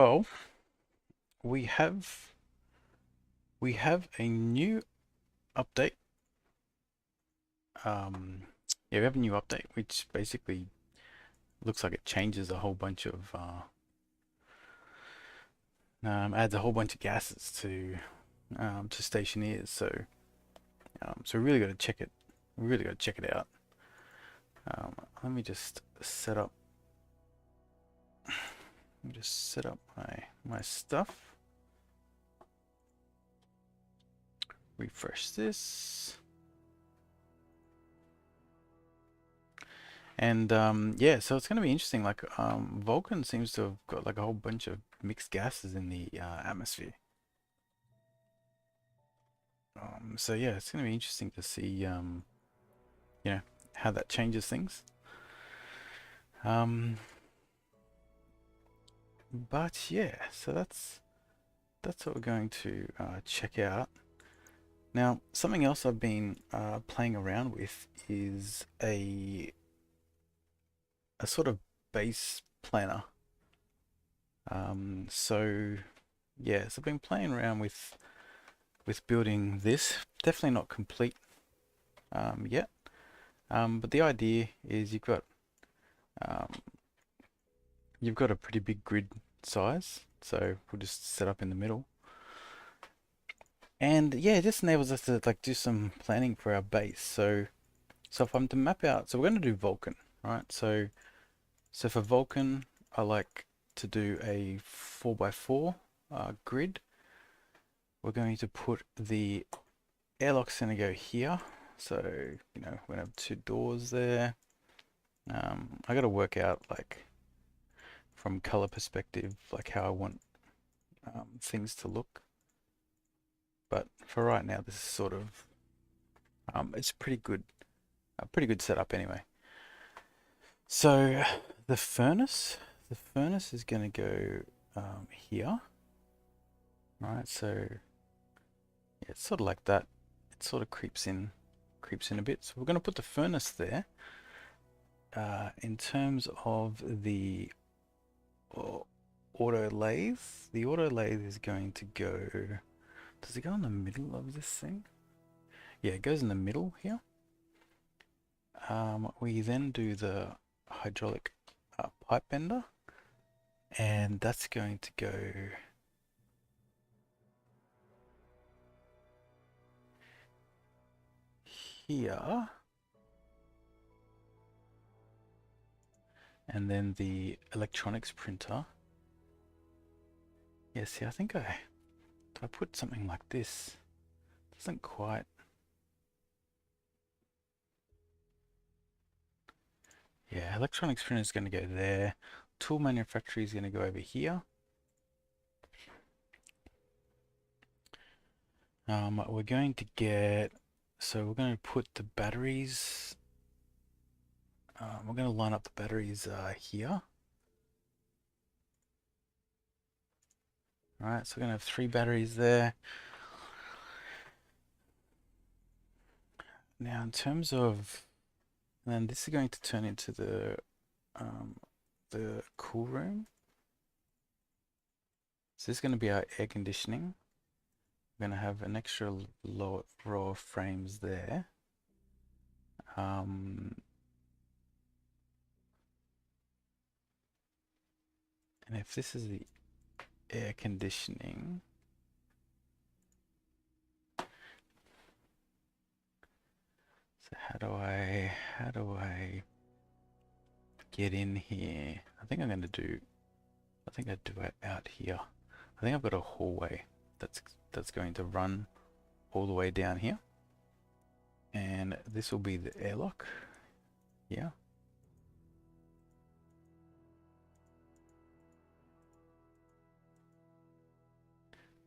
Well, we have we have a new update. Yeah, we have a new update, which basically looks like it changes a whole bunch of adds a whole bunch of gases to Stationeers. So we really got to check it. We really got to check it out. Let me just set up. Let me just set up my stuff. Refresh this. And yeah, so it's going to be interesting. Like Vulcan seems to have got like a whole bunch of mixed gases in the atmosphere. So yeah, it's going to be interesting to see you know, how that changes things. Um, but yeah, so that's what we're going to check out. Now, something else I've been playing around with is a sort of base planner. So yeah, so I've been playing around with building this. Definitely not complete yet. But the idea is um, you've got a pretty big grid size, so we'll just set up in the middle. And yeah, it just enables us to like do some planning for our base. So if I'm to map out, so we're going to do Vulcan, right? So for Vulcan, I like to do a 4x4 grid. We're going to put the airlock's going to go here. So, we're going to have two doors there. I got to work out like from color perspective, like how I want things to look. But for right now, this is sort of it's a pretty good setup anyway. So the furnace is going to go here, right? So yeah, it's sort of like that. It sort of creeps in a bit. So we're going to put the furnace there. In terms of the auto lathe, the auto lathe is going to go. Does it go in the middle of this thing? Yeah, it goes in the middle here. We then do the hydraulic pipe bender, and that's going to go here, and then the electronics printer. Yeah, see, I think I put something like this. Doesn't quite. Yeah, electronics printer is going to go there. Tool manufacturer is going to go over here. We're going to get, so we're going to put the batteries, we're going to line up the batteries here. Alright, so we're going to have 3 batteries there. Now in terms of, then this is going to turn into the cool room. So this is going to be our air conditioning. We're going to have an extra row of frames there. And if this is the air conditioning, so how do I get in here? I think I do it out here. I think I've got a hallway that's going to run all the way down here. And this will be the airlock. Yeah.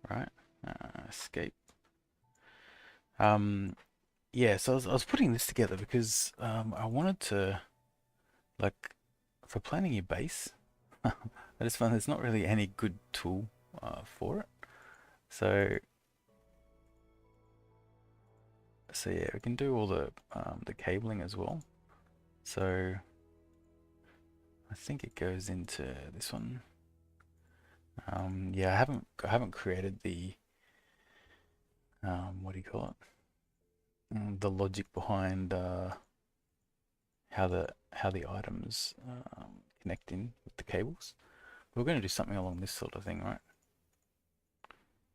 Right. Escape. Yeah, so I was putting this together because I wanted to, like, for planning your base, I just found there's not really any good tool for it. So, so yeah, we can do all the cabling as well. So I think it goes into this one. Yeah, I haven't created the what do you call it? The logic behind how the items connect in with the cables. We're going to do something along this sort of thing, right?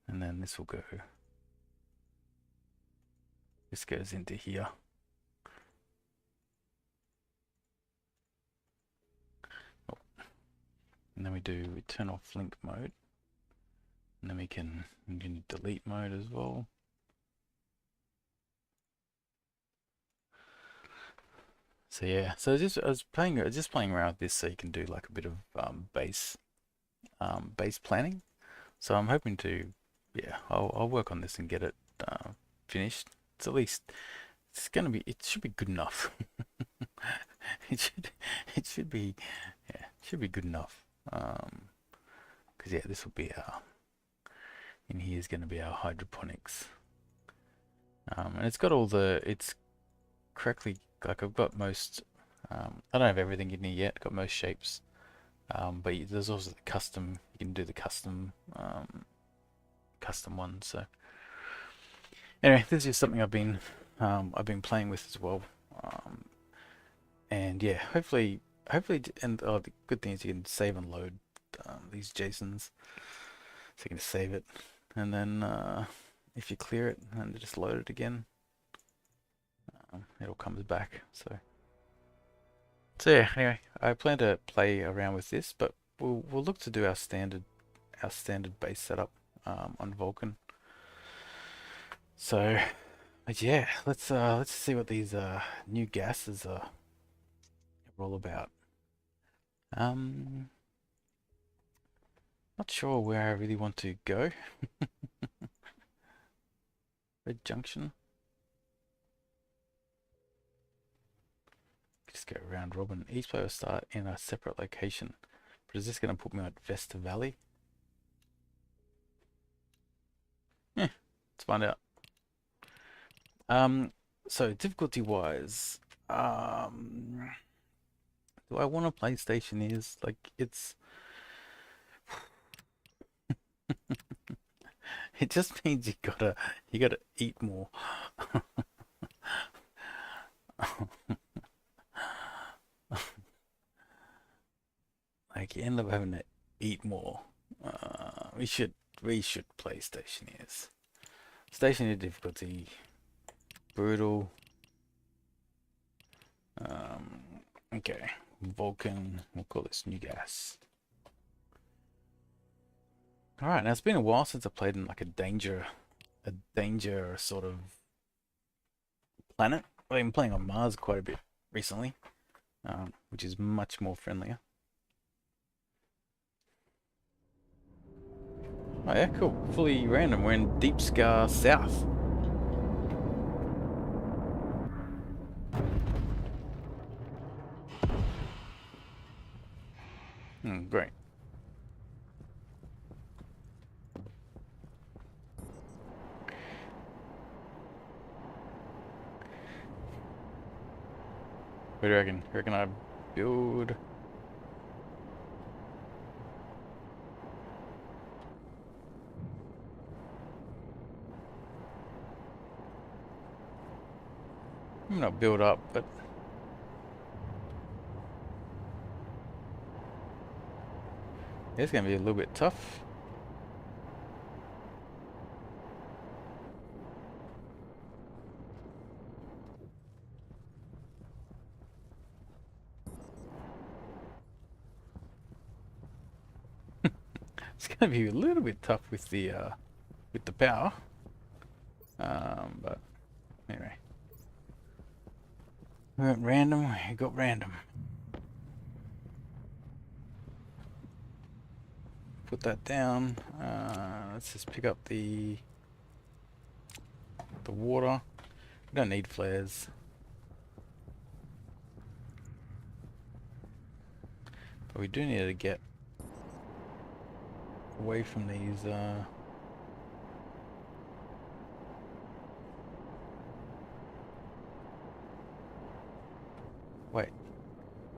And then this will go. This goes into here. Oh, and then we turn off link mode. And then we can delete mode as well. So yeah, so I was just playing around with this so you can do like a bit of base planning. So I'm hoping to, yeah, I'll work on this and get it finished. It's at least it should be good enough. it should it should be yeah, it should be good enough. Because yeah, this will be our in here is going to be our hydroponics. And it's got it's correctly, like I've got most, I don't have everything in here yet, got most shapes. But there's also the custom, you can do the custom ones. So anyway, this is something I've been playing with as well. And yeah, hopefully, and the good thing is you can save and load these JSONs, so you can save it, and then if you clear it and just load it again, it all comes back. So yeah. Anyway, I plan to play around with this, but we'll look to do our standard base setup on Vulcan. So, but yeah, let's see what these new gases are all about. Um, Not sure where I really want to go. Red Junction. Just go round robin. Each player will start in a separate location. But is this going to put me at Vesta Valley? Yeah, let's find out. So difficulty wise, do I want to play Stationeers? Like it's it just means you gotta eat more. Like you end up having to eat more. We should play Stationeers. Stationeer difficulty, brutal. Okay, Vulcan. We'll call this new gas. All right, now it's been a while since I played in like a danger sort of planet. I've been playing on Mars quite a bit recently, which is much more friendlier. Oh yeah, cool. Fully random. We're in Deep Scar South. Great. What do you reckon? Reckon I build? I'm not build up, but it's gonna be a little bit tough. It's gonna be a little bit tough with the power. But anyway, we went random. We got random. Put that down. Let's just pick up the water. We don't need flares. But we do need to get away from these wait,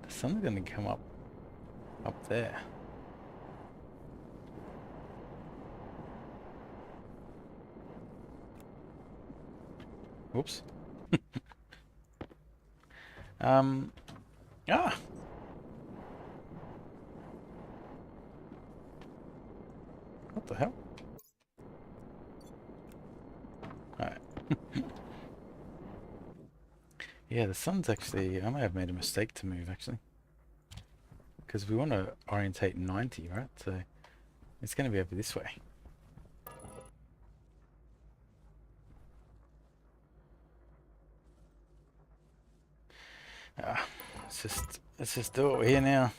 the sun's gonna come up there. Whoops. Um, ah, what the hell? Alright. Yeah, the sun's actually, I may have made a mistake to move actually. Because we want to orientate 90, right? So it's going to be over this way. Ah, let's just do it. We're here now.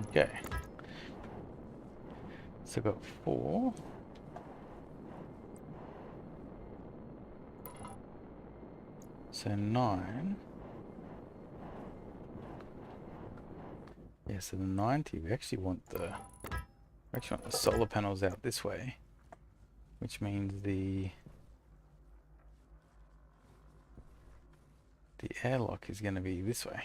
Okay. So I've got 4. So 9. Yeah, so the 90, we actually want the solar panels out this way, which means the airlock is going to be this way.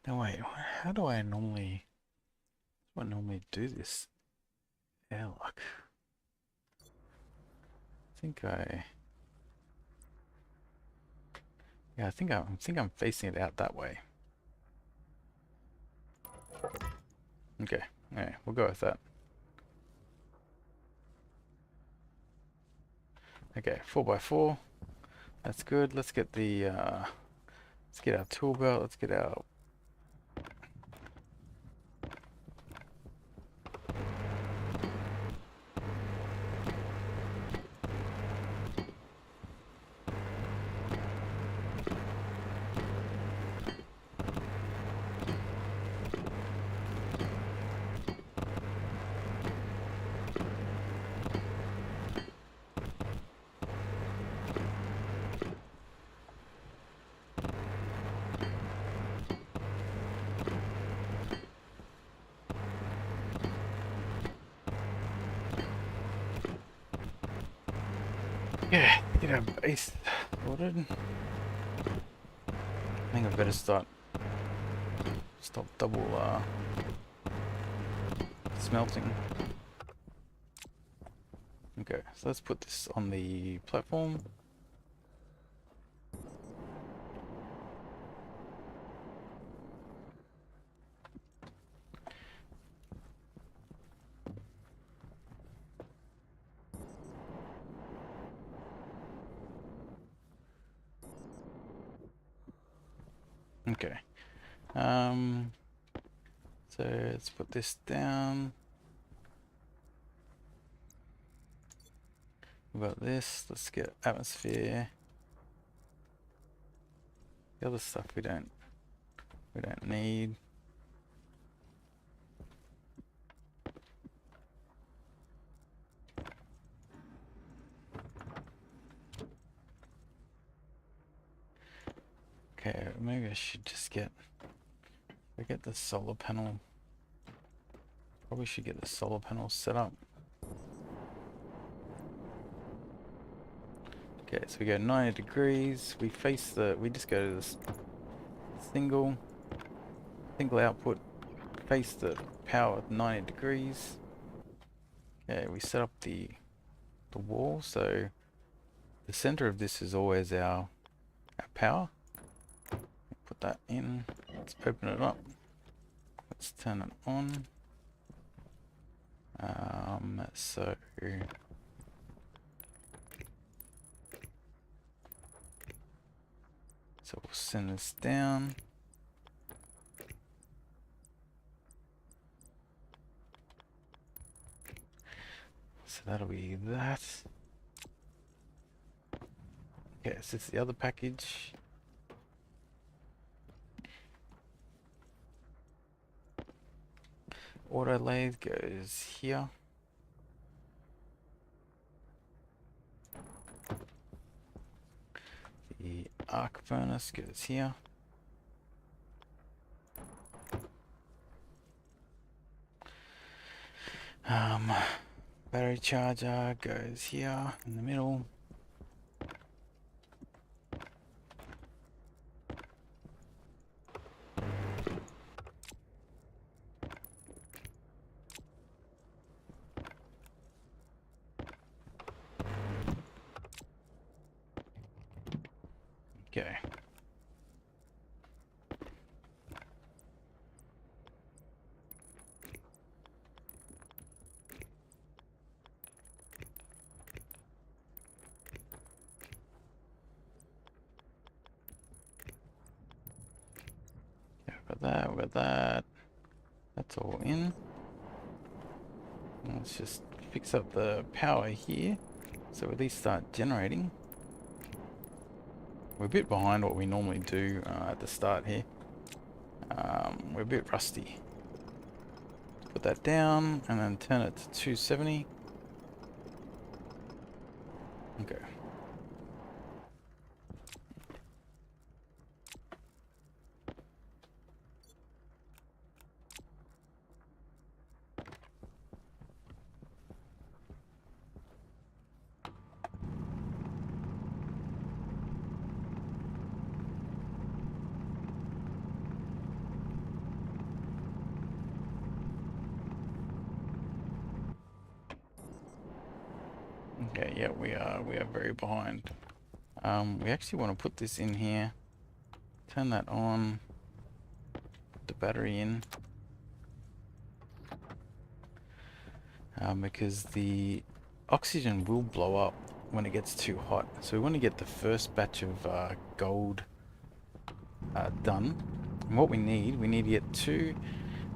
Now wait, how do I normally do this airlock? I think I'm facing it out that way. Okay, yeah, we'll go with that. Okay, 4x4. That's good. Let's get our tool belt. Let's get our get our base sorted. I think I better stop double smelting. Okay, so let's put this on the platform. Okay. So let's put this down. What about this? Let's get atmosphere. The other stuff we don't need. Okay, maybe I should just get the solar panel. Probably should get the solar panel set up. Okay, so we go 90 degrees. We just go to this single output, face the power at 90 degrees. Okay, we set up the wall, so the center of this is always our power. Put that in. Let's open it up. Let's turn it on. So we'll send this down. So that'll be that. Okay, so it's the other package. Auto lathe goes here. The arc furnace goes here. Um, Battery charger goes here in the middle. Okay. We've got that, we've got that. That's all in. Let's just fix up the power here, so at least start generating. We're a bit behind what we normally do at the start here. We're a bit rusty. Put that down and then turn it to 270. Okay. Okay, yeah, we are very behind. We actually want to put this in here, turn that on, put the battery in, because the oxygen will blow up when it gets too hot. So we want to get the first batch of gold done. And what we need to get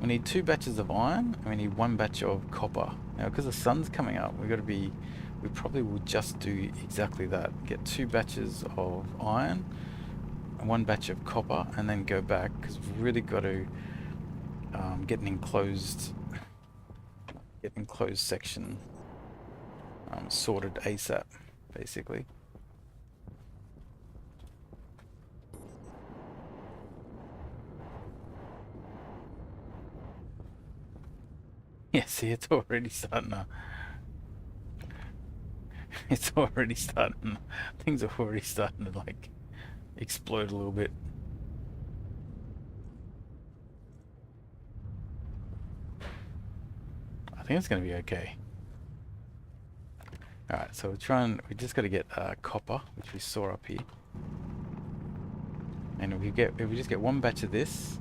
we need 2 batches of iron, and we need 1 batch of copper. Now, because the sun's coming up, we probably will just do exactly that. Get 2 batches of iron, and 1 batch of copper, and then go back, because we've really got to get an enclosed section sorted ASAP, basically. Yeah, see, it's already starting to... It's already starting... Things are already starting to, like, explode a little bit. I think it's going to be okay. Alright, so we just got to get copper, which we saw up here. And if we just get 1 batch of this,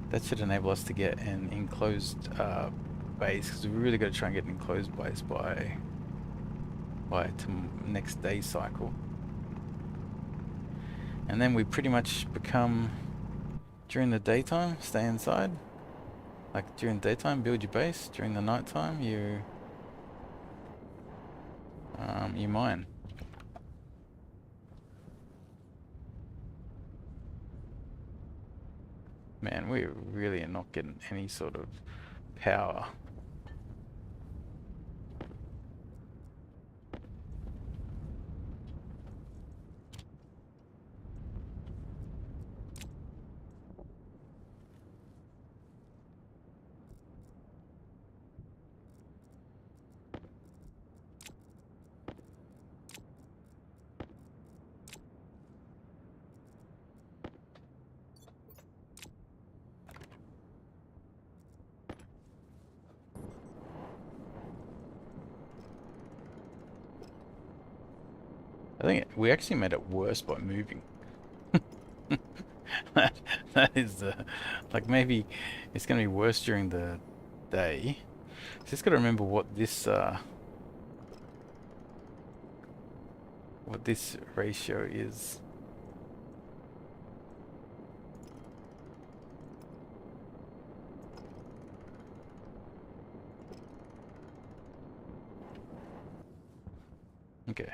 that should enable us to get an enclosed base, because we really got to try and get an enclosed base by next day cycle. And then we pretty much become, during the daytime, stay inside. Like during daytime, build your base. During the nighttime, you mine. Man, we really are not getting any sort of power. I think we actually made it worse by moving. that is like, maybe it's going to be worse during the day. Just got to remember what this ratio is. Okay.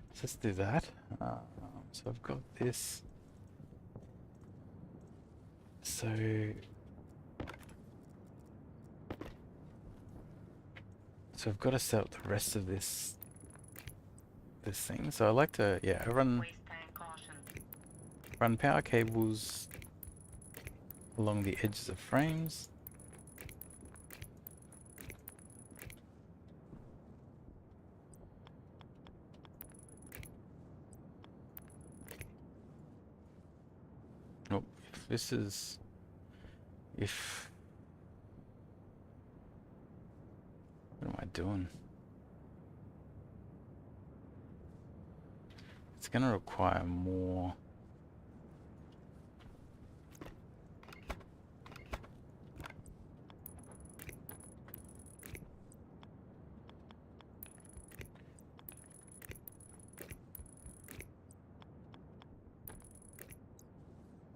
Let's just do that. So I've got this. So So I've got to set up the rest of this thing. So I like to, yeah, run power cables along the edges of frames. Nope. If this is, if, what am I doing? It's going to require more.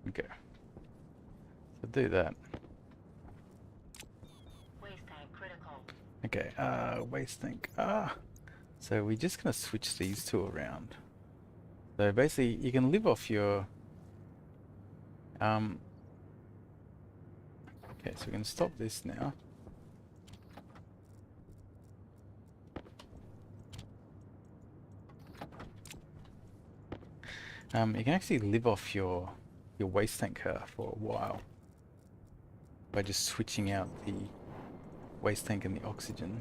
Okay. So do that. Waste tank critical. Okay, waste tank. So we're just gonna switch these two around. So basically you can live off your okay, so we can stop this now. You can actually live off your waste tank for a while by just switching out the waste tank and the oxygen.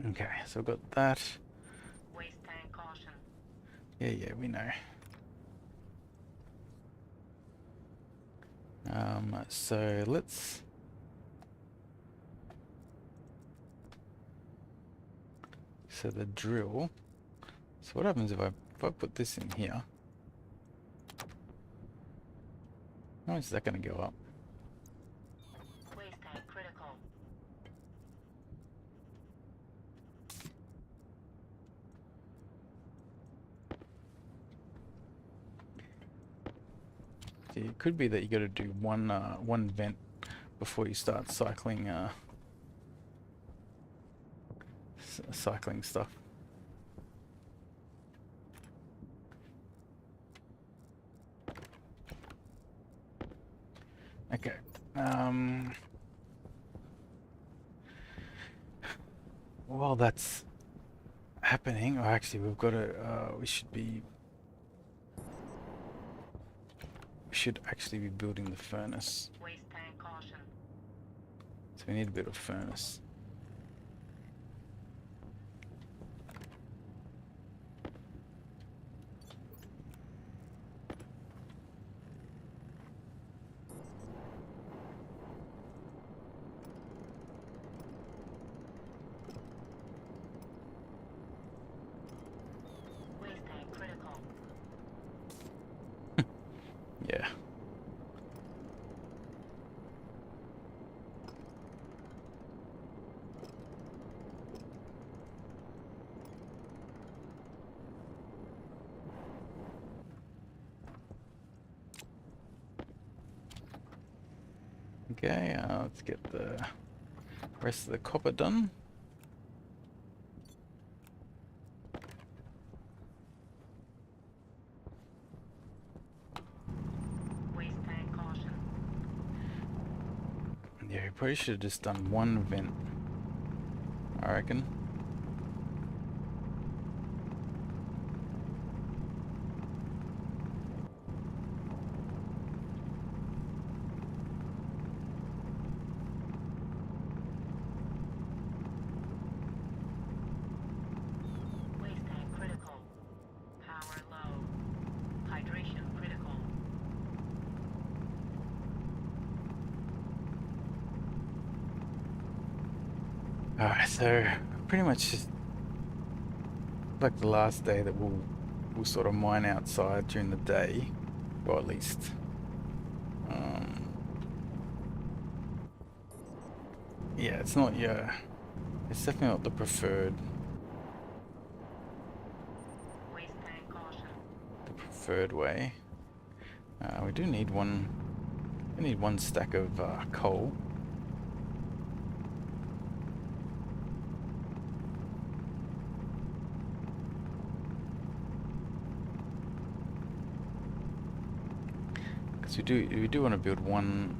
Okay, so I've got that. Waste tank caution. Yeah, we know. So let's so the drill. So what happens if I put this in here? How much is that going to go up? Waste tank critical. See, it could be that you got to do one vent before you start cycling cycling stuff. Okay. While that's happening, or actually we've got to we should actually be building the furnace. Waste tank caution. So we need a bit of furnace. Waste tank critical. Yeah. Okay, let's get the rest of the copper done. Waste tank caution. Yeah, we probably should have just done one vent, I reckon. Waste tank critical. Power low. Hydration critical. Alright, so pretty much just like the last day that we'll sort of mine outside during the day, or at least yeah, it's definitely not the preferred Waste tank caution. way. We do need one stack of coal. So we do want to build one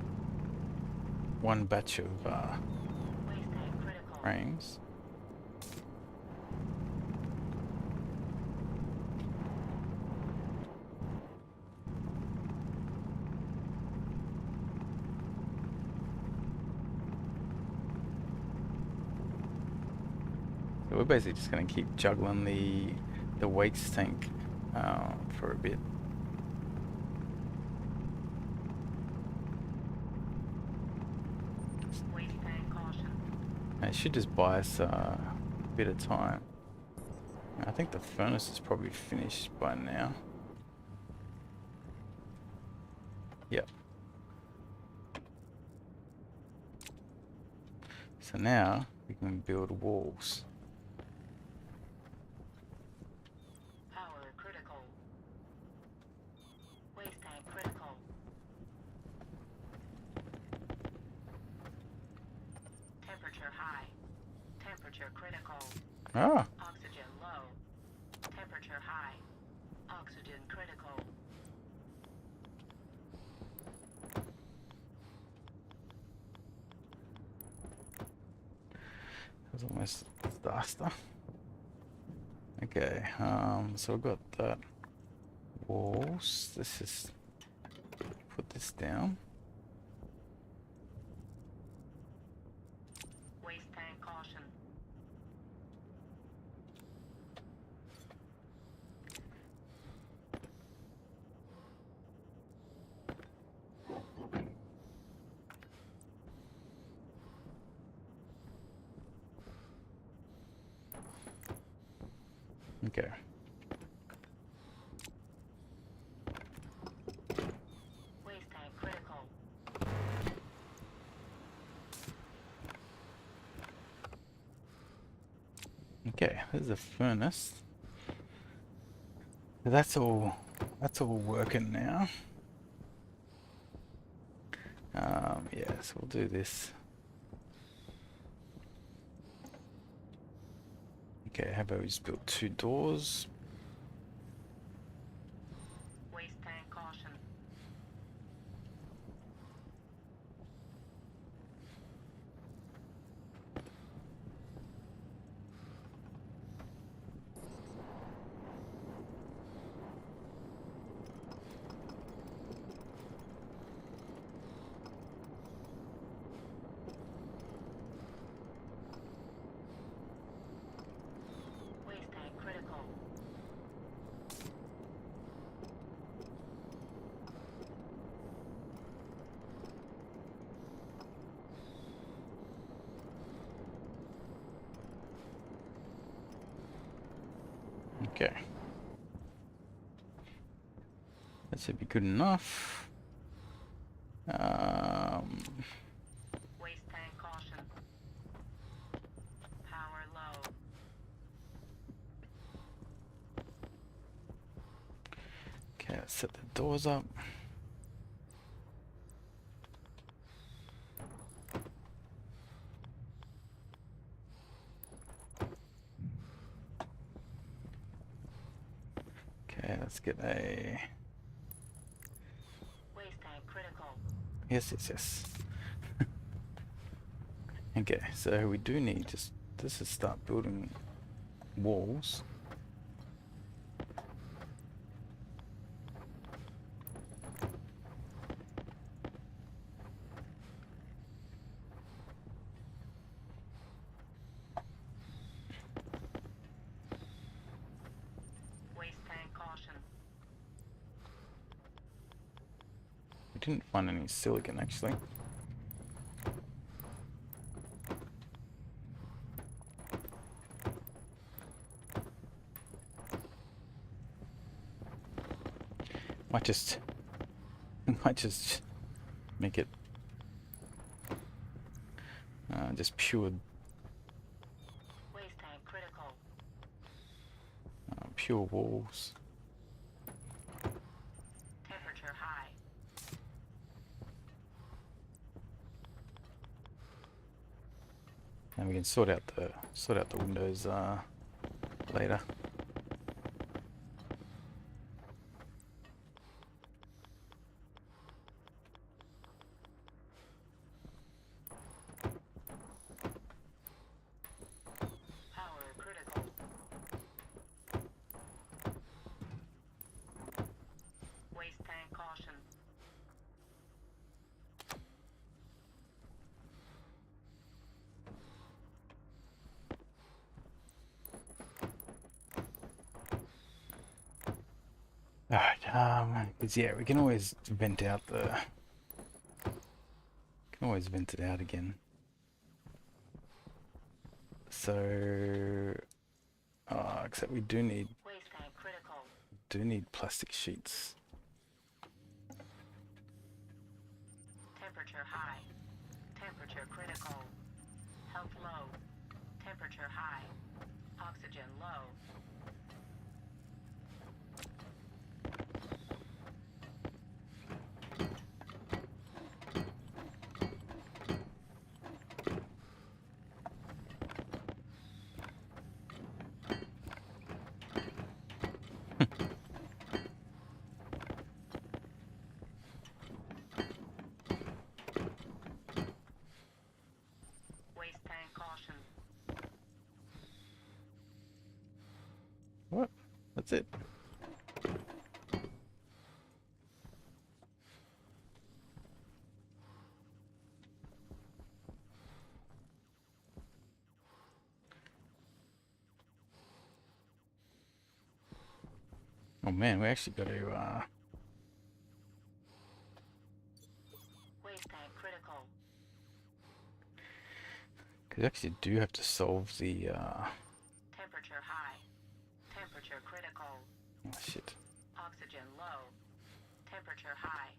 batch of Waste tank critical. frames. So we're basically just going to keep juggling the waste tank for a bit. Waste tank caution. And it should just buy us a bit of time. I think the furnace is probably finished by now. Yep. So now we can build walls. Power critical. Waste tank critical. Temperature high. Temperature critical. Ah, Oxygen low. Temperature high. Oxygen critical. that's almost faster. Okay, so we've got that walls. This is put this down. Waste tank caution. Okay. Waste tank critical. Okay, there's a furnace. So that's all working now. Yeah, so we'll do this. Okay, how about we just build 2 doors? Waste tank caution. Waste tank critical. Okay. That should be good enough. Waste tank caution. Power low. Okay, let's set the doors up. Okay, let's get a... Waste tank critical. Yes. Okay, so we do need just to start building walls. Waste tank caution. We didn't find any silicon actually. Might just make it just pure Waste tank critical. pure walls. Temperature high. And we can sort out the windows later. Alright, because yeah, we can always vent out the... Can always vent it out again. So... except we do need Waste tank critical. plastic sheets. Temperature high. Temperature critical. Health low. Temperature high. Oxygen low. Waste tank caution. What? That's it. Oh man, we actually got to, Waste tank critical. because we actually do have to solve the, Temperature high. Temperature critical. oh shit. Oxygen low. Temperature high.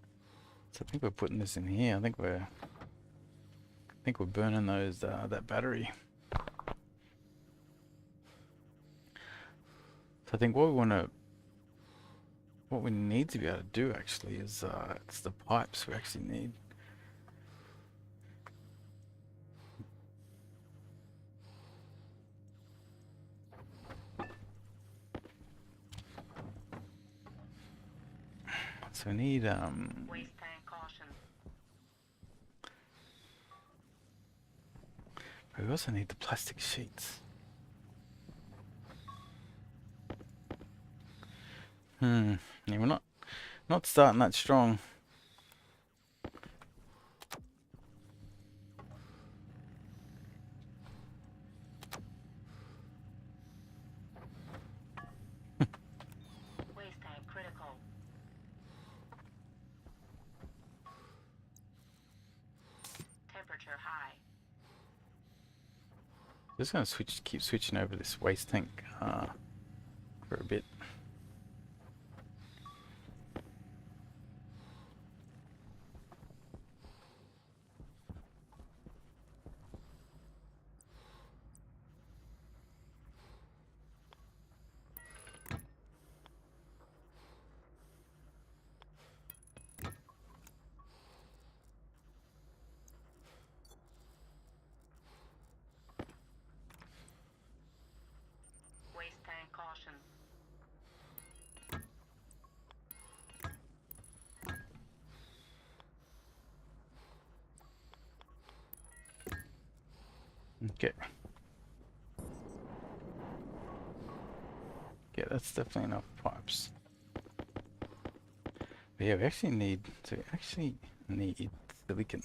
So I think we're putting this in here. I think we're burning those, that battery. So I think what we need to be able to do actually is, it's the pipes we actually need. So we need, Waste tank caution. we also need the plastic sheets. Yeah, we're not starting that strong. Waste tank critical. Temperature high. Just gonna keep switching over this waste tank for a bit. Waste tank caution. Okay. Yeah, that's definitely enough pipes. But yeah, we actually need silicon.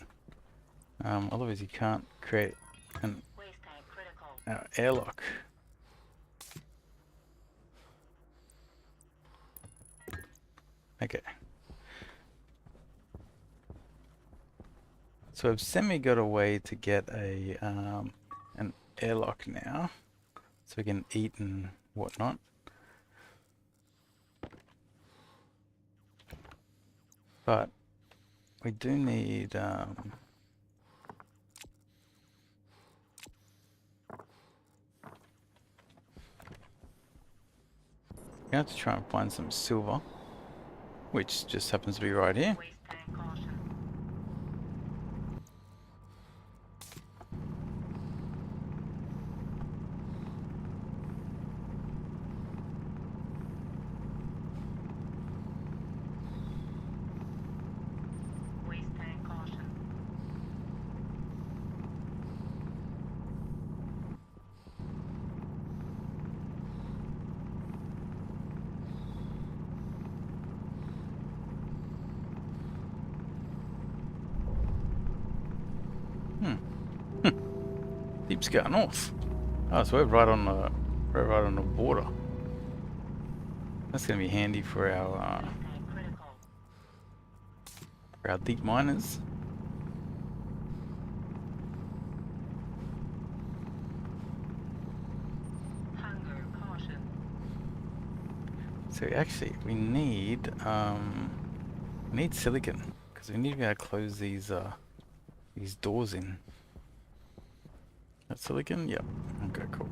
Otherwise you can't create an Waste tank critical. airlock. Okay. So I've semi got a way to get a an airlock now, so we can eat and whatnot. But we do need we have to try and find some silver, which just happens to be right here. Waste tank caution. Waste tank caution. Deep Scar North. Oh, so we're right on the border. That's gonna be handy Waste tank critical. for our deep miners. Hunger caution. So actually, we need silicon because we need to be able to close these doors in. That silicon? Yep. Okay, cool.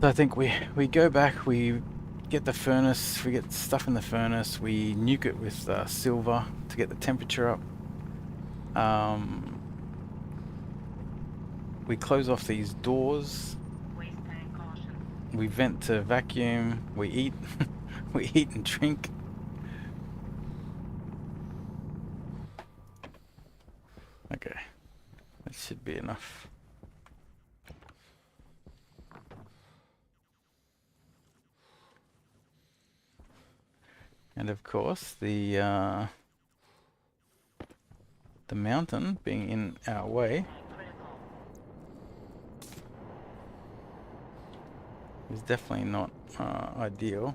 So I think we go back, we get the furnace, we get stuff in the furnace, we nuke it with silver to get the temperature up. We close off these doors. Waste tank caution. We vent to vacuum. We eat. We eat and drink. Okay, that should be enough. And of course, the mountain being in our way Tank critical. is definitely not ideal.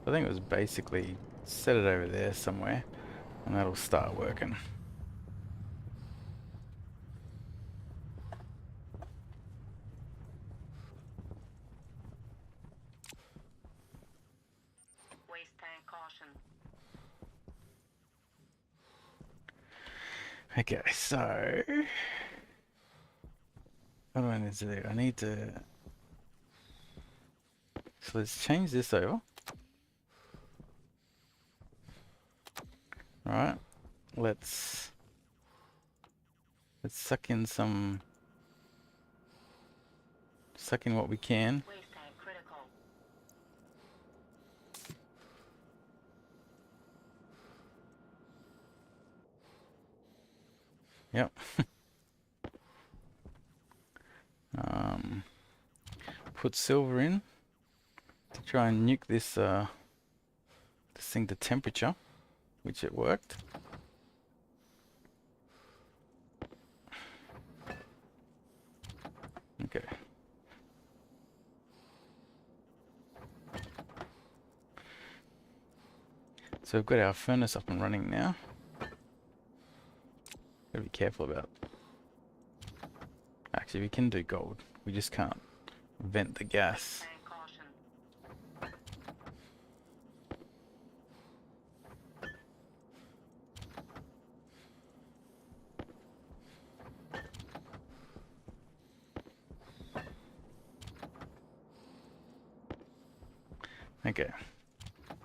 I think it was basically set it over there somewhere, and that'll start working. Waste tank caution. Okay, so what do I need to do? I need to. So let's change this over. All right, let's suck in what we can. Waste tank critical. Yep. Put silver in to try and nuke this thing to temperature, which it worked. Okay. So we've got our furnace up and running now. Gotta be careful about. Actually, we can do gold. We just can't vent the gas. Tank caution. Okay.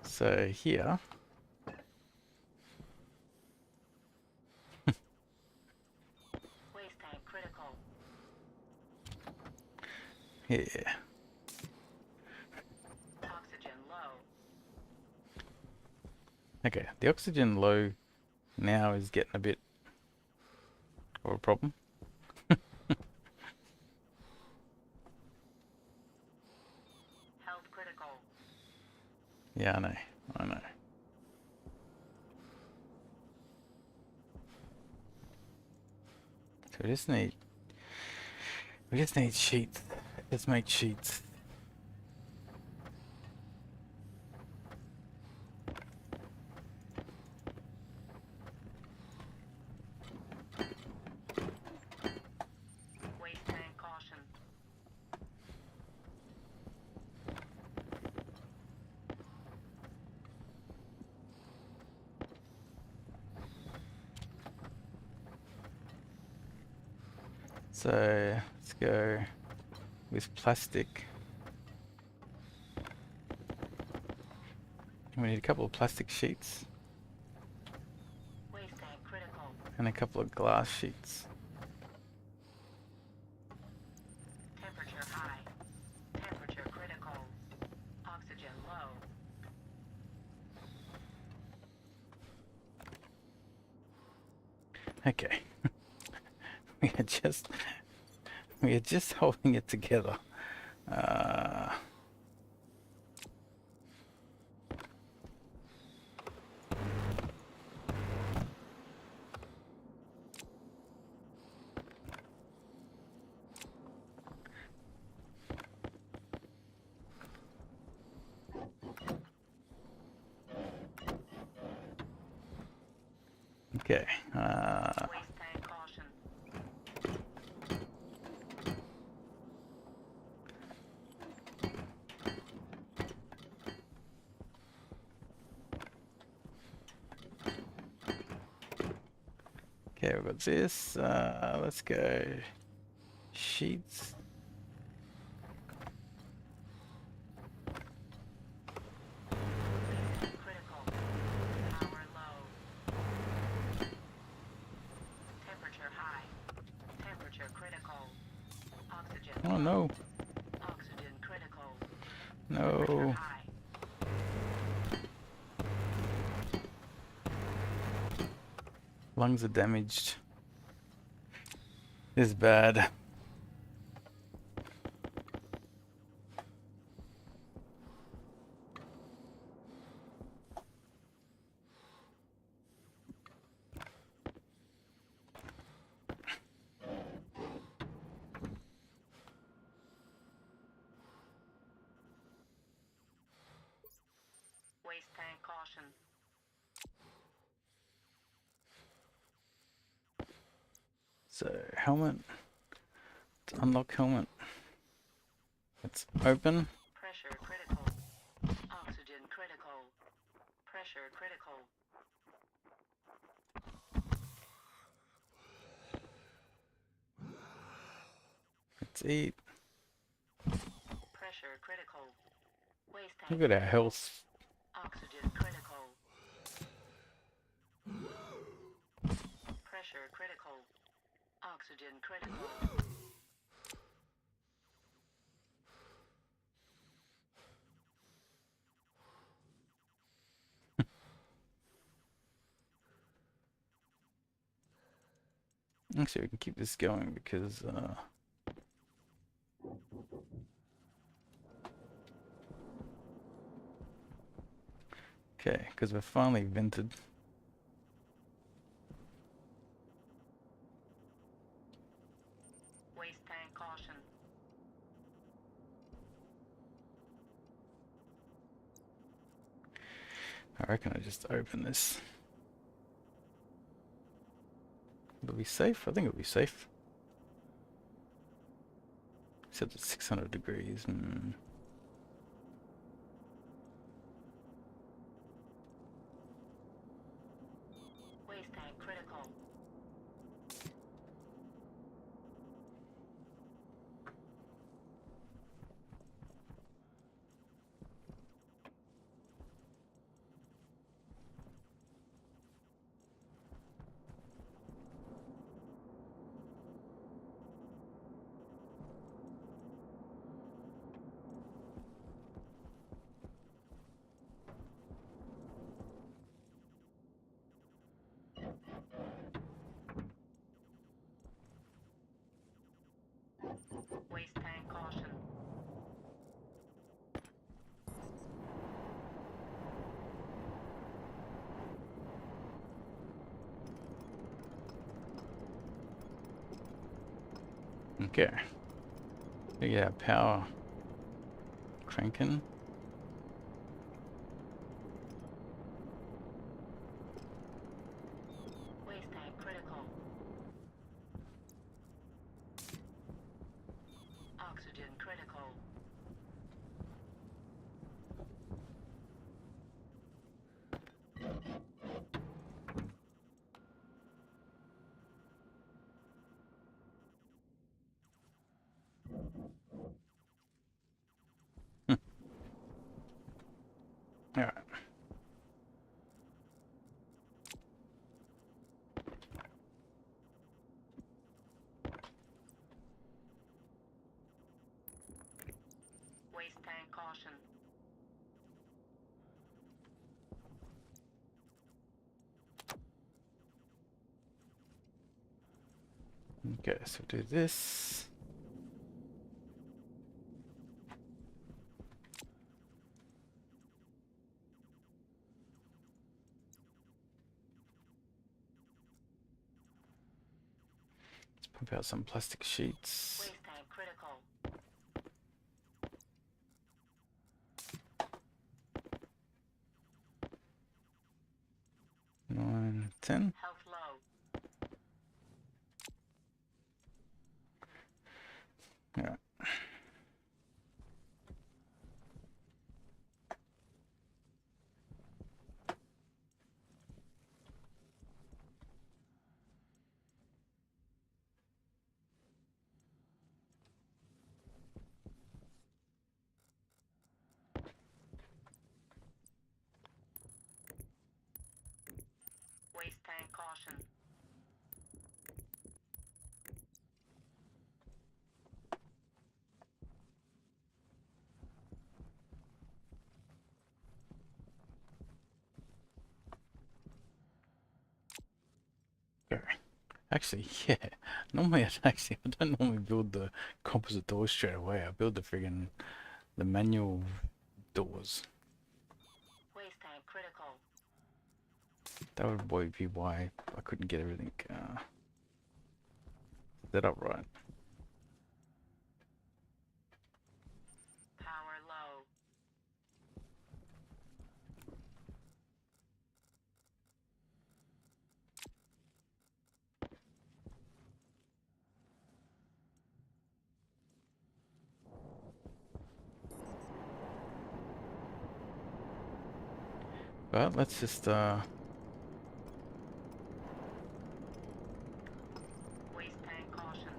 So here. Waste tank critical. Yeah. Oxygen low. Okay. The oxygen low now is getting a bit of a problem. Health critical. Yeah, I know. I know. So we just need sheets. Let's make sheets. Waste tank caution. So let's go with plastic. We need a couple of plastic sheets Waste tank critical. and a couple of glass sheets. Temperature high. Temperature critical. Oxygen low. Okay. We are just holding it together. Uh, okay. Waste tank caution. Okay, we've got this. Let's go. Sheets. Critical. Power low. Temperature high. Temperature critical. Oxygen Oh low. no. Oxygen critical. Temperature No. high. Lungs are damaged. This is bad. Waste tank caution. So, helmet. Let's unlock helmet. It's open. Pressure critical. Oxygen critical. Pressure critical. Let's eat. Pressure critical. Waste tank Look at our critical. health. Oxygen critical. Pressure critical. Oxygen critical. Actually, we can keep this going because okay, because we're finally vented. Waste tank caution. I reckon I just open this. Will it be safe? I think it'll be safe. Except it's 600 degrees. Waste tank critical. Waste tank caution. Okay. Yeah, power cranking. Waste tank critical. Oxygen critical. Alright. Waste tank caution. Okay, so do this. Pump out some plastic sheets. Waste tank critical. 9, 10. Health low. Alright. Waste tank caution. Go. Actually, yeah. Normally, I don't normally build the composite doors straight away. I build the manual doors. Waste tank critical. That would probably be why I couldn't get everything set up right. Power low. But let's just Waste tank caution.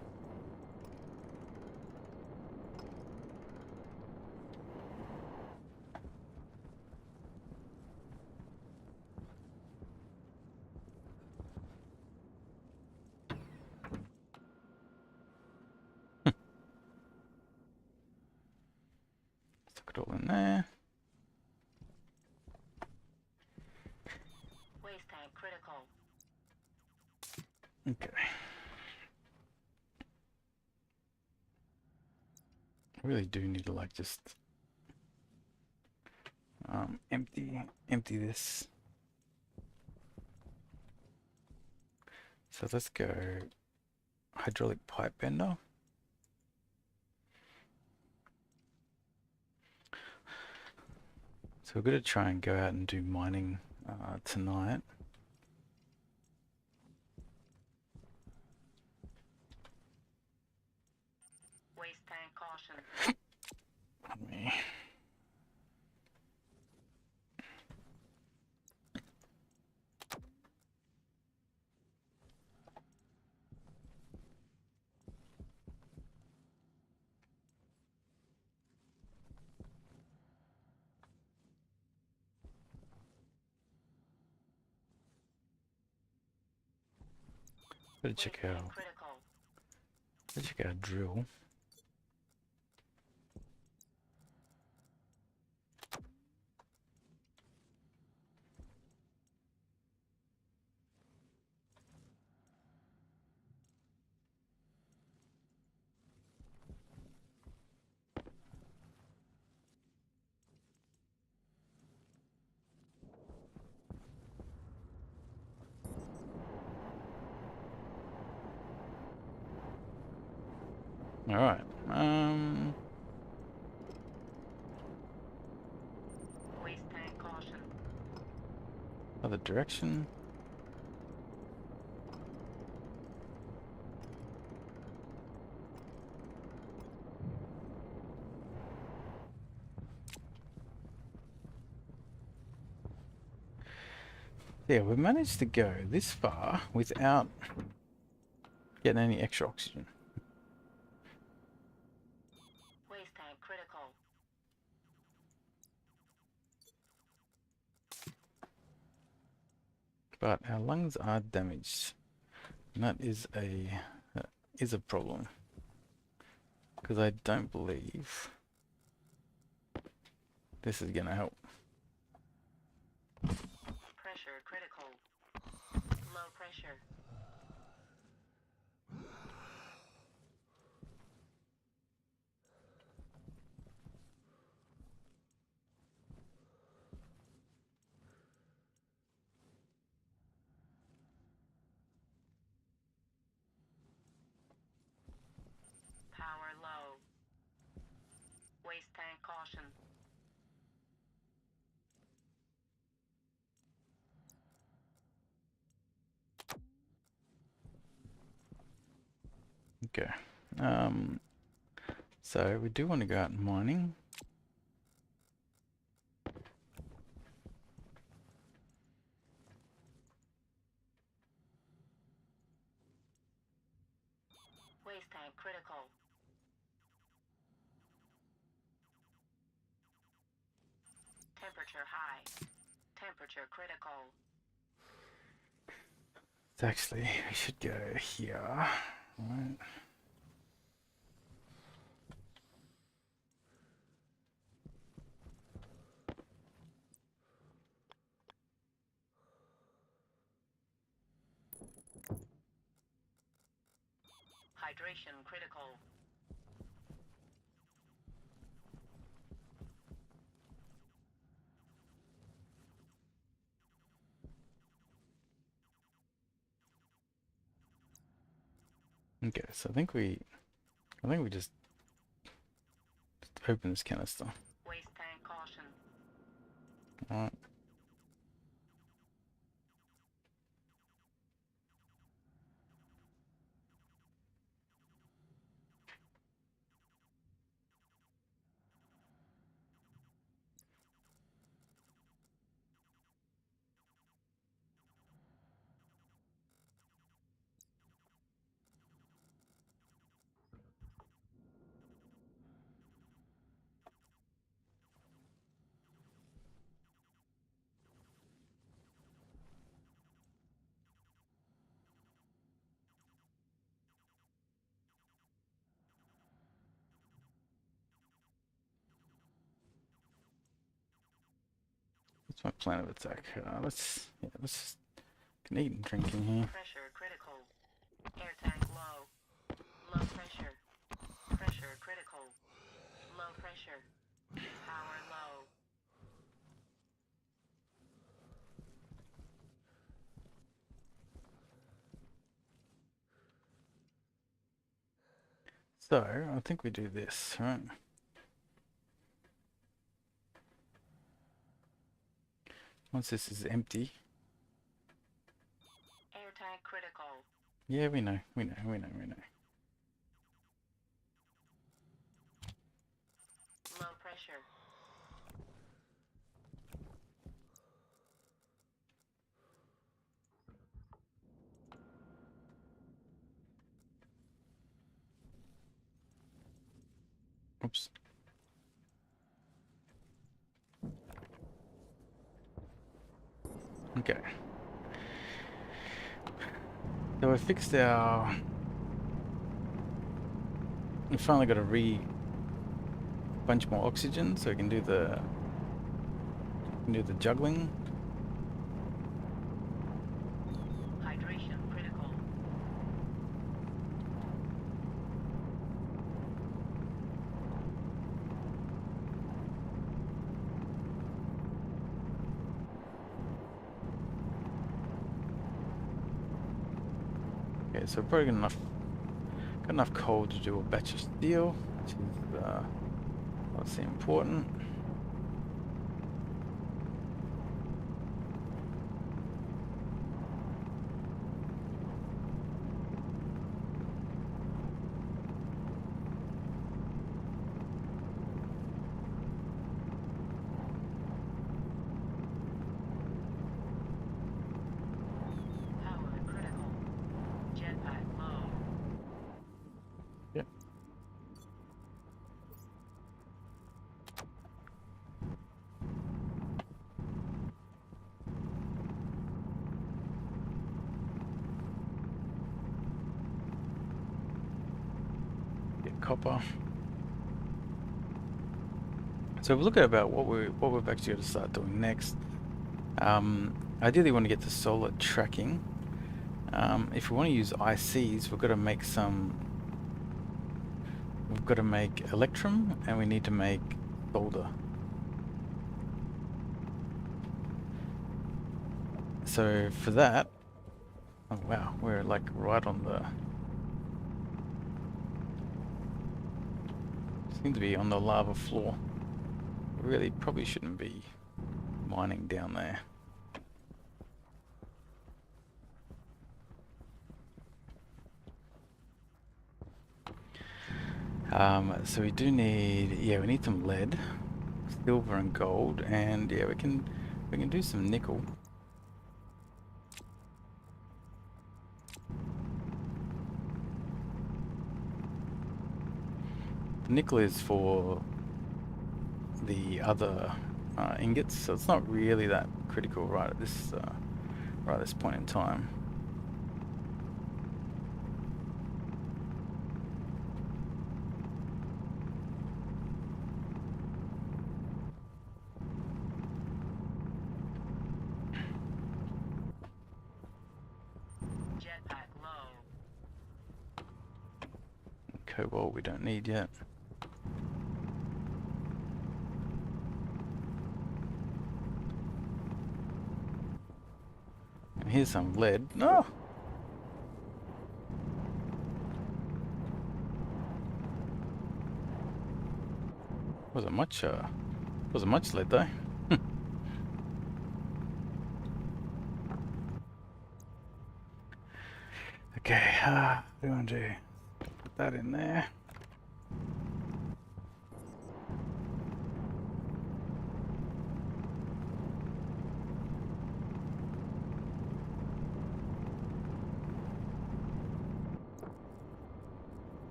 stick it all in there. Waste tank critical. Okay. I really do need to like just empty this. So let's go hydraulic pipe bender. So we're going to try and go out and do mining tonight. Waste tank caution. Pardon me. Better Waste check tank out. critical. Better check out drill. All right. Waste tank caution. Other direction. Yeah, we managed to go this far without getting any extra oxygen. Waste tank critical. But our lungs are damaged. And that is a problem. Because I don't believe this is gonna help. Pressure critical. Low pressure. Okay. So we do want to go out mining. Waste tank critical. Temperature high. Temperature critical. So actually, we should go here. Right. Hydration critical. Okay, so I think we just open this canister. Waste tank caution. Alright. What's my plan of attack? Let's just can eat and drink in here. Pressure critical. Air tank low. Low pressure. Pressure critical. Low pressure. Power low. So I think we do this, right? Once this is empty. Air tank critical. Yeah, we know. Low pressure. Oops. Okay. So we fixed our. We finally got a bunch more oxygen, so we can do the juggling. Hydration critical. Okay, so we're probably got enough coal to do a batch of steel, which is obviously important. Power critical. Jetpack low. Yep. Get copper. So if we look at about what we've actually got to start doing next. Ideally, we want to get to solar tracking. If we want to use ICs, we've got to make some. We've got to make electrum, and we need to make solder. So for that, oh wow, we're like right on the. Seem to be on the lava floor. Really, probably shouldn't be mining down there. So we do need, yeah, we need some lead, silver and gold, and yeah, we can do some nickel. Nickel is for the other ingots, so it's not really that critical right at this point in time. Jetpack low. Cobalt we don't need yet. And here's some lead. No, wasn't much. Wasn't much lead though. Okay, what do you want to do? Put that in there.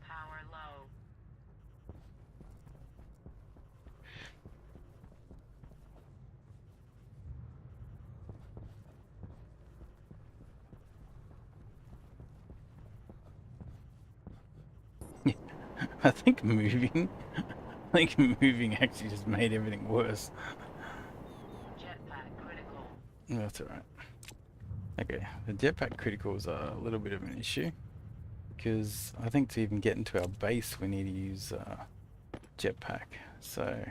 Power low. I think moving, I think moving actually just made everything worse. Jetpack critical. That's alright. Okay, the jetpack criticals are a little bit of an issue because I think to even get into our base we need to use jetpack. So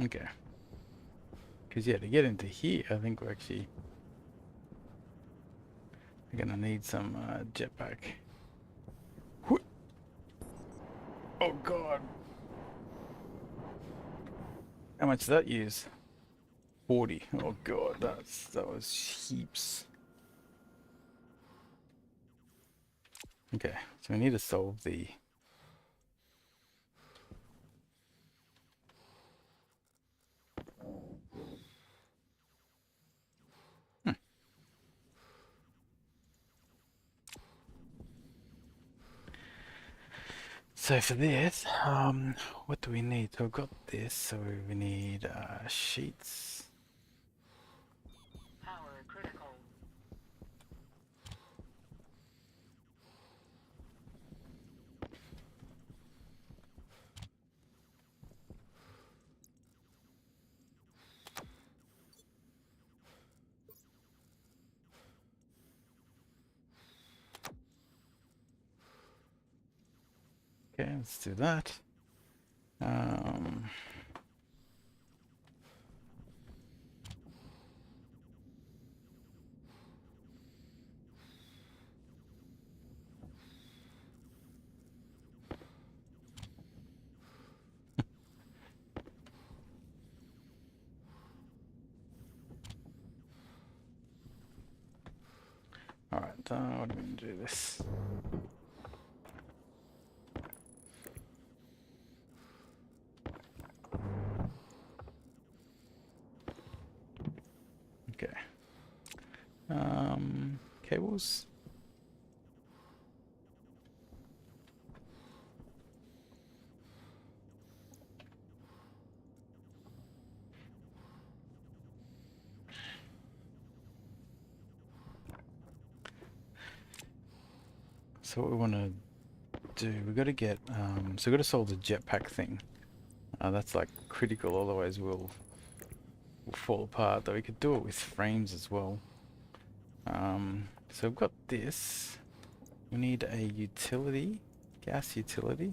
okay, because yeah, to get into here, I think we're gonna need some jetpack. Whoo- Oh god, how much did that use? 40. Oh god, that was heaps. Okay, so we need to solve the. Hmm. So for this, what do we need? So we've got this, so we need sheets. Power critical. Okay, let's do that. Um, all right, what are we gonna do this? Okay. Cables. So what we want to do, we got to get, so we got to solve the jetpack thing. That's like critical, otherwise we'll will fall apart, though we could do it with frames as well. So we've got this. We need a utility, gas utility.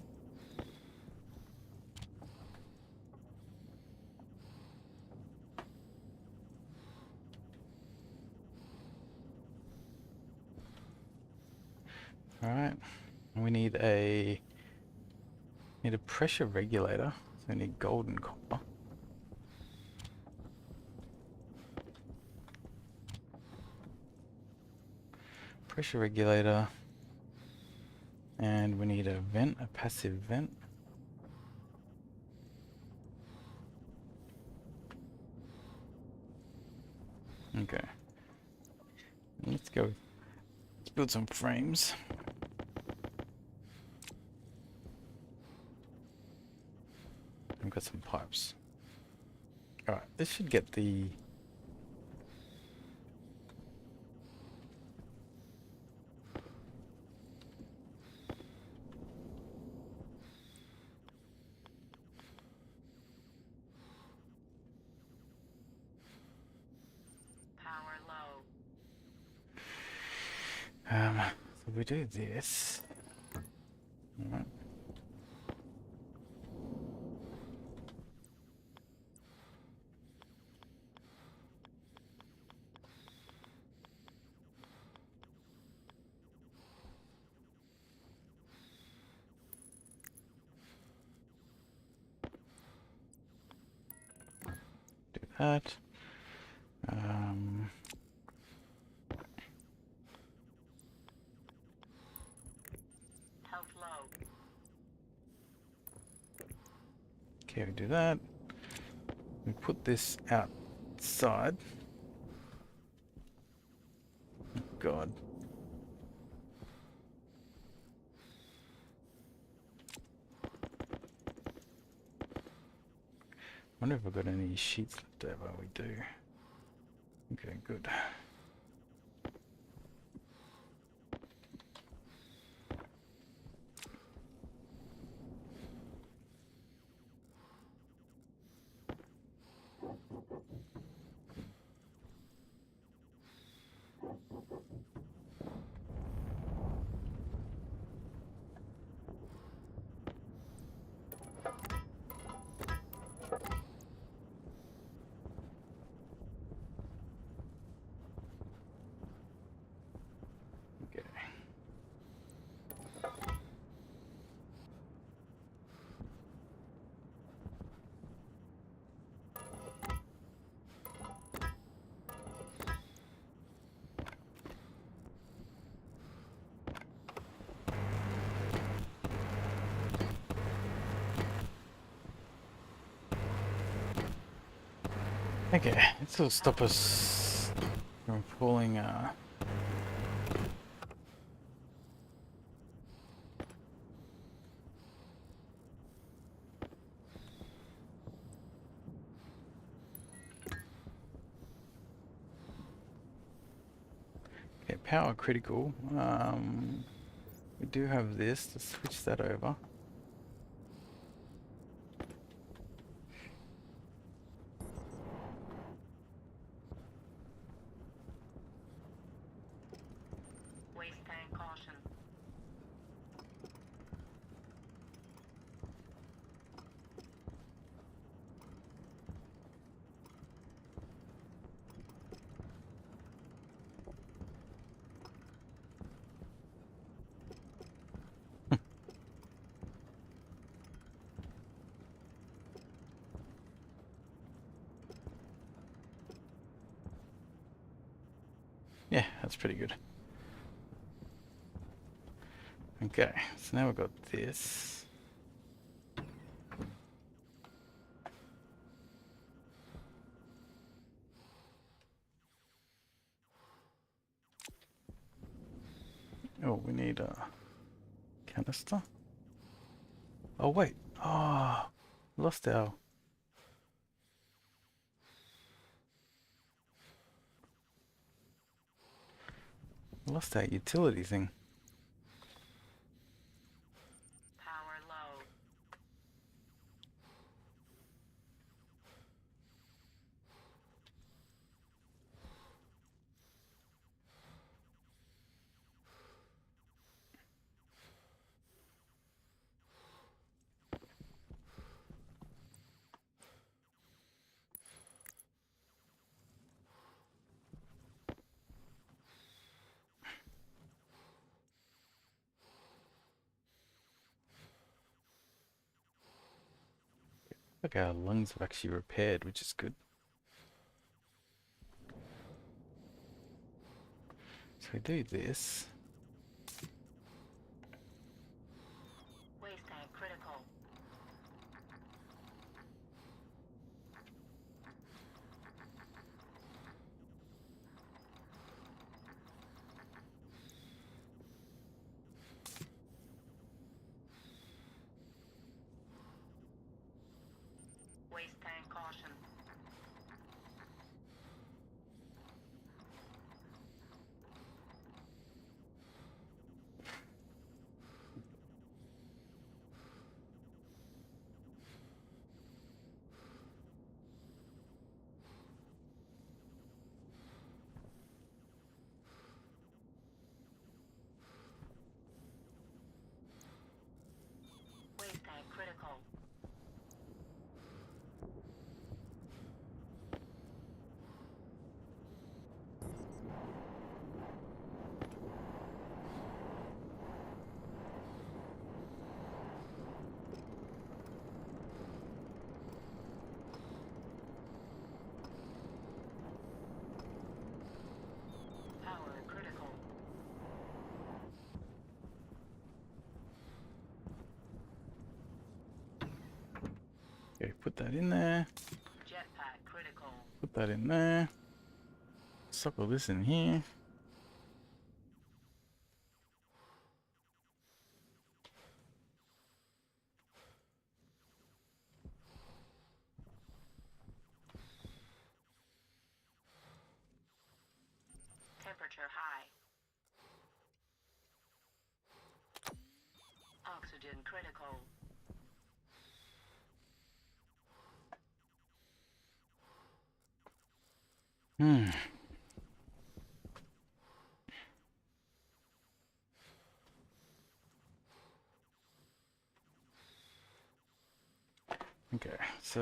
All right, and we need a pressure regulator. So we need gold and copper. Pressure regulator, and we need a vent, a passive vent. Okay, let's go. Let's build some frames. I've got some pipes. Alright, this should get the... Power low. So we do this. Alright. Do that. Health low. Okay, we do that. We put this outside. God. Wonder if I've got any sheets left over. We do. Okay, good. Okay. Okay, this will stop us from falling. Okay, power critical. We do have this. Let's switch that over. Waste tank caution. Yeah, that's pretty good. Okay, so now we've got this. Oh, we need a canister. Oh, wait. Oh, lost our... Lost our utility thing. Power low. like our lungs have actually repaired, which is good. So we do this. Waste tank critical. Waste tank caution. Waste tank critical. Power critical. Okay, put that in there. Jetpack critical. Put that in there. Suck all this in here. Temperature high. Oxygen critical. Hmm. Okay, so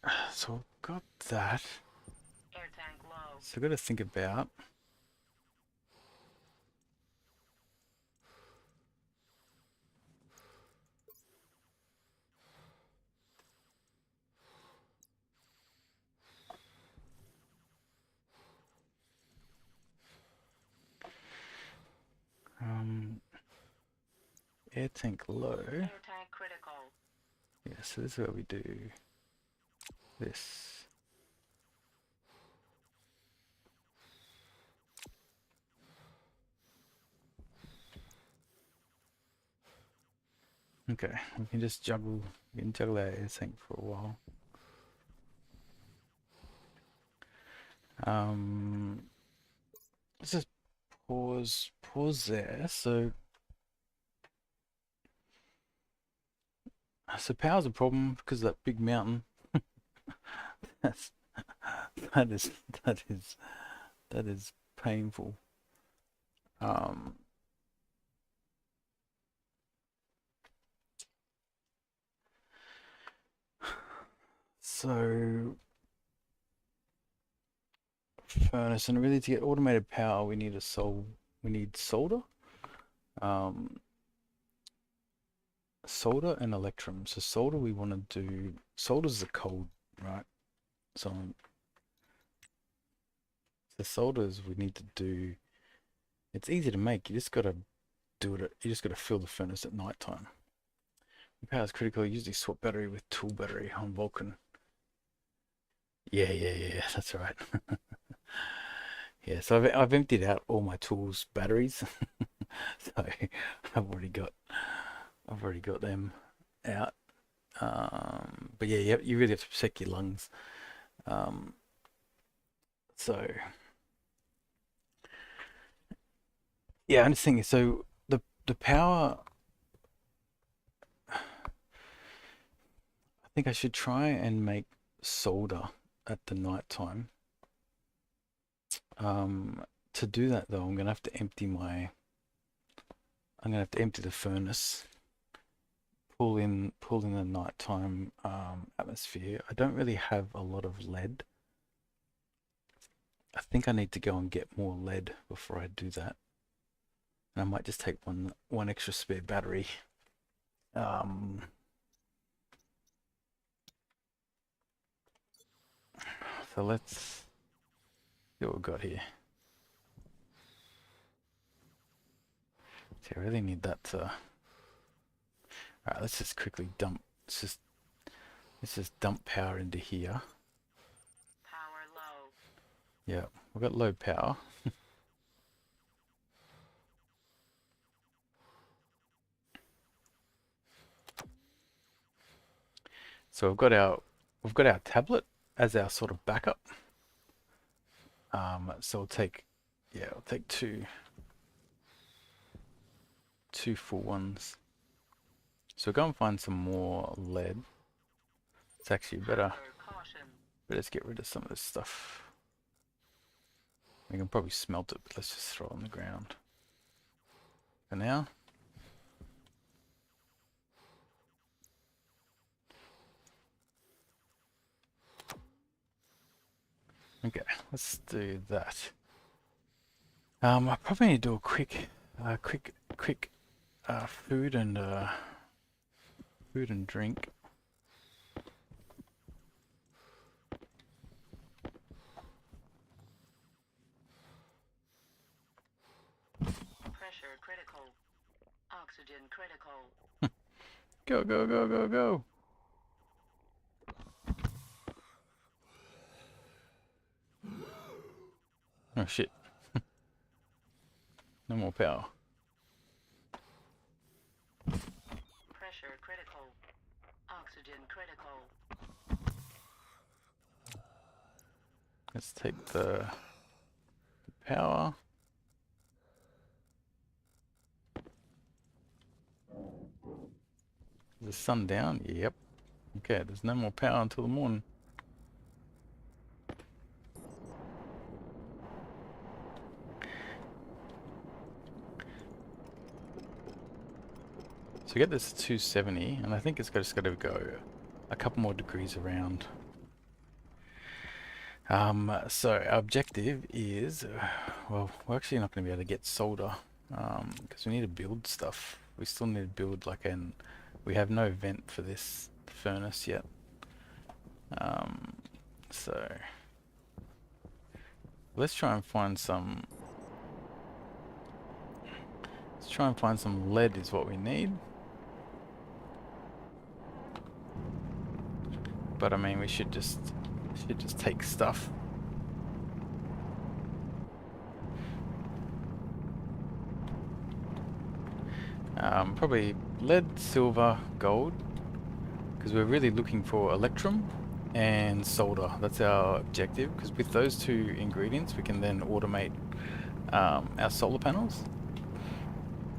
I've got that. Air tank low. So I've got to think about um air tank low. Air tank critical. Yeah, so this is where we do this. Okay, we can just juggle. We can juggle our air tank for a while. Let's just pause there. So power's a problem because of that big mountain. That's, that is that is that is painful. Um, so furnace, and really to get automated power, we need we need solder. Um, solder and electrum. So solder we want to do solder's the cold, right? So the solders we need to do. It's easy to make. You just gotta do it. You just gotta fill the furnace at night time. Power is critical. I usually swap battery with tool battery on Vulcan. Yeah. That's right. Yeah, so I've emptied out all my tools batteries, so I've already got them out. But yeah, you really have to protect your lungs. Um, so yeah, I'm just thinking. So the power, I think I should try and make solder at the night time. To do that though, I'm gonna have to empty the furnace, pull in the nighttime atmosphere. I don't really have a lot of lead. I think I need to go and get more lead before I do that. And I might just take one extra spare battery Um, so let's see what we've got here. See, I really need that to... Alright, let's just quickly dump... Let's just dump power into here. Power low. Yeah, we've got low power. So we've got our tablet as our sort of backup. So we'll take two full ones. So go and find some more lead. It's actually better. Caution. But let's get rid of some of this stuff. We can probably smelt it, but let's just throw it on the ground for now. Okay, let's do that. I probably need to do a quick food and drink. Pressure critical. Oxygen critical. Go, go, go, go, go. Oh shit. No more power. Pressure critical. Oxygen critical. Let's take the power. Is the sun down? Yep. Okay, there's no more power until the morning. So we get this at 270, and I think it's just got to go a couple more degrees around. So our objective is, well, we're actually not going to be able to get solder, because we need to build stuff. We still need to build we have no vent for this furnace yet. So let's try and find some. Let's try and find some lead is what we need. But I mean, we should just take stuff. Probably lead, silver, gold, because we're really looking for electrum and solder. That's our objective, because with those two ingredients we can then automate our solar panels.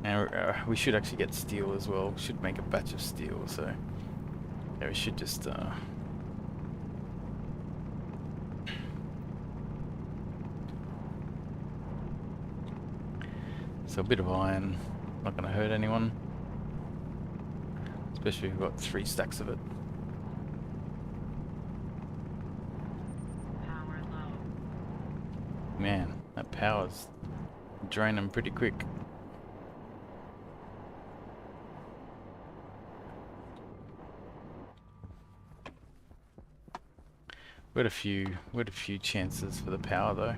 And we should actually get steel as well. We should make a batch of steel, so yeah, we should just so a bit of iron, not going to hurt anyone, especially if we've got 3 stacks of it. Power low. Man, that power's draining pretty quick. We had a few chances for the power though.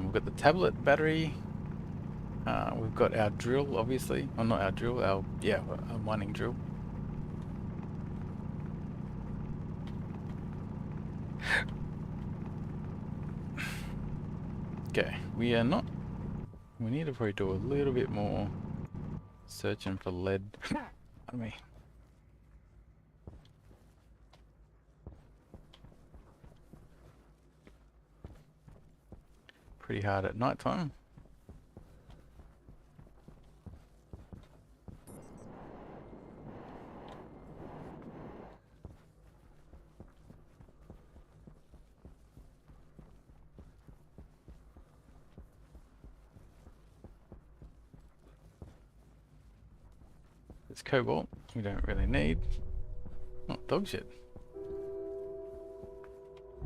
We've got the tablet battery. We've got our drill, obviously. Well, not our drill, our mining drill. Okay, we are not. We need to probably do a little bit more searching for lead. Pardon me. Pretty hard at night time. It's cobalt, we don't really need. Oh, dog shit.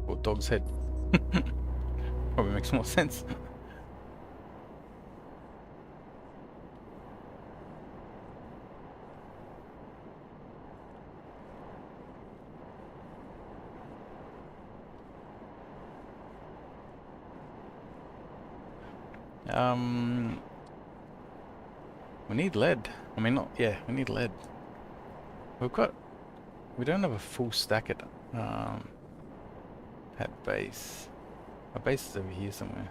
Or dog's head. Probably makes more sense. We need lead. I mean, not, yeah, we need lead. We don't have a full stack at base. Our base is over here somewhere.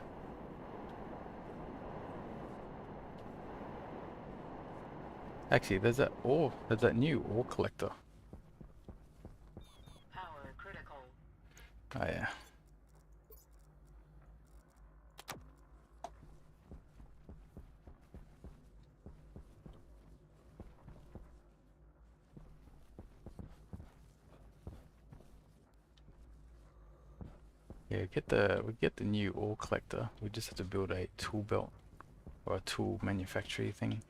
Actually, there's that new ore collector. Power critical. Oh yeah. Yeah, we get the new ore collector. We just have to build a tool belt or a tool manufacturing thing.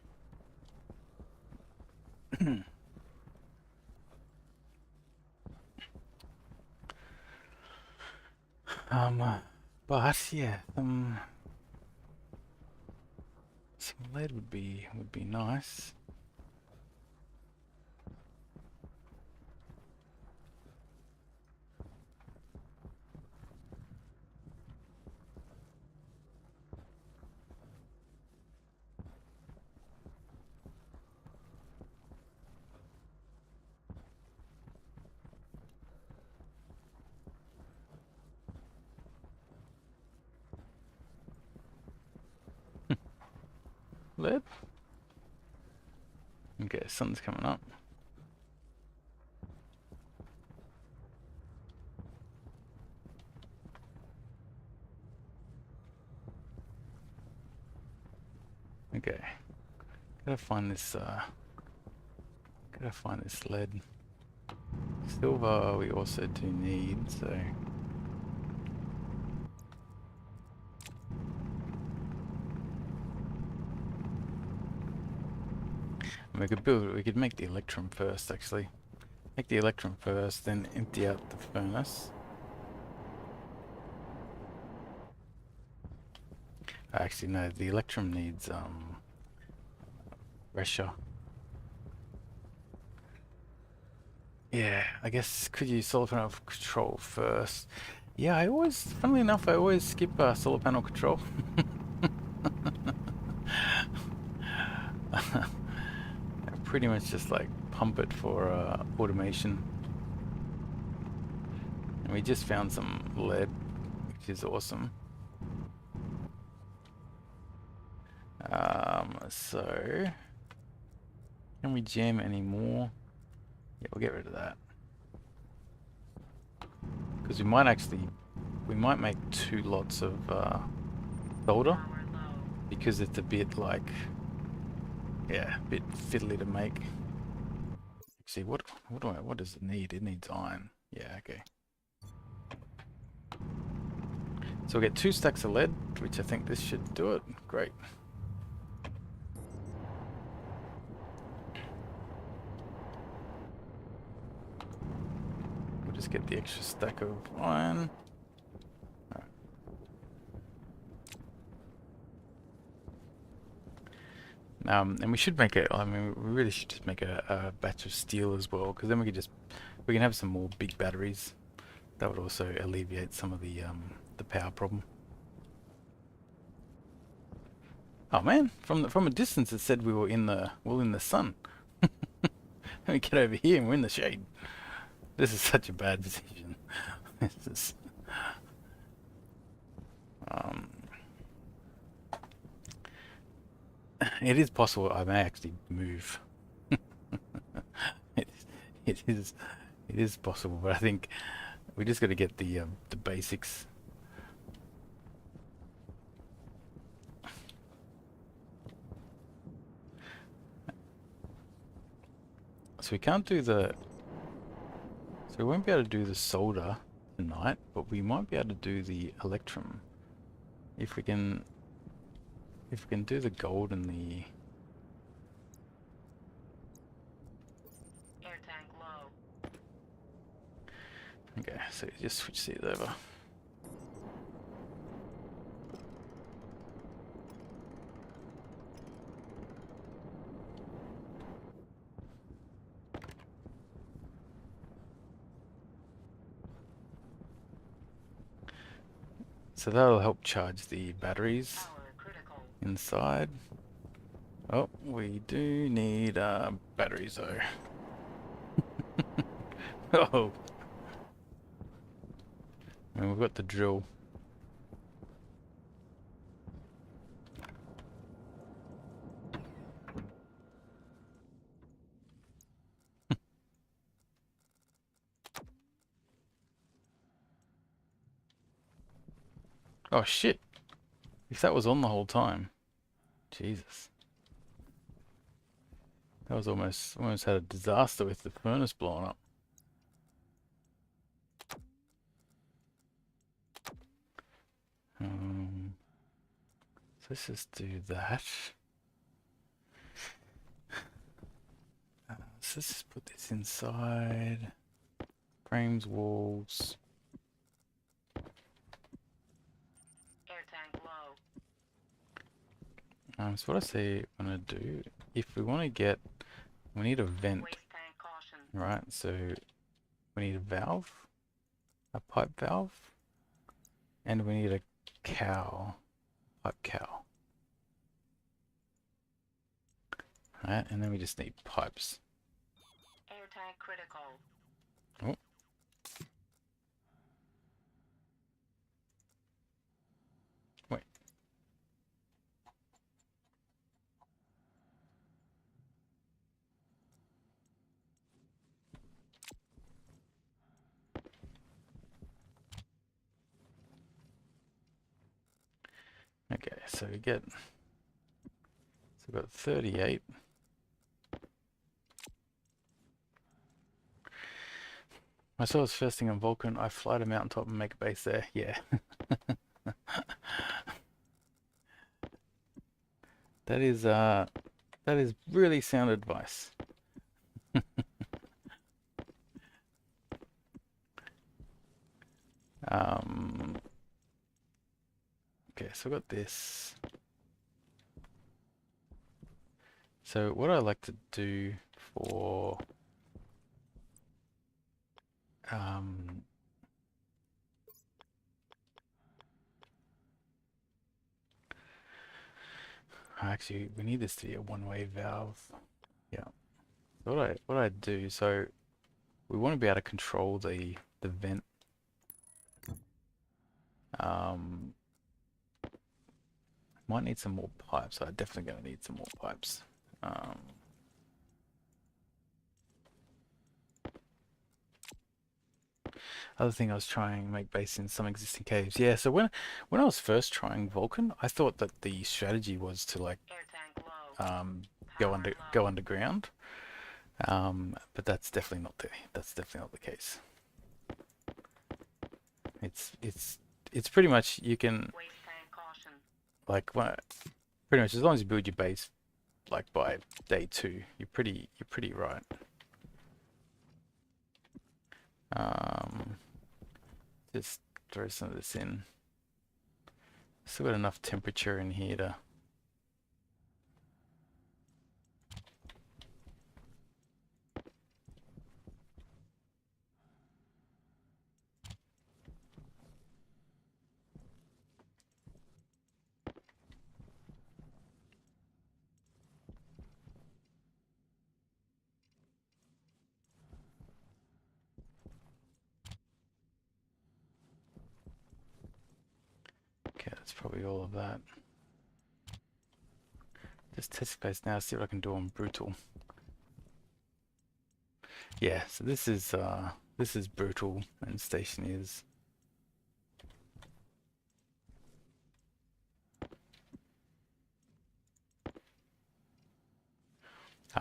But yeah, some lead would be nice. Lead. Okay, sun's coming up. Okay, gotta find this. Gotta find this lead. Silver we also do need, so. We could make the electrum first, actually. Make the electrum first, then empty out the furnace. Actually, no, the electrum needs, pressure. Yeah, I guess could use solar panel control first. Yeah, funnily enough, I always skip solar panel control. I pretty much just like pump it for automation. And we just found some lead, which is awesome. So can we jam any more? Yeah, we'll get rid of that. Because we might make 2 lots of solder. Power low. Because it's a bit like, yeah, a bit fiddly to make. See, what does it need? It needs iron. Yeah, okay. So we'll get 2 stacks of lead, which I think this should do it. Great. We'll just get the extra stack of iron. Right. And we should make I mean, we really should just make a batch of steel as well, because then we can have some more big batteries. That would also alleviate some of the power problem. Oh man, from a distance it said we were in the sun. Let me get over here and we're in the shade. This is such a bad decision. This is it is possible I may actually move. it, it is possible, but I think we just got to get the basics. So we can't do so we won't be able to do the solder tonight, but we might be able to do the electrum if we can do the gold and the Air tank low. okay, so just switch these over. So that'll help charge the batteries. Power critical. inside. Oh, we do need batteries though. Oh, and we've got the drill. Oh shit! If that was on the whole time, Jesus, that was almost had a disaster with the furnace blowing up. So let's just do that. So let's just put this inside. Frames, walls. Air tank low. So what I say I'm gonna do, if we want to get, we need a vent, Waste tank caution. right? So we need a valve, a pipe valve, and we need a pipe cow. Right, and then we just need pipes. Air tank critical. Oh. Wait. Okay, so we got 38. I saw this first thing on Vulcan. I fly to mountaintop and make a base there. Yeah. That is really sound advice. Okay, so I got this. So what I like to do for actually we need this to be a one-way valve. Yeah. So what I do, so we want to be able to control the vent. Might need some more pipes. I'm definitely gonna need some more pipes. Other thing I was trying to make base in some existing caves. Yeah, so when I was first trying Vulcan, I thought that the strategy was to like Air tank low. go underground. But that's definitely not the case. It's pretty much you can Waste tank caution. like pretty much as long as you build your base like by day 2, you're pretty right. Just throw some of this in. Still got enough temperature in here to. Okay, that's probably all of that. Just test space now, see what I can do on brutal. Yeah, so this is brutal and Stationeers.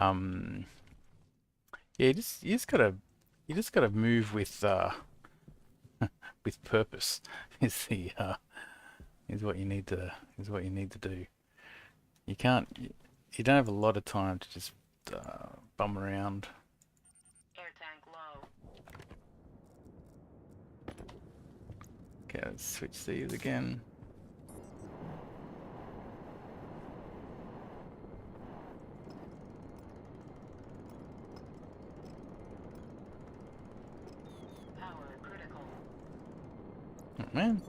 Yeah, you just gotta move with purpose is the is what you need to do. You can't you don't have a lot of time to just bum around. Air tank low. Okay, let's switch these again. Power critical. Oh, man.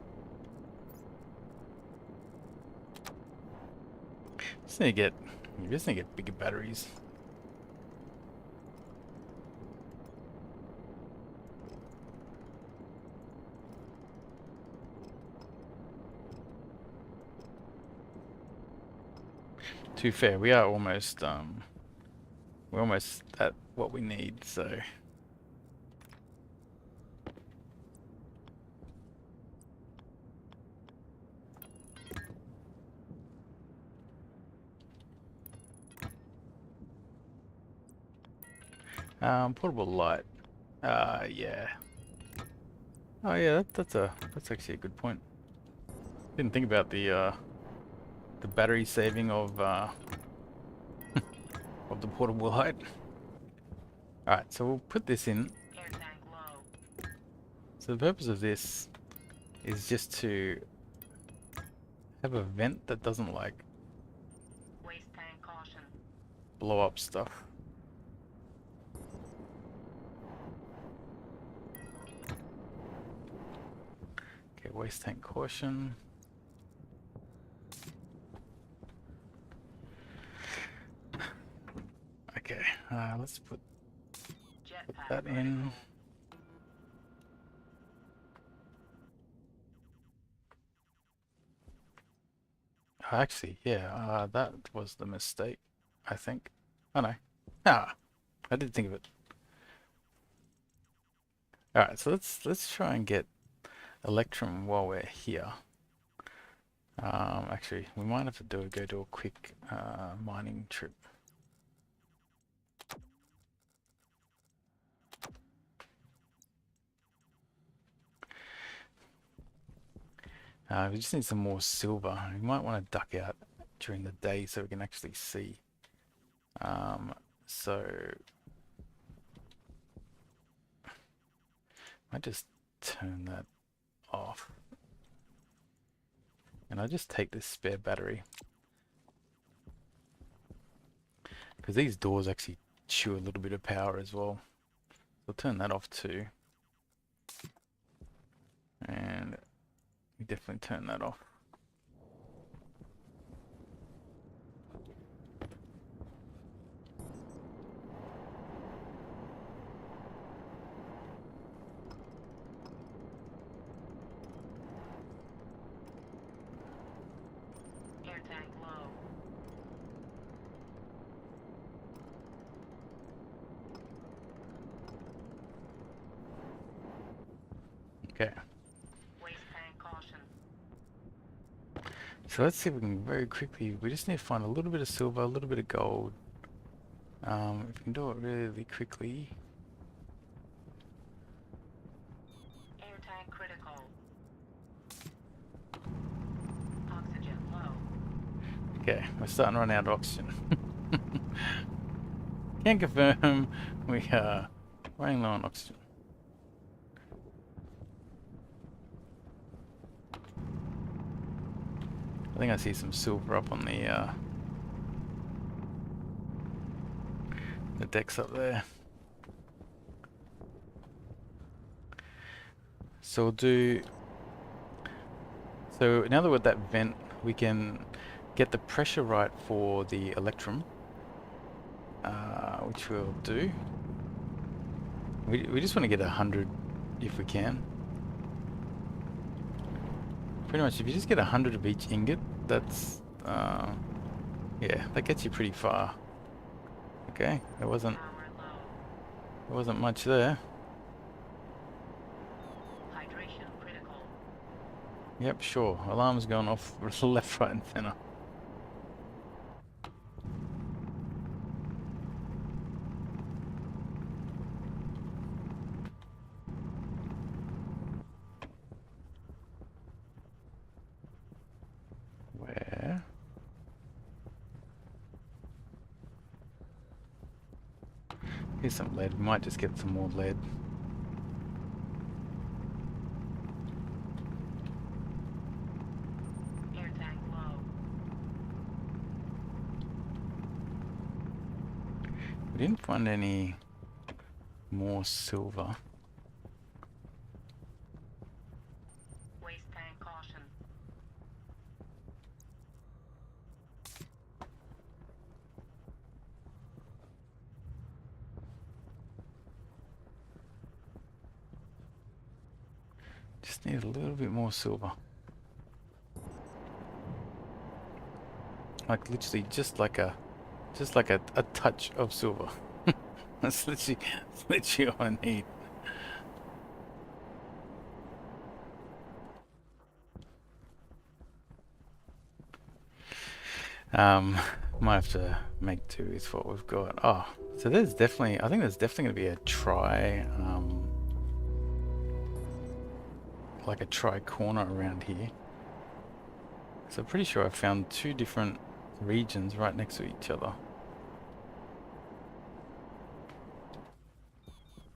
You just need to get bigger batteries. To be fair, we're almost at what we need, so portable light. Yeah. Oh yeah, that's actually a good point. Didn't think about the battery saving of the portable light. All right, so we'll put this in. Air tank low. So the purpose of this is just to have a vent that doesn't like Waste tank caution. blow up stuff. Okay, waste tank caution. Okay, let's put Jetpack that critical. in. Actually, yeah, that was the mistake, I think. Oh no. Ah, I did think of it. Alright, so let's try and get Electrum while we're here. Actually, we might have to go do a quick mining trip. We just need some more silver. We might want to duck out during the day so we can actually see. So I just turn that off. And I just take this spare battery. Because these doors actually chew a little bit of power as well. I'll turn that off too. And we definitely turn that off. Air tank low. Okay. Waste tank caution. So let's see if we can very quickly, we just need to find a little bit of silver, a little bit of gold. If we can do it really quickly. Air tank critical. Oxygen low. Okay, we're starting to run out of oxygen. Can confirm we are running low on oxygen. I think I see some silver up on the decks up there. So we'll do. So now that we're at that vent, we can get the pressure right for the Electrum, which we'll do. We just want to get 100 if we can. Pretty much, if you just get 100 of each ingot, that's yeah, that gets you pretty far. Okay, there wasn't much there. Hydration critical. Yep, sure. Alarm's going off left, right, and center. Where? Here's some lead. We might just get some more lead. Air tank low. We didn't find any more silver. Waste tank caution. Just need a little bit more silver. Like literally just like a touch of silver. That's literally all I need. Um, might have to make do with what we've got. Oh, so there's definitely, I think there's definitely going to be a like a try corner around here. So I'm pretty sure I found two different regions right next to each other.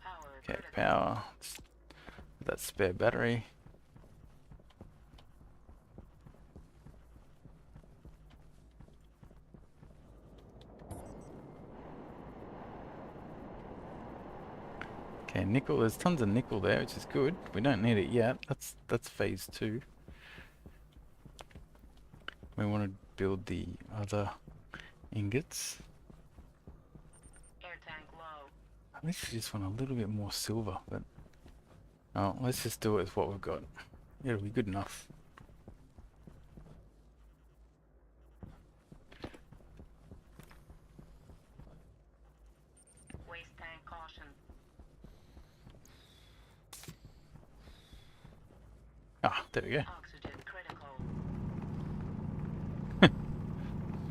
Power Okay, critical. power. That spare battery. Okay, nickel. There's tons of nickel there, which is good. We don't need it yet. That's phase 2. We want to build the other ingots. Air tank low. I literally just want a little bit more silver, but oh, let's just do it with what we've got. It'll be good enough. Waste tank caution. Ah, there we go. Oxygen critical.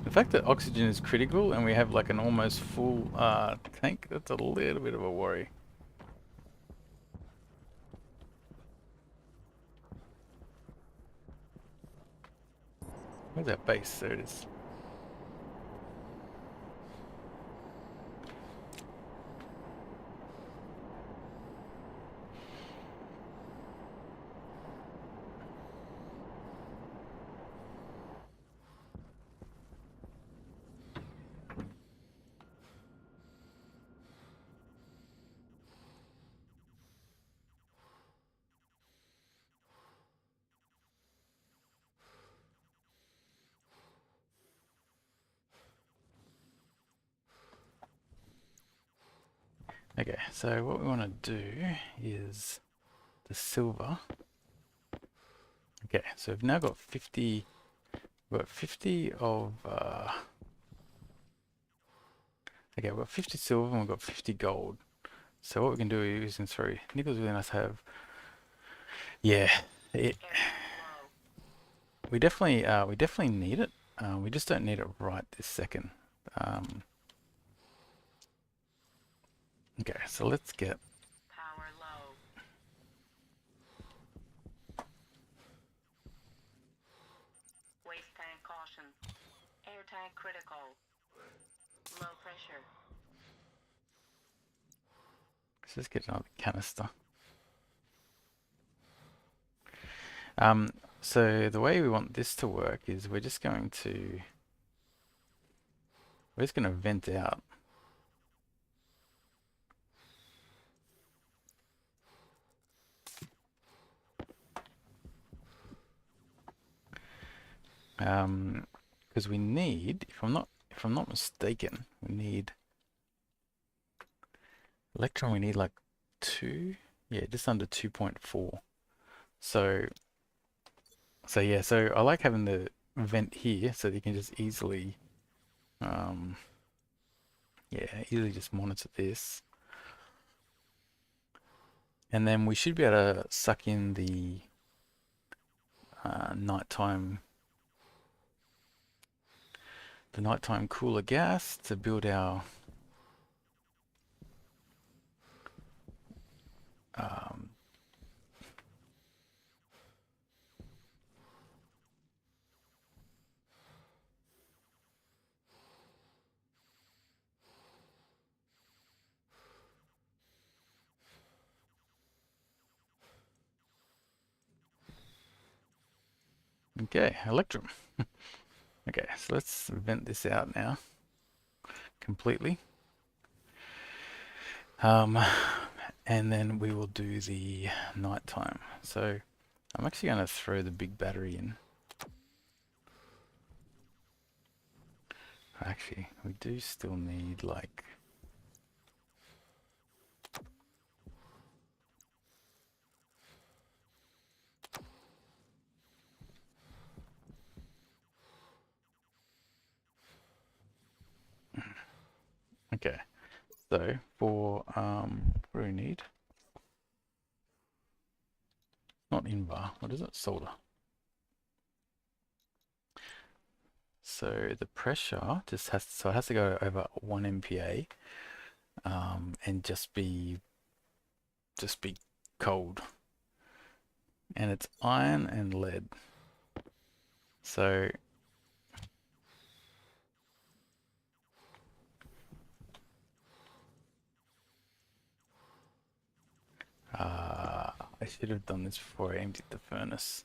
The fact that oxygen is critical and we have like an almost full tank, that's a little bit of a worry. Where's that base? There it is. Okay, so what we want to do is the silver. Okay, so we've now got 50. We've got 50 of. Okay, we've got 50 silver and we've got 50 gold. So what we can do is, sorry, nickel's really nice to have. Yeah, it, Air tank low. we definitely need it. We just don't need it right this second. Um, okay, so let's get. Power low. Waste tank caution. Air tank critical. Low pressure. Let's just get another canister. So the way we want this to work is we're just going to vent out. Because we need, if I'm not mistaken, we need electron. We need like 2, yeah, just under 2.4. So yeah, so I like having the vent here so that you can just easily, yeah, easily just monitor this. And then we should be able to suck in the nighttime cooler gas to build our um, okay, electrum. Okay, so let's vent this out now completely. And then we will do the nighttime. So I'm actually going to throw the big battery in. Actually, we do still need like Okay. So for what do we need? Not invar. What is it? Solder. So the pressure just has so it has to go over 1 MPa, and just be cold. And it's iron and lead. So I should have done this before I emptied the furnace.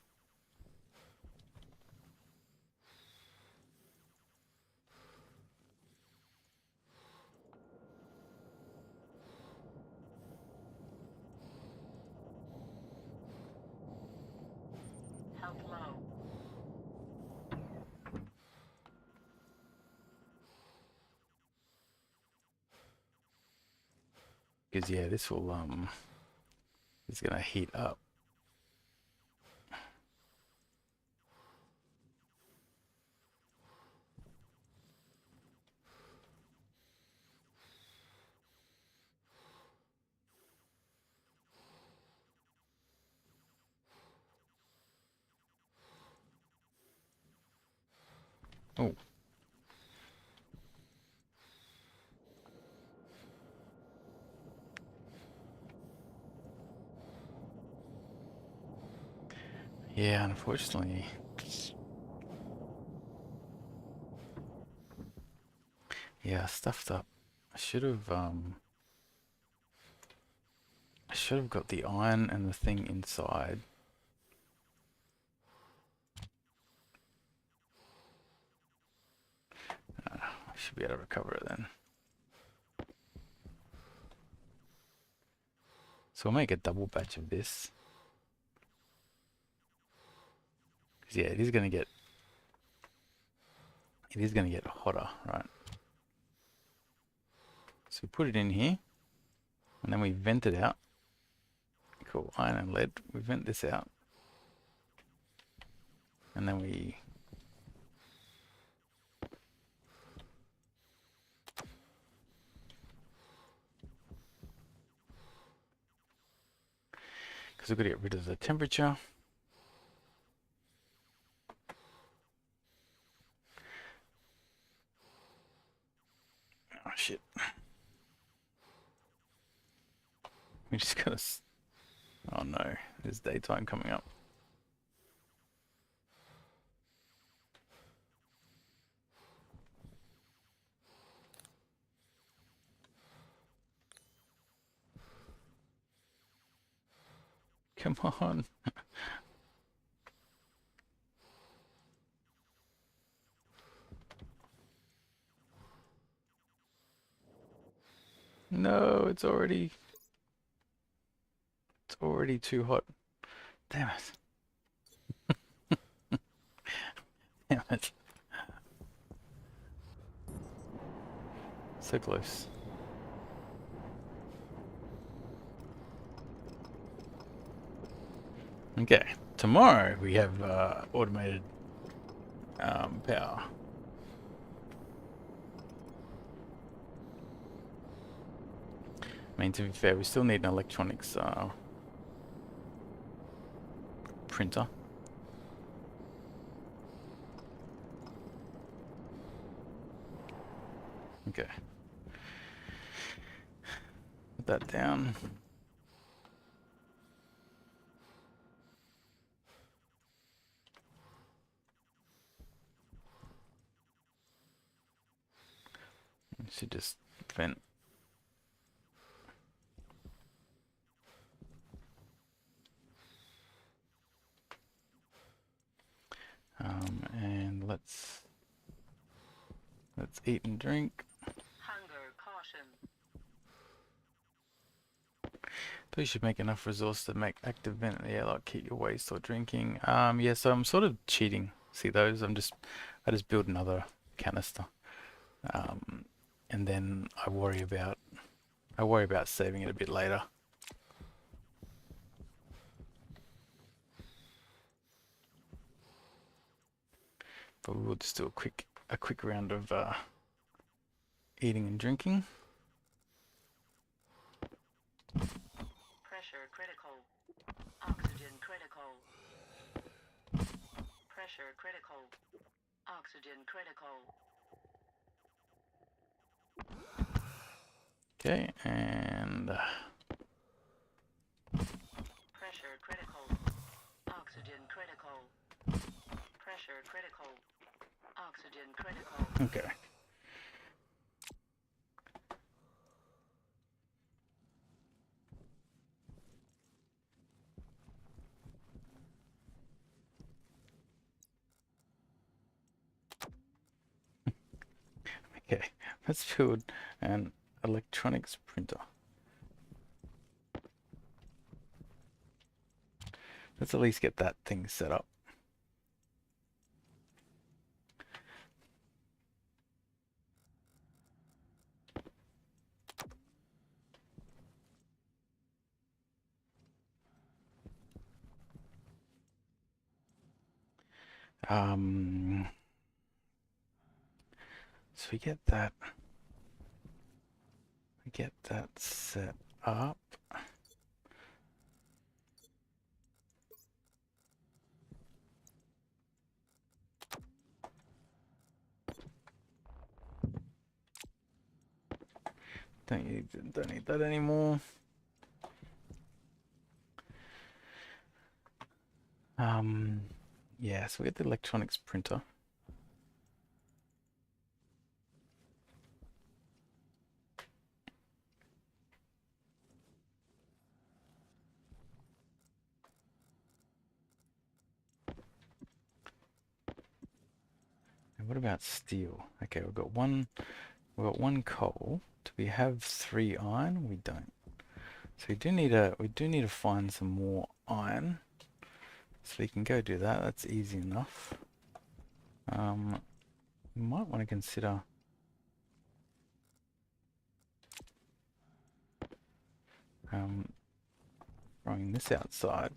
Health low. Because yeah, this will it's gonna heat up. Oh, yeah, unfortunately. Yeah, stuffed up. I should have I should have got the iron and the thing inside. I should be able to recover it then. So we'll make a double batch of this. Because yeah, it is gonna get hotter, right? So we put it in here, and then we vent it out. Cool, iron and lead. We vent this out, and then we because we've got to get rid of the temperature. Oh shit. We just gotta. Oh no, there's daytime coming up. Come on. No, it's already too hot. Damn it. Damn it. So close. Okay. Tomorrow we have automated power. I mean, to be fair, we still need an electronics printer. Okay. Put that down. Should just vent. And let's eat and drink. Hunger caution. But you should make enough resource to make active vent in the airlock, keep your waste or drinking. Yeah, so I'm sort of cheating. See those? I just build another canister. And then I worry about saving it a bit later. But we'll just do a quick round of eating and drinking. Pressure critical. Oxygen critical. Pressure critical. Oxygen critical. Okay, and Pressure critical. Oxygen critical. Pressure critical. Oxygen critical. okay. Okay, let's build an electronics printer. Let's at least get that thing set up. So we get that set up. Don't need that anymore. Yeah, so we get the electronics printer. And what about steel? Okay, we've got one coal. Do we have 3 iron? We don't. So we do need to find some more iron. So we can go do that. That's easy enough. We might want to consider throwing this outside.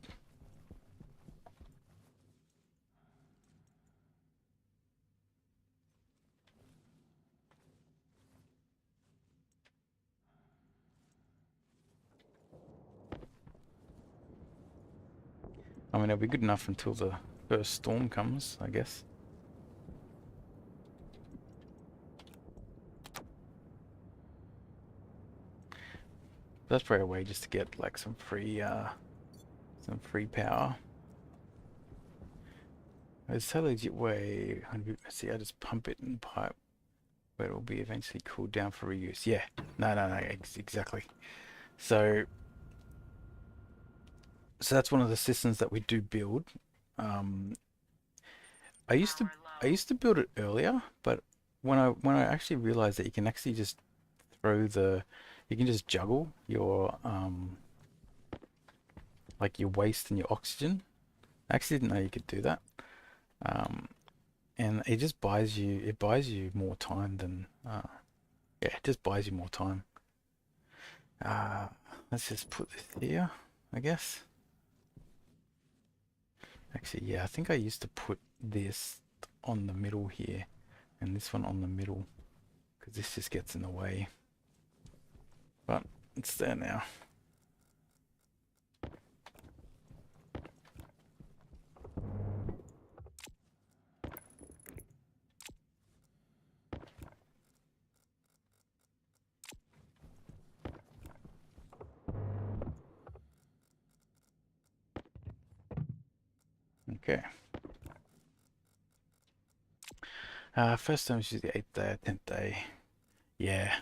I mean, it'll be good enough until the first storm comes, I guess. That's probably a way just to get like some free power. It's a legit way. See, I just pump it in the pipe, but it will be eventually cooled down for reuse. Yeah, no, exactly. So that's one of the systems that we do build. Um, I used to Power low. build it earlier, but when I actually realized that you can actually just you can just juggle your like your waste and your oxygen. I actually didn't know you could do that. Um, and it buys you more time than yeah, it just buys you more time. Uh, let's just put this here, I guess. Actually, yeah, I think I used to put this on the middle here and this one on the middle because this just gets in the way. But it's there now. Okay. First time is usually the 8th day, 10th day. Yeah,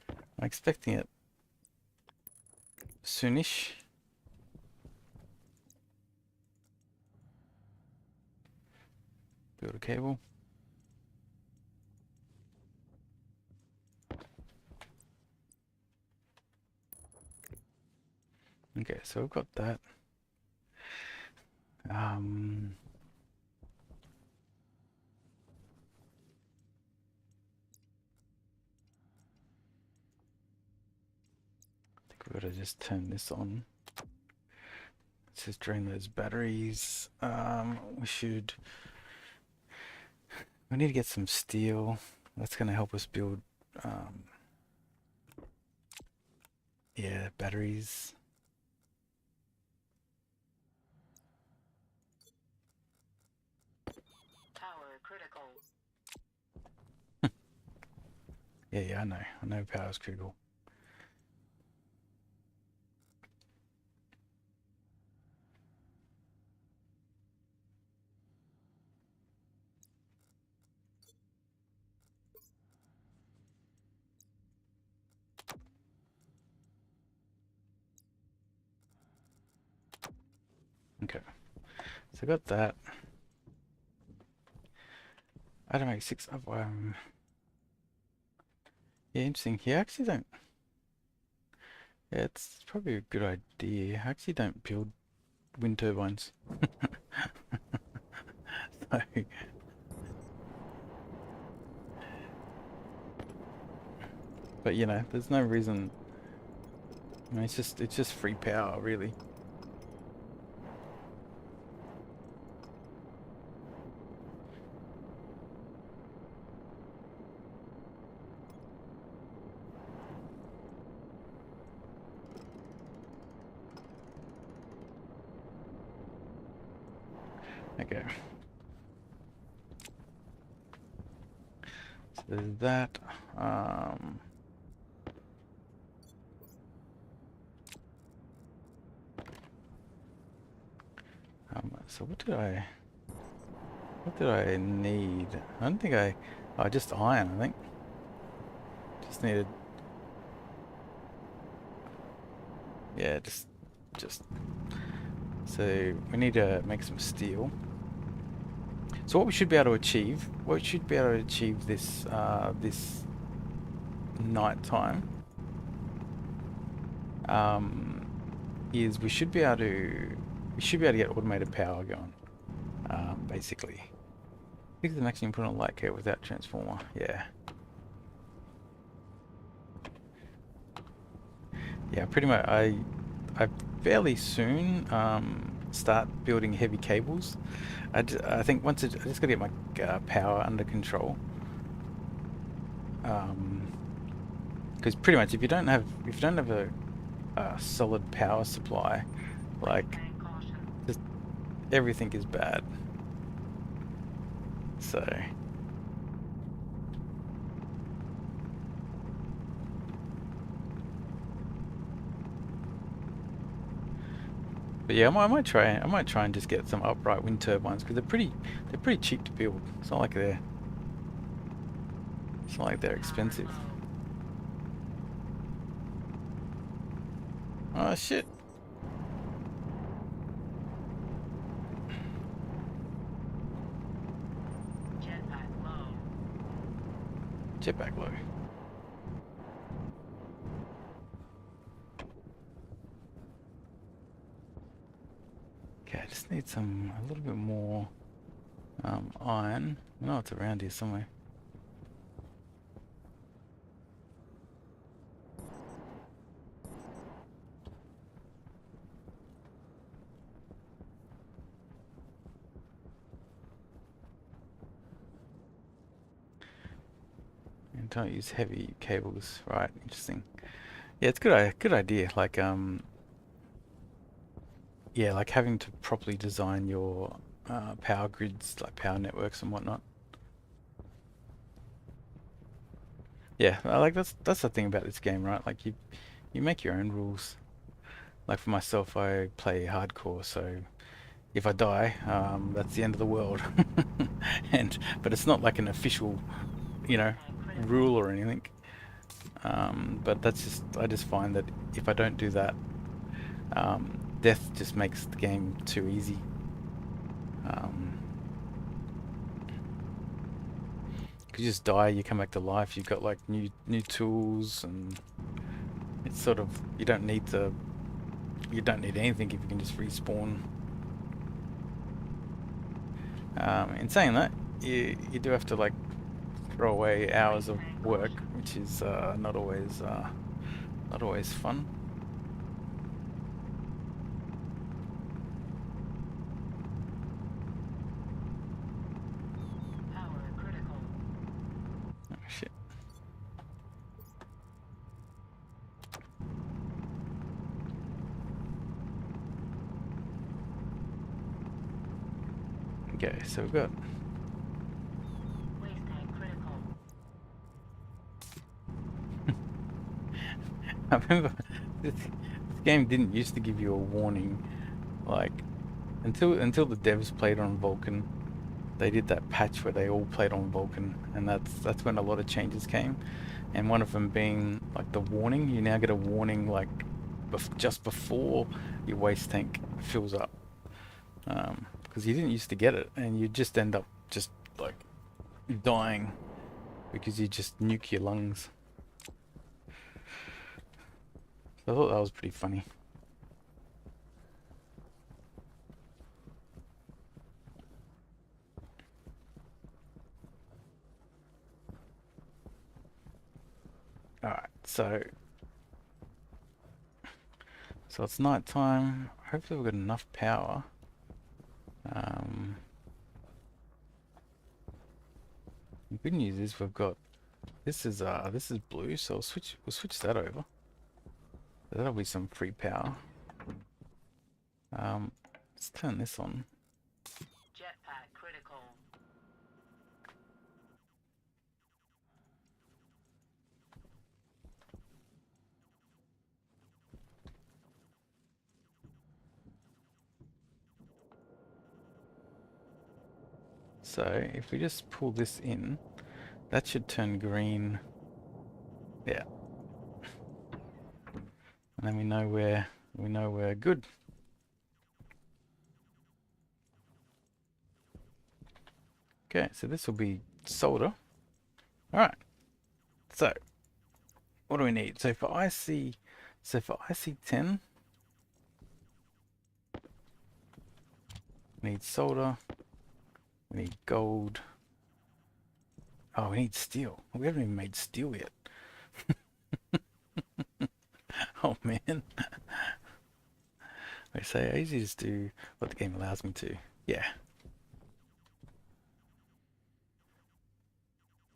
I'm expecting it soonish. Build a cable. Okay, so we've got that. Um, I think we've got to just turn this on. Let's just drain those batteries. We need to get some steel. That's going to help us build Um, yeah, batteries. Power critical. Yeah, I know. I know power is critical. Okay, so I got that. I don't make 6 of yeah, interesting. Yeah, I actually don't. Yeah, it's probably a good idea. I actually don't build wind turbines. So, but you know, there's no reason. I mean, it's just free power, really. Okay, so there's that. Um, so what did I need? I don't think oh, just iron, I think. Just needed, yeah, just, so we need to make some steel. So what we should be able to achieve, this night time, um, is we should be able to get automated power going, basically. Fix the maximum put on light cable without transformer. Yeah. Yeah, pretty much. I fairly soon start building heavy cables. I think I just gotta get my power under control. Because pretty much if you don't have a solid power supply, like Tank caution. just everything is bad. So. But yeah, I might try and just get some upright wind turbines because they're pretty cheap to build. It's not like they're Power expensive. low. Oh shit, Jetpack low. jetpack low. Okay, I just need a little bit more iron. I know it's around here somewhere. And don't use heavy cables, right? Interesting. Yeah, it's good idea. Like yeah, like having to properly design your power grids, like power networks and whatnot. Yeah, like that's the thing about this game, right? Like you make your own rules. Like for myself, I play hardcore, so if I die, that's the end of the world. But it's not like an official, you know, Tank critical. rule or anything. But I just find that if I don't do that, death just makes the game too easy. Um, 'Cause you just die, you come back to life. You've got like new tools, and it's sort of you don't need anything if you can just respawn. In saying that, you do have to like throw away hours of Tank work, caution. which is not always fun. Power critical. Oh shit. Okay, so we've got... Waste tank critical. I remember this game didn't used to give you a warning, like, until the devs played on Vulcan. They did that patch where they all played on Vulcan, and that's when a lot of changes came. And one of them being like the warning. You now get a warning like just before your waste tank fills up, because you didn't used to get it, and you just end up just like dying because you just nuke your lungs. So I thought that was pretty funny. Alright, so it's night time. Hopefully we've got enough power. The good news is we've got this is blue, so we'll switch that over. That'll be some free power. Let's turn this on. Jetpack critical. So if we just pull this in, that should turn green. Yeah. And then we know we're good. Okay, so this will be solder. Alright. So what do we need? So for IC10, we need solder, we need gold. Oh, we need steel. We haven't even made steel yet. Oh man. I say I usually just do what the game allows me to. Yeah.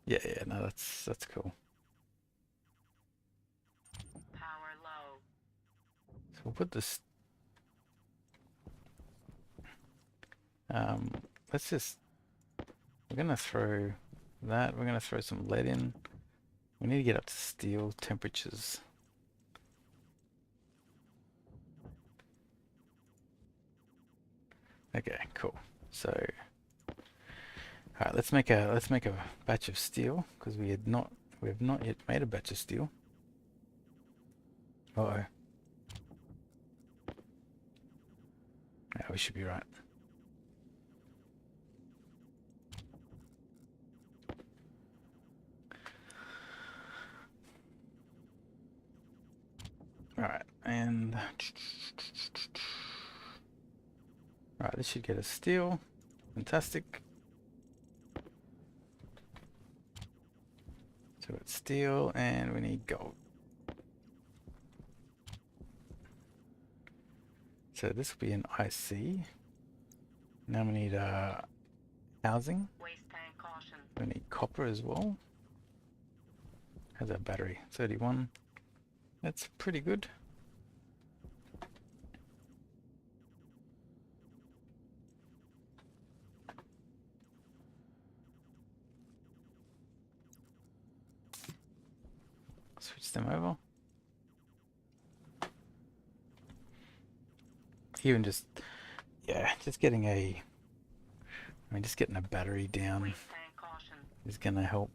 Yeah, no, that's cool. Power low. So we'll put this um let's just we're gonna throw that, we're gonna throw some lead in. We need to get up to steel temperatures. Okay, cool. So alright, let's make a batch of steel, because we have not yet made a batch of steel. Uh-oh. Yeah, we should be right. Alright, and alright, this should get us steel. Fantastic. So it's steel and we need gold. So this will be an IC. Now we need housing. Waste tank caution. We need copper as well. How's our battery? 31. That's pretty good. Switch them over. Even just, yeah, just getting just getting a battery down Waste tank caution. is gonna help.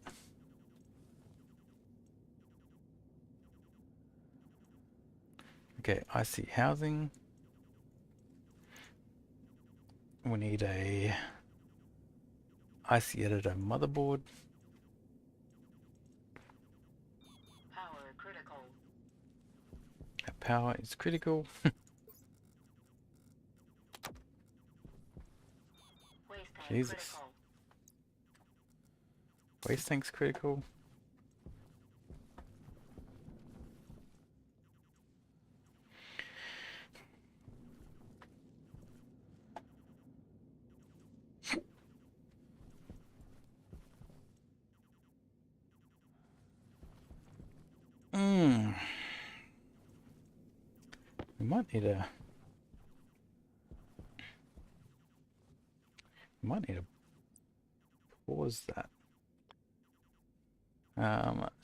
Okay, I see housing. We need a IC editor motherboard. Power critical. Our power is critical. Waste tank Jesus. critical. Waste tank's critical. We might need to pause that.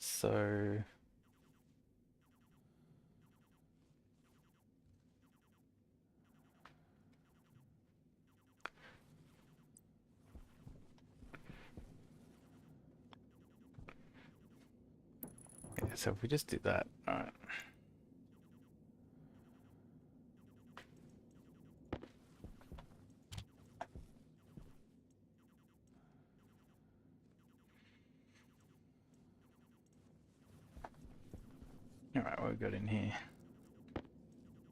So yeah, so if we just do that, all right. All right, what we got in here?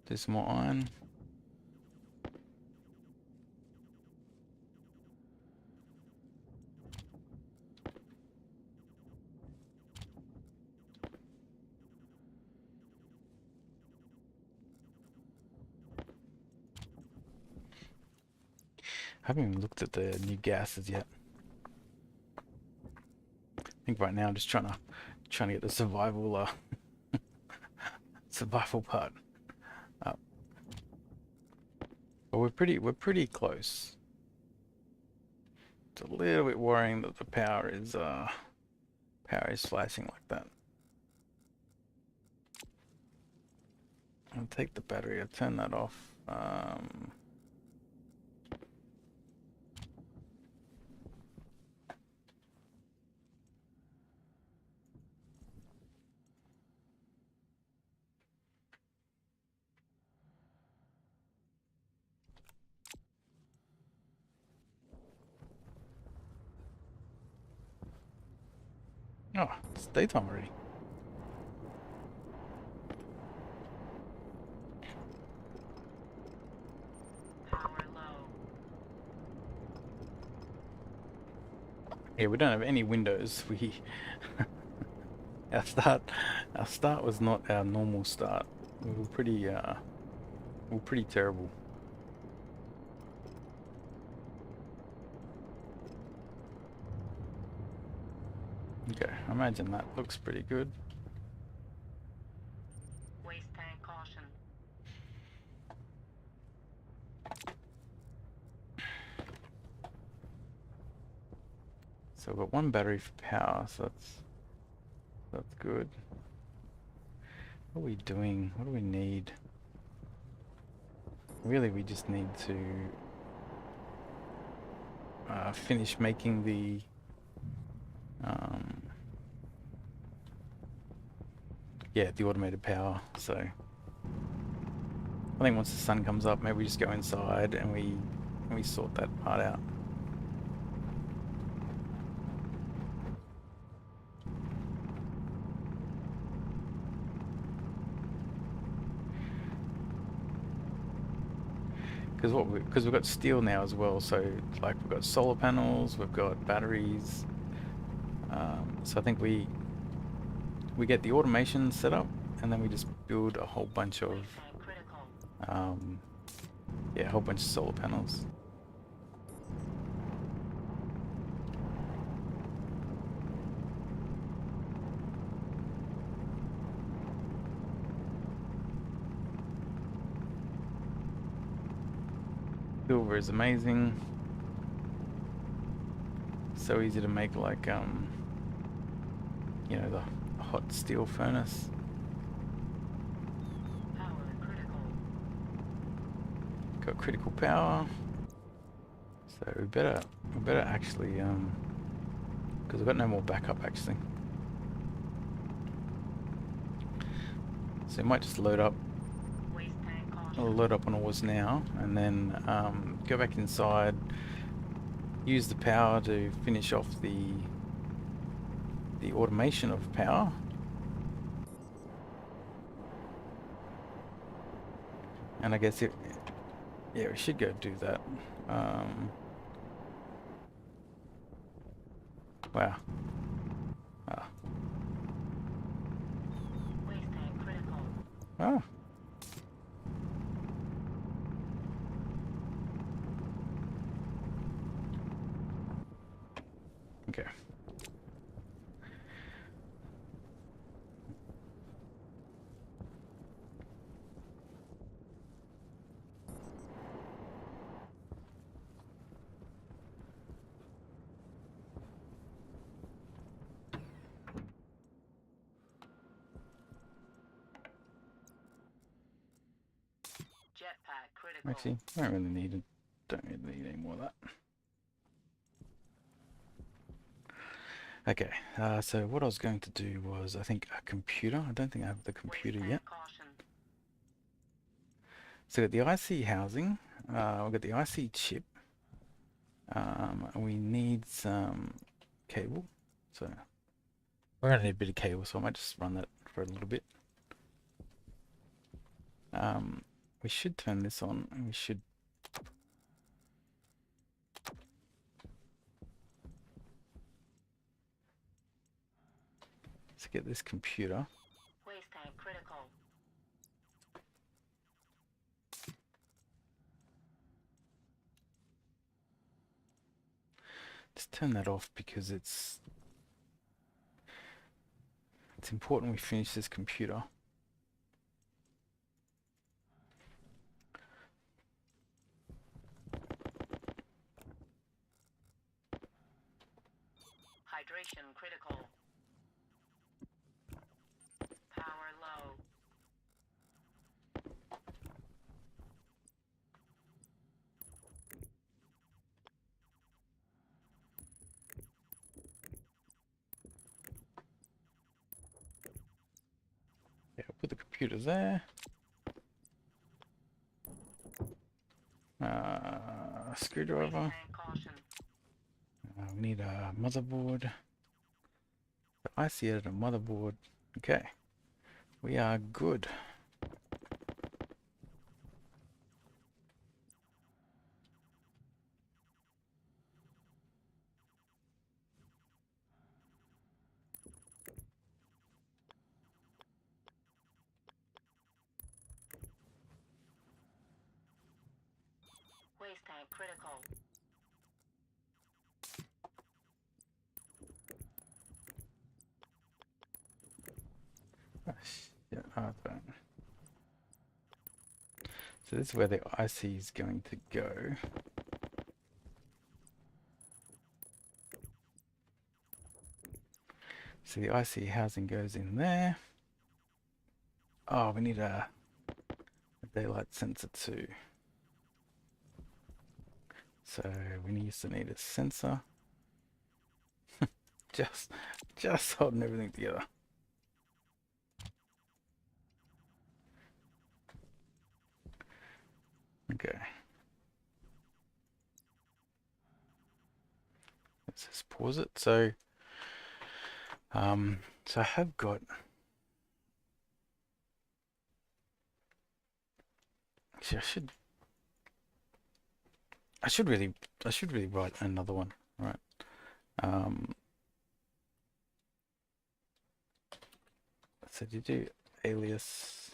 Do some more iron. I haven't even looked at the new gases yet. I think right now I'm just trying to get the survival survival part up. But we're pretty close. It's a little bit worrying that the power is flashing like that. I'll take the battery, I'll turn that off. Oh, it's daytime already. Power low. Yeah, we don't have any windows. Our start was not our normal start. We were pretty terrible. Okay, I imagine that looks pretty good. Waste tank caution. So we've got one battery for power, so that's good. What are we doing? What do we need? Really, we just need to finish making the the automated power. So I think once the sun comes up, maybe we just go inside and we sort that part out. Because we've got steel now as well, so like we've got solar panels, we've got batteries. So I think we get the automation set up, and then we just build a whole bunch of Waste tank critical. a whole bunch of solar panels. Silver is amazing. So easy to make, like the hot steel furnace. Power critical. Got critical power. So we better actually because we've got no more backup actually. So we might just load up Waste tank I'll caution. load up on ores now, and then go back inside, use the power to finish off the automation of power. And I guess we should go do that. Wow. Ah. Waste tank critical. Oh. Okay. Actually, I don't really need it. Don't really need any more of that. Okay, so what I was going to do was, I think, a computer. I don't think I have the computer yet. Caution. So we've got the IC housing, we've got the IC chip. We need some cable. So we're going to need a bit of cable, so I might just run that for a little bit. We should turn this on, and we should... Let's get this computer. Waste tank critical. Just turn that off because it's important we finish this computer. Hydration critical. Power low. Yeah, put the computers there. Screwdriver. Waste tank caution. We need a motherboard. The IC editor motherboard. Okay, we are good. Waste tank critical. Oh, shit. Oh, don't. So this is where the IC is going to go. So the IC housing goes in there. Oh, we need a daylight sensor too. So we used to need a sensor. just holding everything together. Okay. Let's just pause it. So I have got... Actually, I should really write another one, right? So you do alias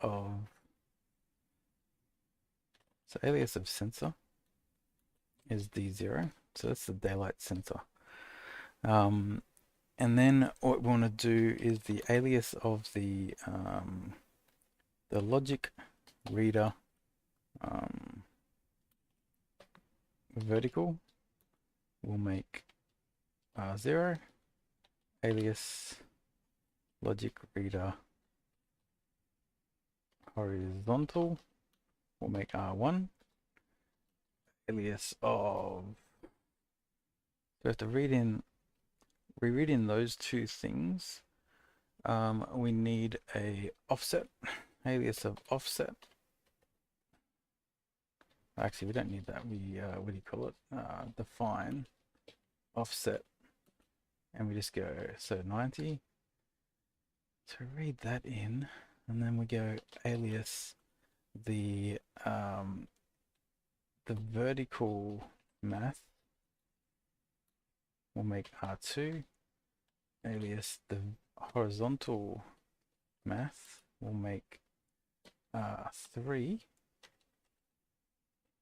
of... So alias of sensor is D0. So that's the daylight sensor. And then what we want to do is the alias of the logic reader vertical. We'll make 0. Alias logic reader horizontal. We'll make R1. Alias of... So we have to read in those two things. We need a offset, alias of offset. Actually, we don't need that. We what do you call it? Define offset, and we just go so 90. So read that in, and then we go alias the vertical math. We'll make R2. Alias the horizontal math. We'll make R3.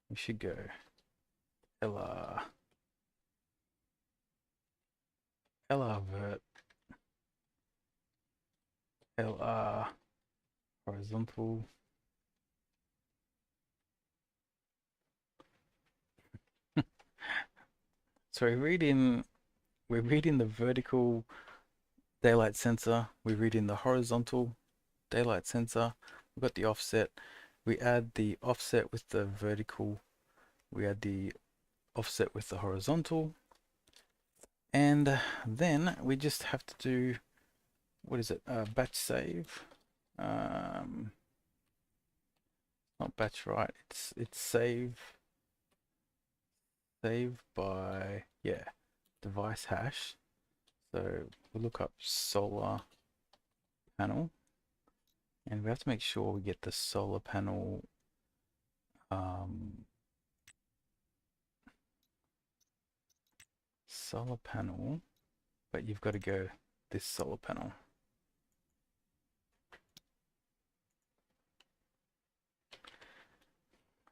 We should go LR vert, LR horizontal. So we're reading the vertical daylight sensor, we read in the horizontal daylight sensor, we've got the offset, we add the offset with the vertical, we add the offset with the horizontal, and then we just have to do, what is it, batch save, not batch write, it's save by, yeah, device hash. So we'll look up solar panel, and we have to make sure we get the solar panel solar panel, but you've got to go this solar panel,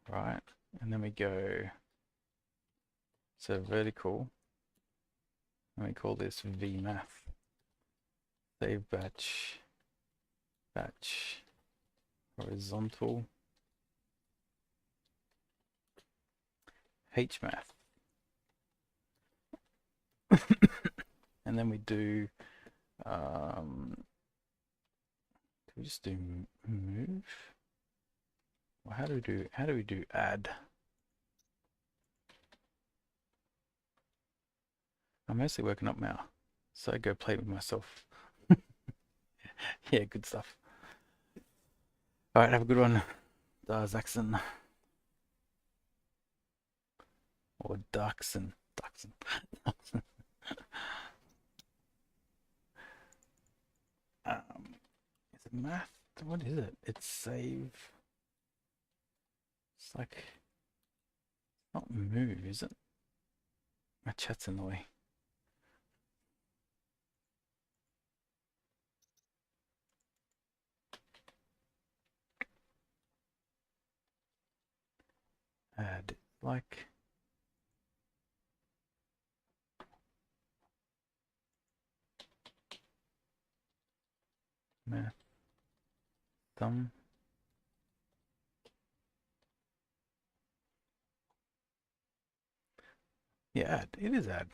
right? And then we go, so vertical, and we call this vmath, save batch, horizontal, hmath. And then we do, we just do move? Well, how do we do add? I'm mostly working up now, so I go play with myself. Yeah, good stuff. All right, have a good one, Zaxxon, or Darkson. Is it math? What is it? It's save. It's like, not move, is it? My chat's in the way. Add, like, math, thumb. Yeah, add. It is add.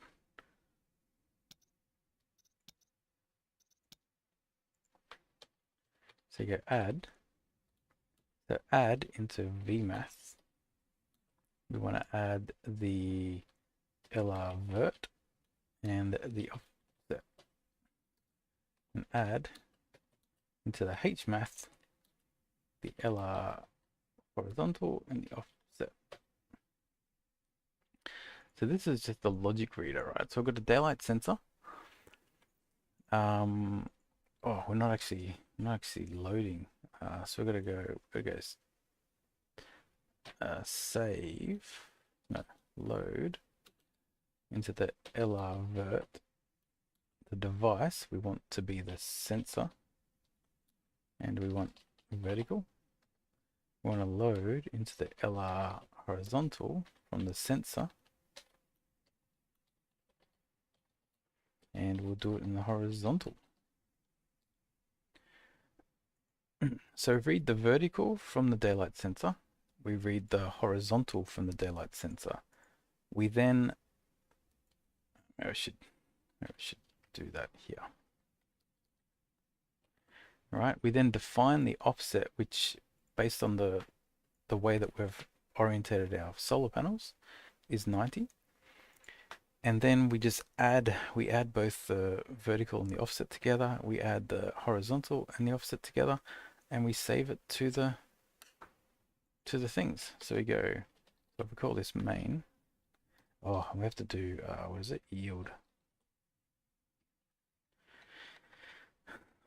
So you go add. So add into vmath. We want to add the LR vert and the offset, and add into the hmath the LR horizontal and the offset. So this is just the logic reader, right? So I've got a daylight sensor. Oh, we're not actually loading. So we're gonna go save, no, load into the LR vert. The device we want to be the sensor, and we want vertical. We want to load into the LR horizontal from the sensor, and we'll do it in the horizontal. So read the vertical from the daylight sensor. We read the horizontal from the daylight sensor. We then, maybe I should do that here. All right, we then define the offset, which based on the way that we've orientated our solar panels is 90. And then we just add both the vertical and the offset together. We add the horizontal and the offset together, and we save it to the things. So we go, so if we call this main, oh, we have to do, what is it? Yield.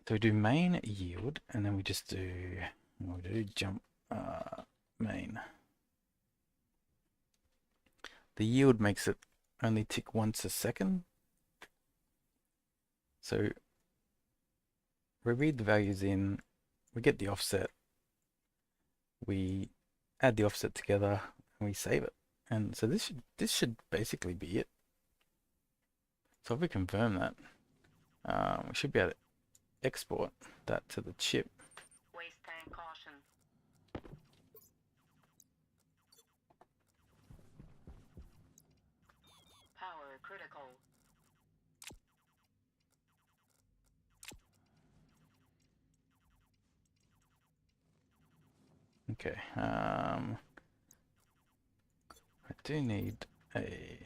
So we do main yield, and then we just do, jump main. The yield makes it only tick once a second. So we read the values in, we get the offset, we add the offset together, and we save it. And so this should basically be it. So if we confirm that, we should be able to export that to the chip. Waste tank caution. Power critical. Okay. I do need a. Okay,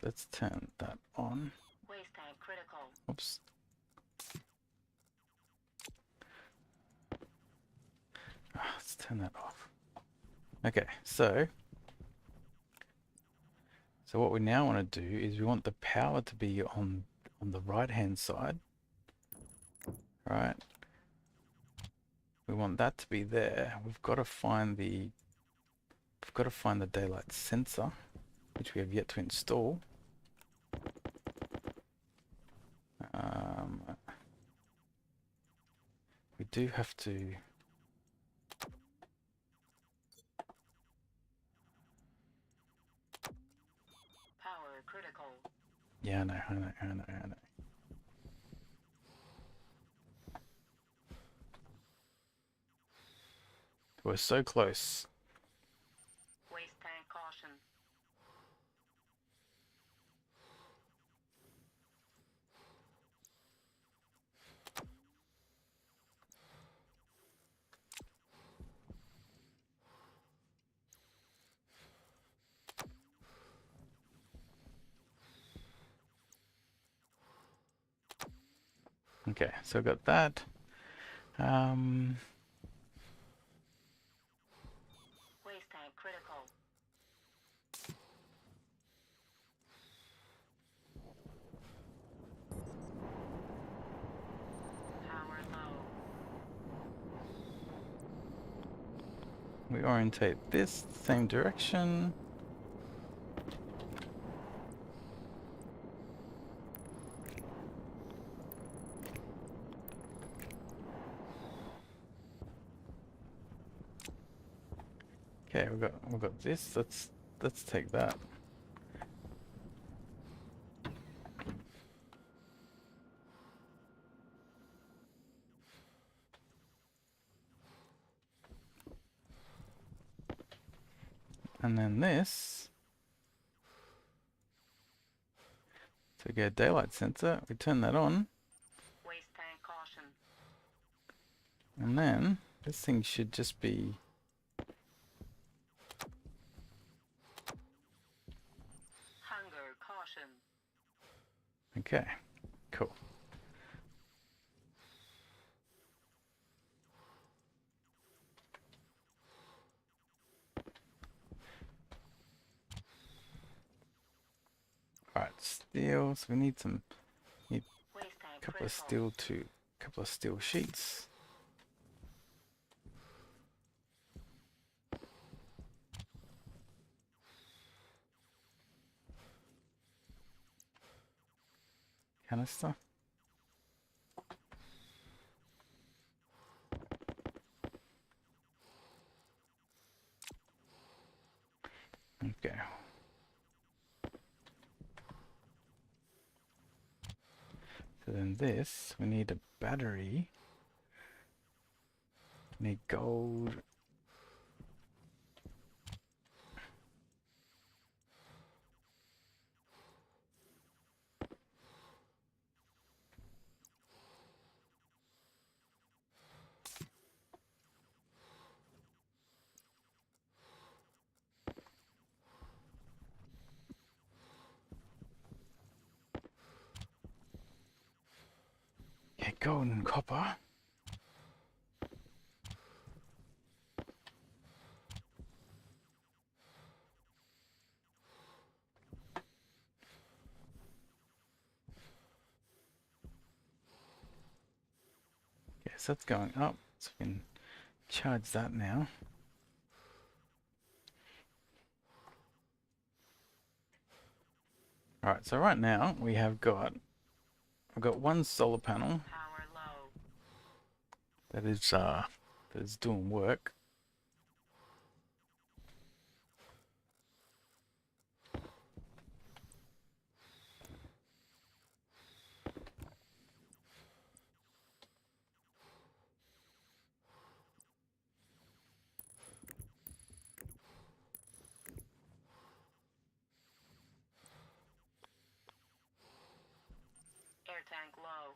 let's turn that on. Waste tank critical. Oops. Let's turn that off. Okay, so what we now want to do is we want the power to be on the right hand side, right? We want that to be there. We've got to find the daylight sensor, which we have yet to install. We do have to. Power critical. Yeah, I know. We're so close. Waste tank caution. Okay, so I've got that. Waste tank critical. Power low. We orientate this same direction. Okay, we've got this. Let's take that. And then this. So get a daylight sensor. We turn that on. Waste tank caution. And then this thing should just be. Hunger caution. Okay, cool. Alright, steel. So we need Waste tank couple of critical. couple of steel sheets. Canister. Okay. So then this, we need a battery. We need gold. Yeah, gold and copper. Okay, so that's going up. So we can charge that now. Alright, so right now I've got one solar panel Power low. that is doing work. Air tank low.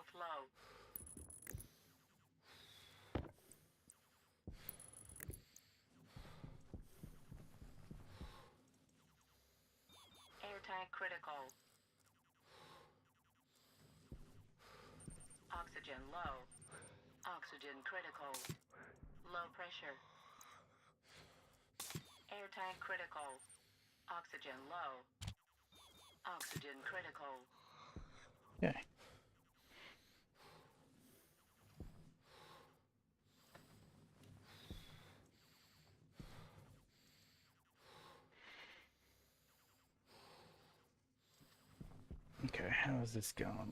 Health low. Air tank critical. Oxygen low. Oxygen critical. Low pressure. Air tank critical. Oxygen low. Oxygen critical. Yeah. Okay, how is this going?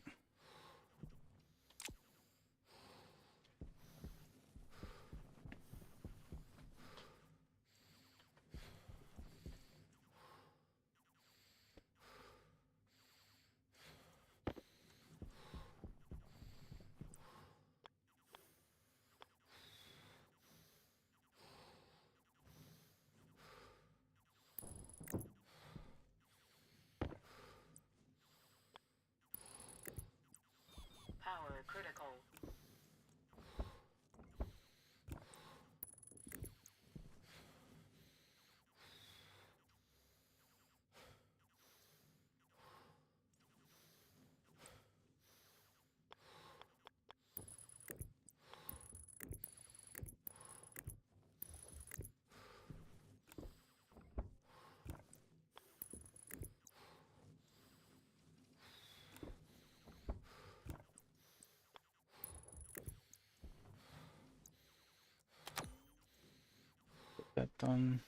Power critical. That done.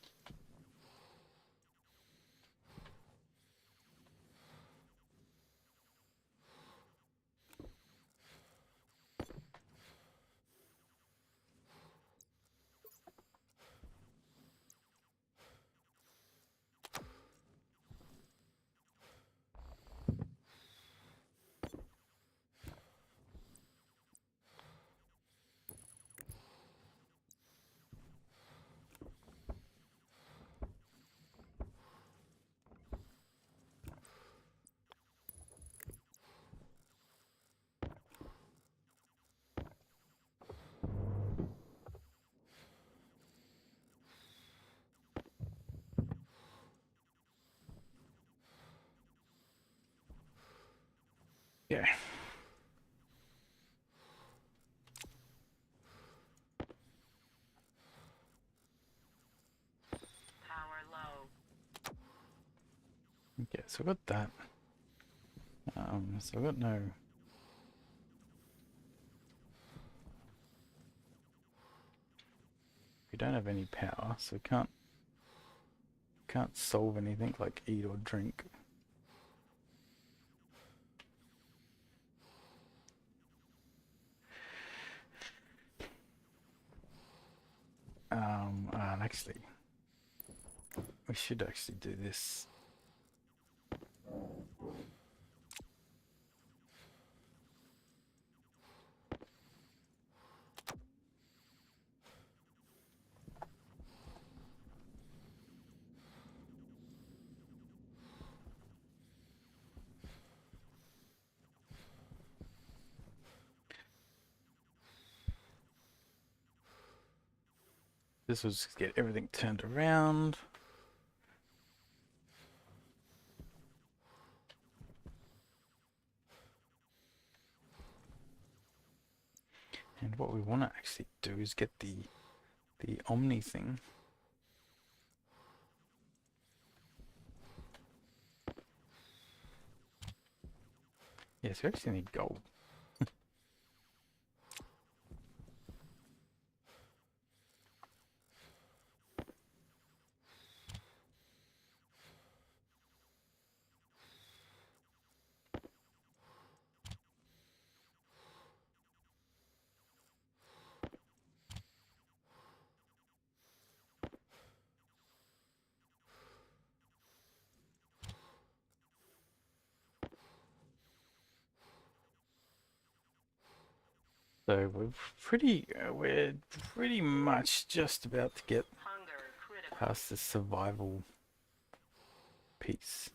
Yeah. Power low. Okay, so I got that. So I got no. We don't have any power, so we can't solve anything like eat or drink. And actually, we should actually do this. This will just get everything turned around. And what we want to actually do is get the Omni thing. Yes, we actually need gold. So we're pretty much just about to get Hunger critical. past the survival piece.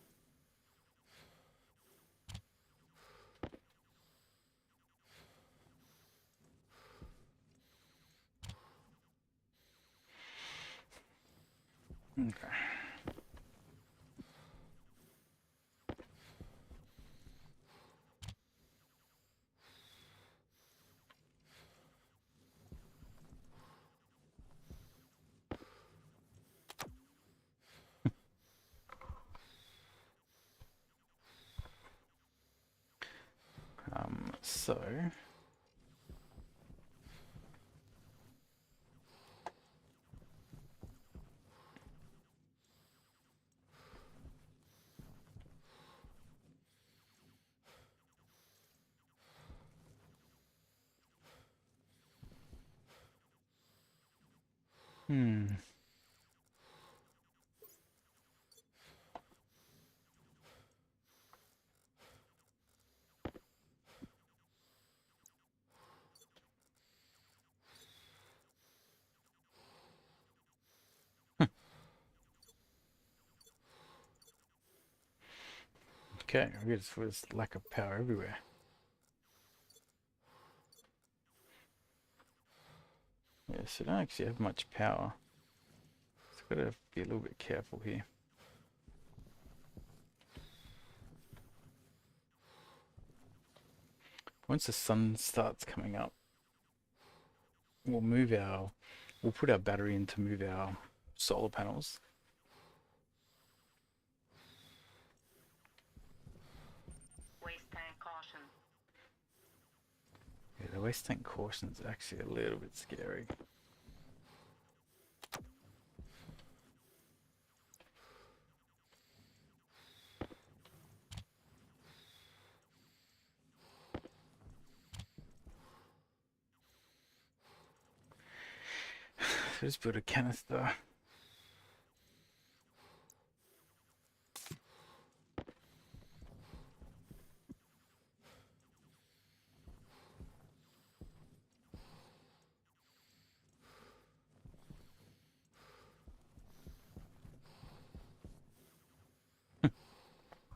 Okay. So hmm. Okay, I guess there's lack of power everywhere. Yeah, so I don't actually have much power. So I've got to be a little bit careful here. Once the sun starts coming up, we'll move our, we'll put our battery in to move our solar panels. Waste tank caution. Yeah, the waste tank caution is actually a little bit scary. So just put a canister.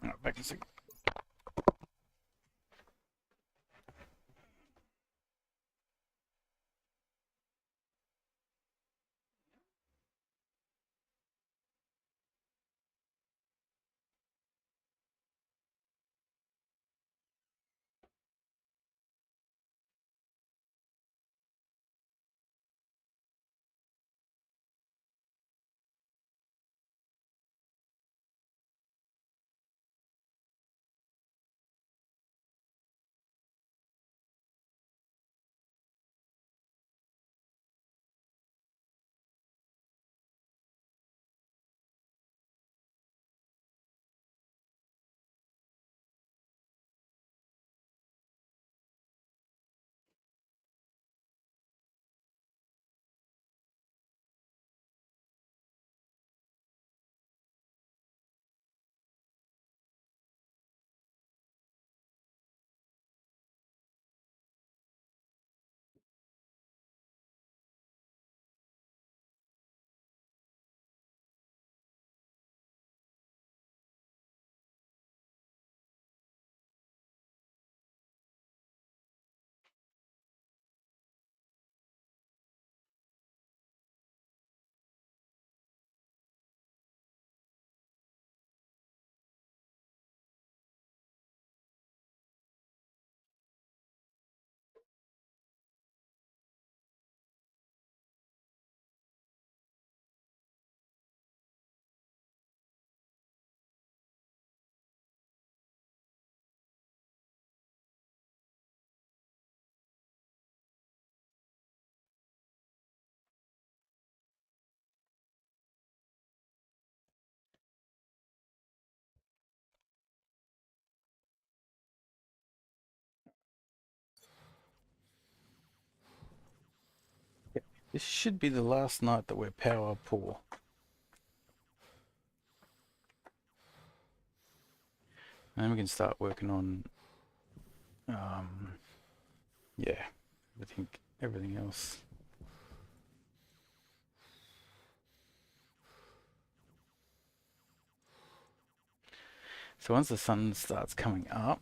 Alright, back in a second. Yep. This should be the last night that we're power poor. And then we can start working on, um, yeah, everything else. So once the sun starts coming up,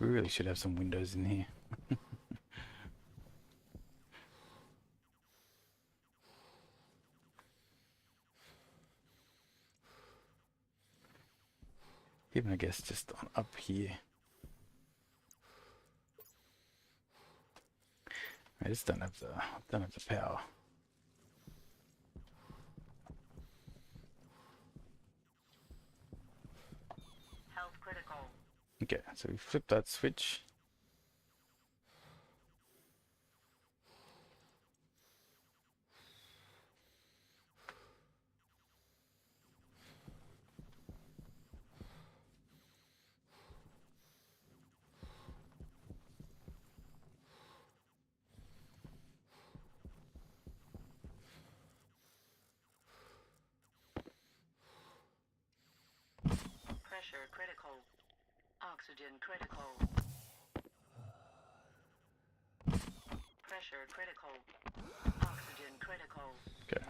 we really should have some windows in here. Even I guess just on up here. I just don't have the power. Health critical. Okay, so we flip that switch. Pressure critical. Oxygen critical. Pressure critical. Oxygen critical. Okay,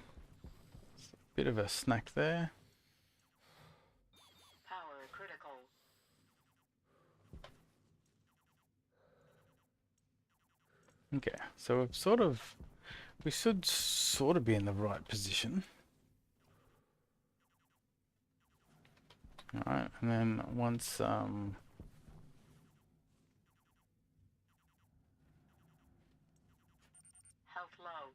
so bit of a snack there. Power critical. Okay, so we should sort of be in the right position. Alright, and then once Health low.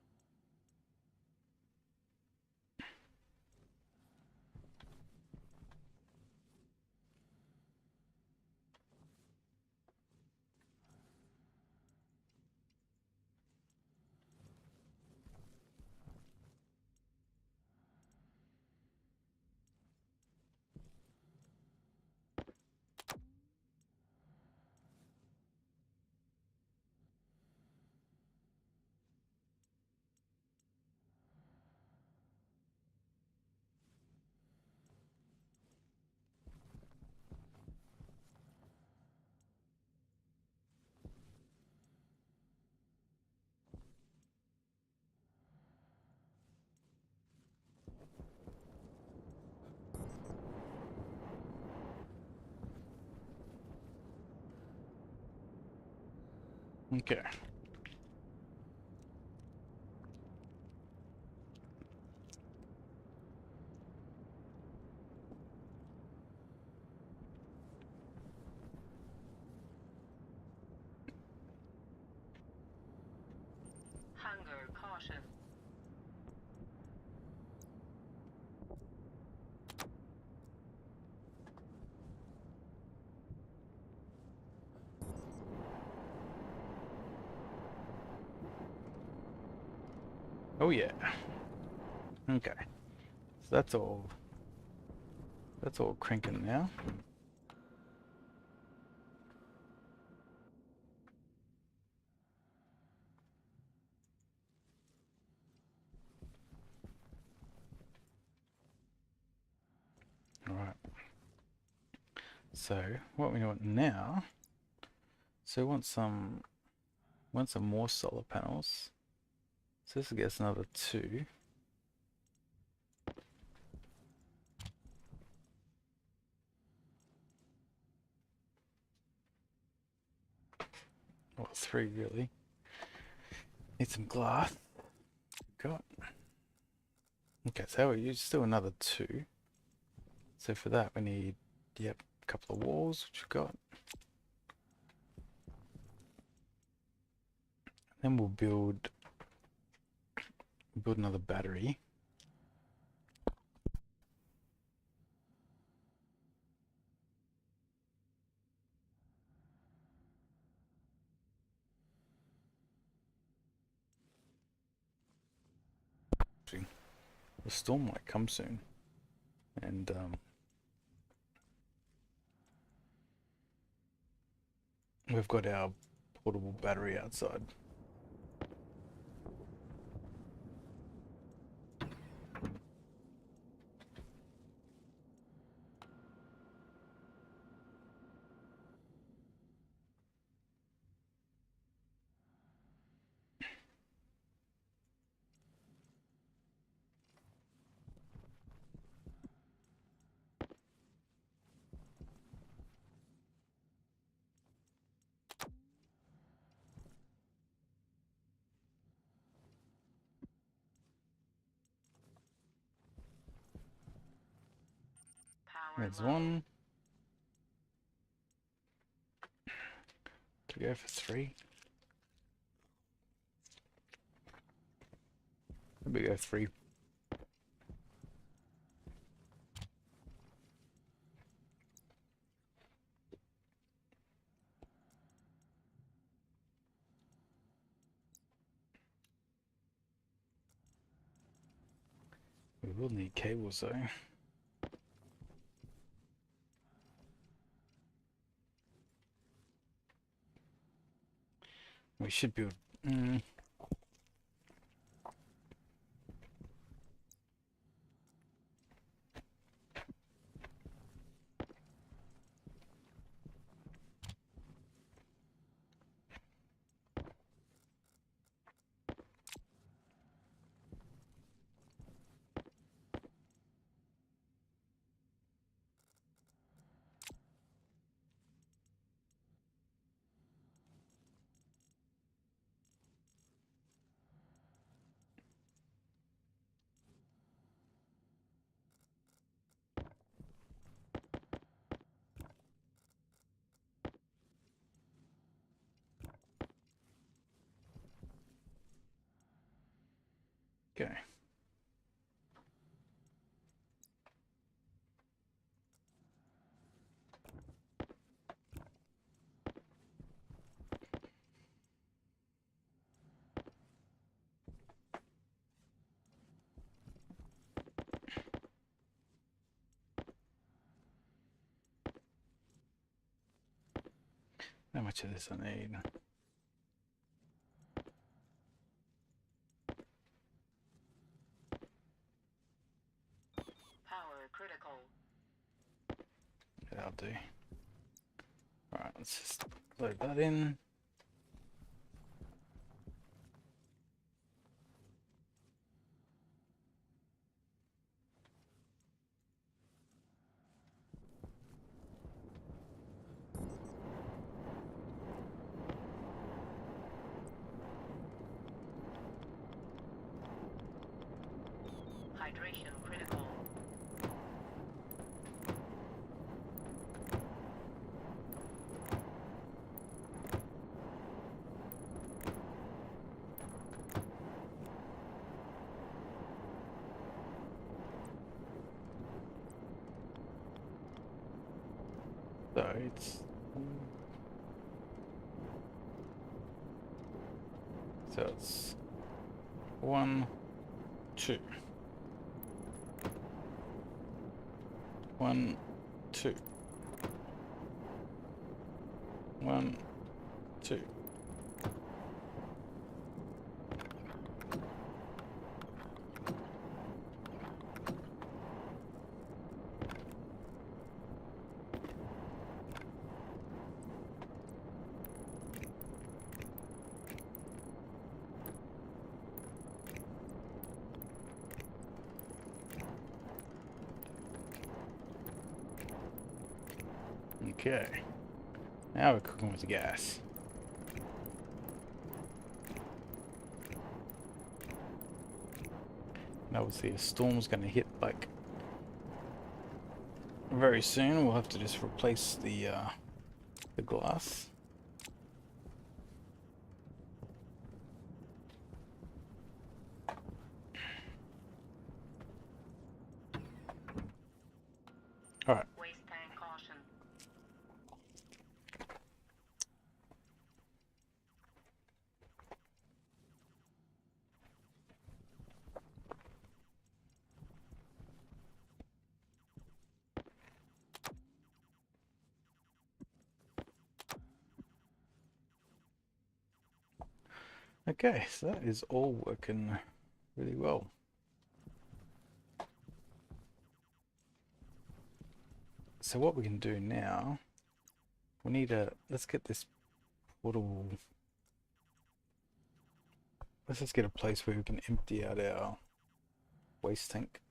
okay. Hunger caution. Oh yeah. Okay. So that's all cranking now. Alright. So what we want now, so we want some more solar panels. So this gets another 2. Or 3 really. Need some glass. Got. Okay, so we use still another 2. So for that we need, yep, a couple of walls, which we've got. Then we'll build another battery. Actually, the storm might come soon, and we've got our portable battery outside. Power There's low. one. go for 3? Maybe go 3. We will need cables though. We should build. Okay. How much of this I need? Power critical. That'll do. Alright, let's just load that in. Hydration critical. So it's. So it's 1, 2. 1, 2. 1, 2. Okay. Now we're cooking with the gas. And obviously a storm's going to hit like very soon. We'll have to just replace the glass. All right. Waste tank caution. Okay, so that is all working really well. So what we can do now, we need let's get this portal, let's just get a place where we can empty out our waste tank.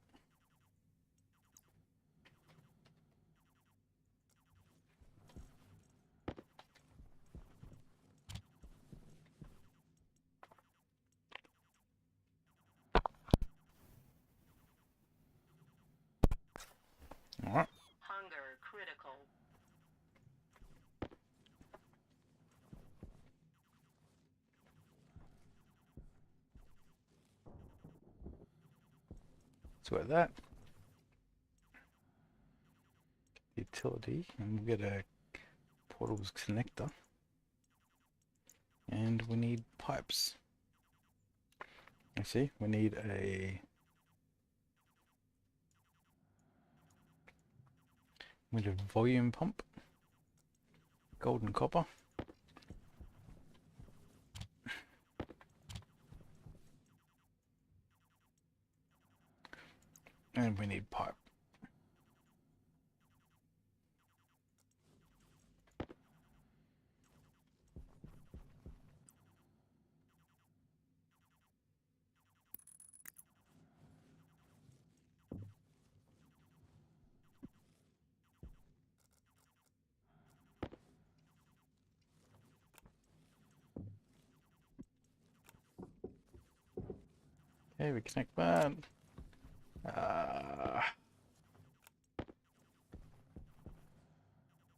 All right. Hunger critical. So we've got that. Utility, and we'll get a portables connector. And we need pipes. You see, we need a volume pump, gold and copper. And we need pipe. Okay, we connect that.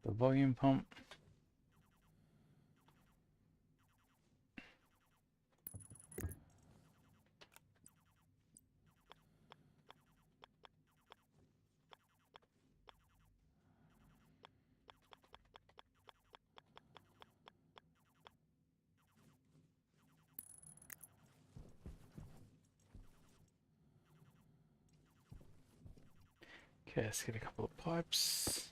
The volume pump. Okay, let's get a couple of pipes.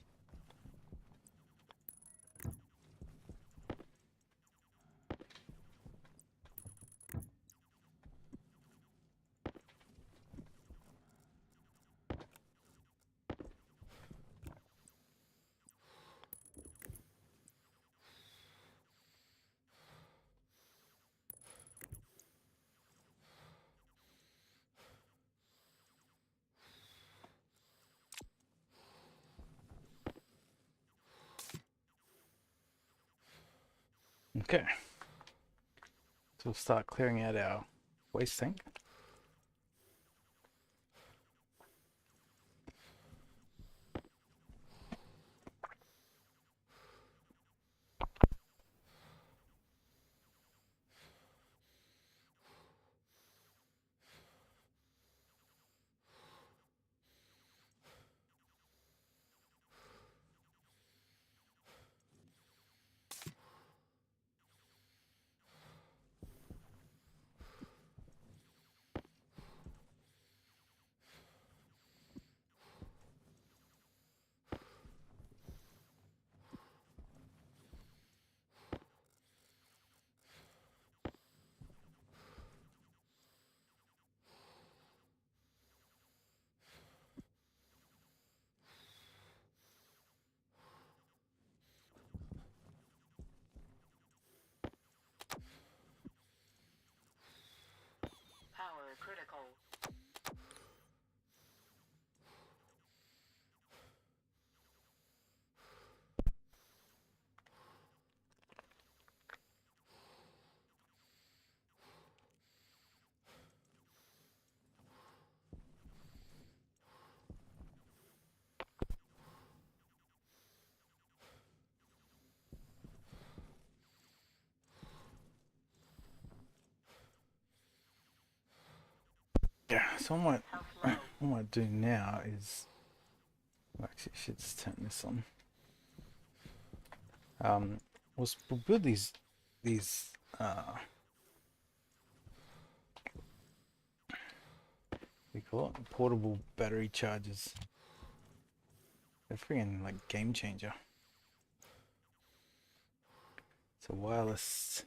Okay, so we'll start clearing out our waste tank. Power critical. Yeah, so Health low. what I might do now is, well, actually, I should just turn this on. We'll build these we call it portable battery chargers. They're freaking like game changer. It's a wireless.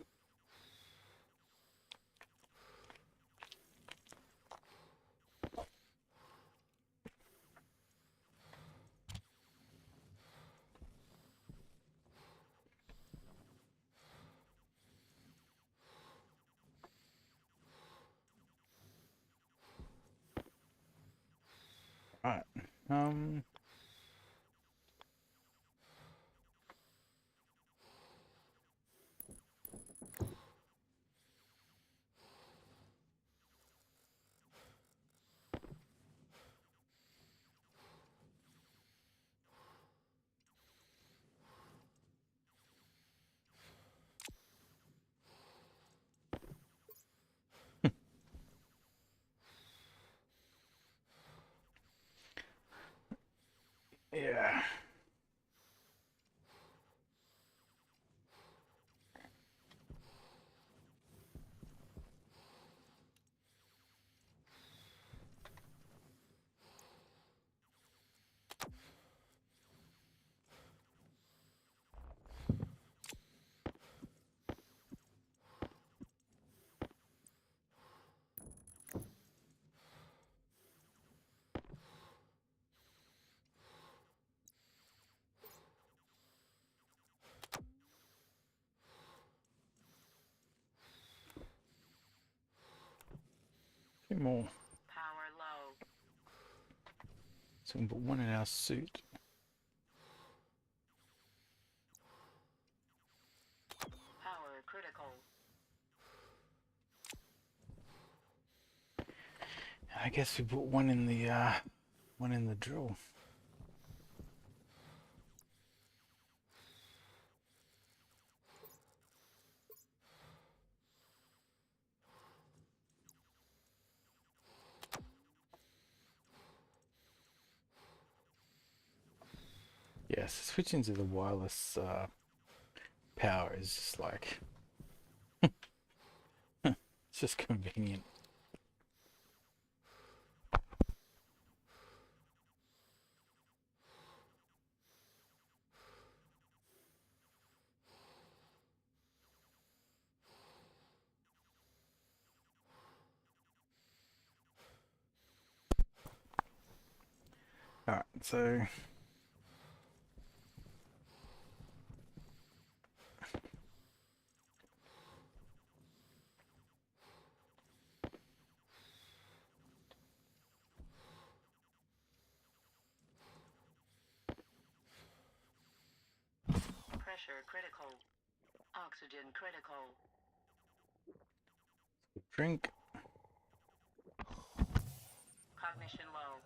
Right. Yeah. A few more. Power low. So we can put one in our suit. Power critical. I guess we put one in the drill. Yes, switching to the wireless power is just like it's just convenient. All right, so Pressure critical. Oxygen critical. drink. Cognition low.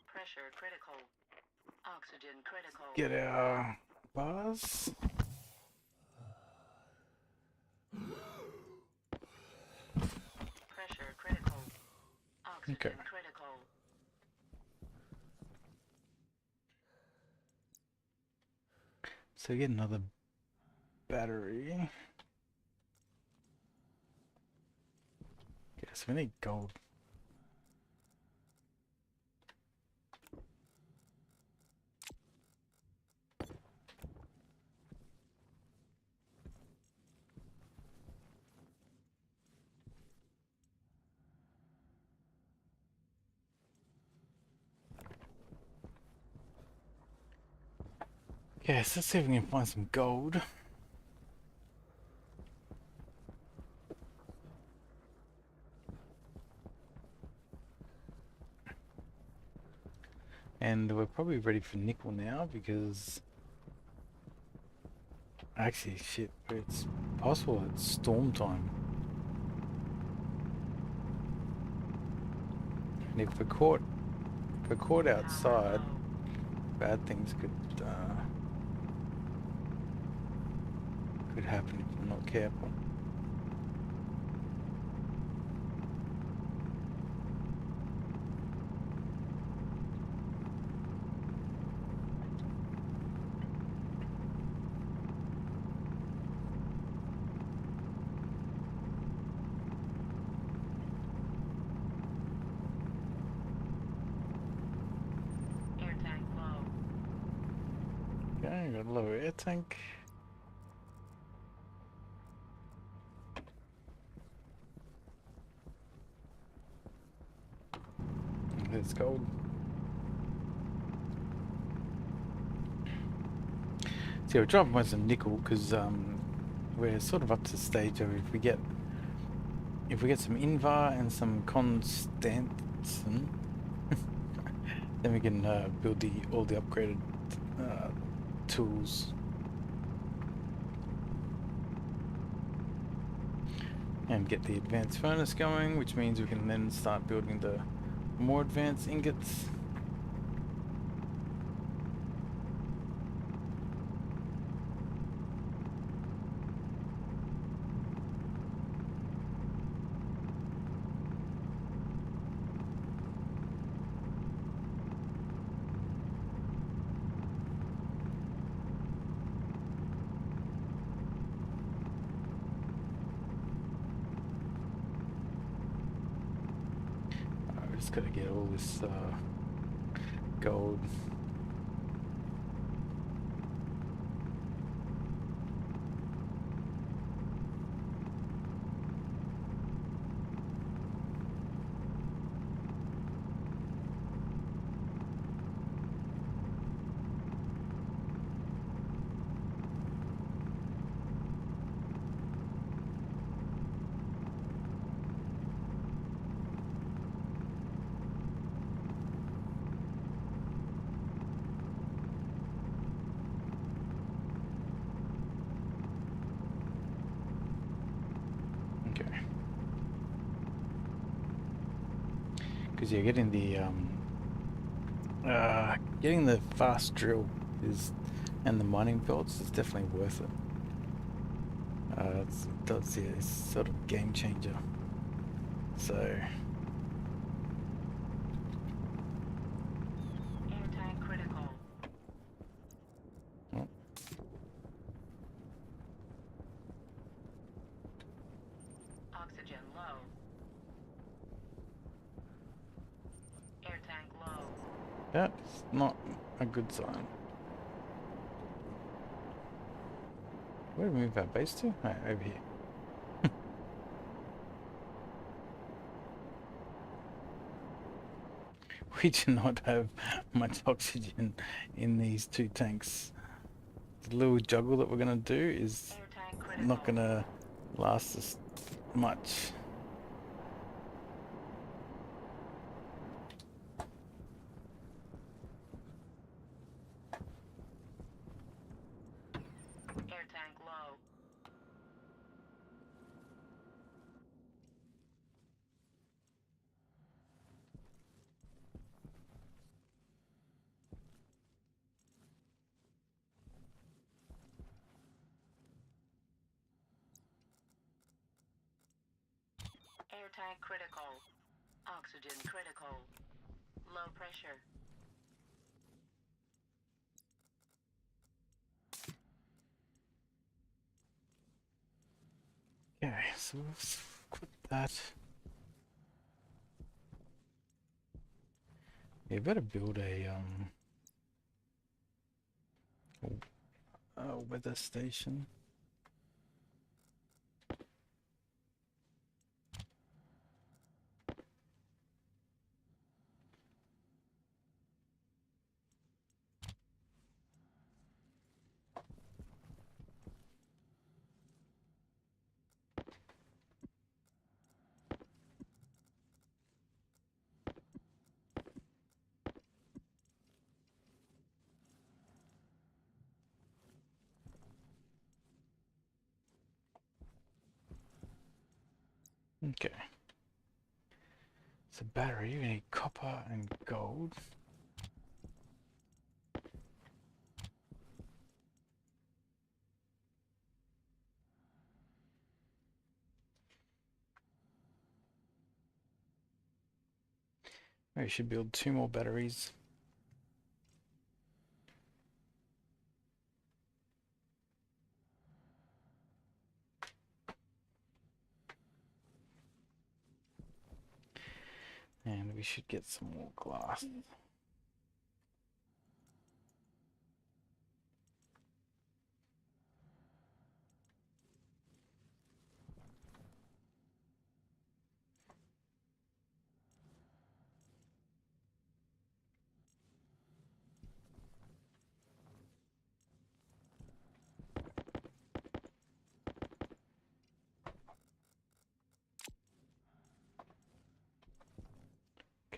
Pressure critical. Oxygen critical. Get our bars. Pressure critical. Oxygen Okay. critical. So get another battery. Yes, we need gold. Yes, let's see if we can find some gold. And we're probably ready for nickel now because actually shit, it's possible it's storm time. And if we're caught outside, bad things could happen if we're not careful. Air tank low. Okay, got a lower air tank. There's gold. So we're dropping by some nickel because we're sort of up to the stage of if we get some Invar and some Constantin, then we can build all the upgraded tools. And get the advanced furnace going, which means we can then start building the more advanced ingots. just gotta get all this gold. Okay. Because you're getting the fast drill is and the mining belts is definitely worth it. It's sort of a game changer. So Air tank critical. oh, Oxygen low. Air tank low. that's not a good sign. Where do we move our base to? Right, over here. We do not have much oxygen in these two tanks. The little juggle that we're gonna do is Air tank not critical. gonna last us much. Air tank low. Air tank critical. Oxygen critical. Low pressure. Okay, so let's quit that. You better build a weather station. Okay. So battery, you need copper and gold. We should build 2 more batteries. And we should get some more glass.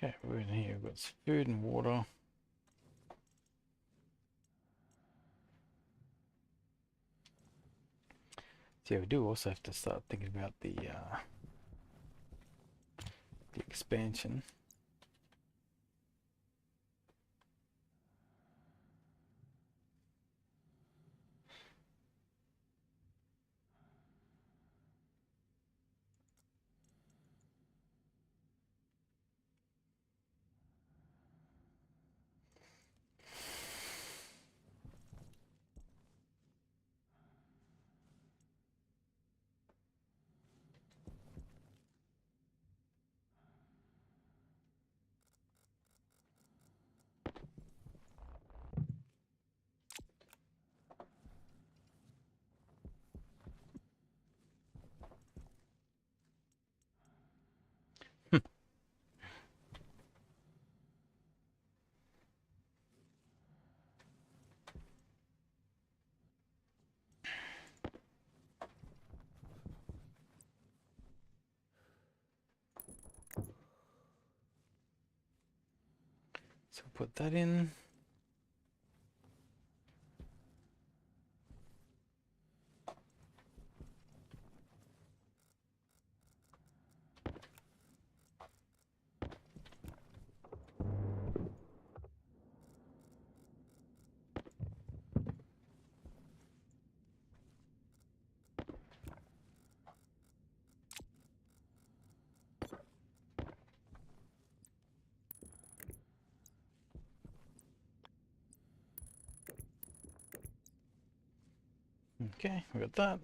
Okay, we're in here. We've got some food and water. So yeah, we do also have to start thinking about the expansion. Put that in. Okay, we got that.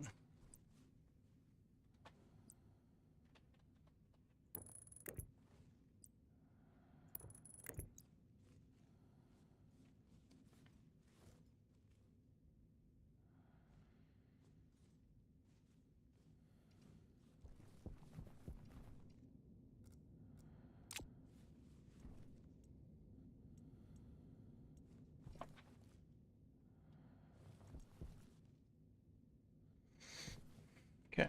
Okay.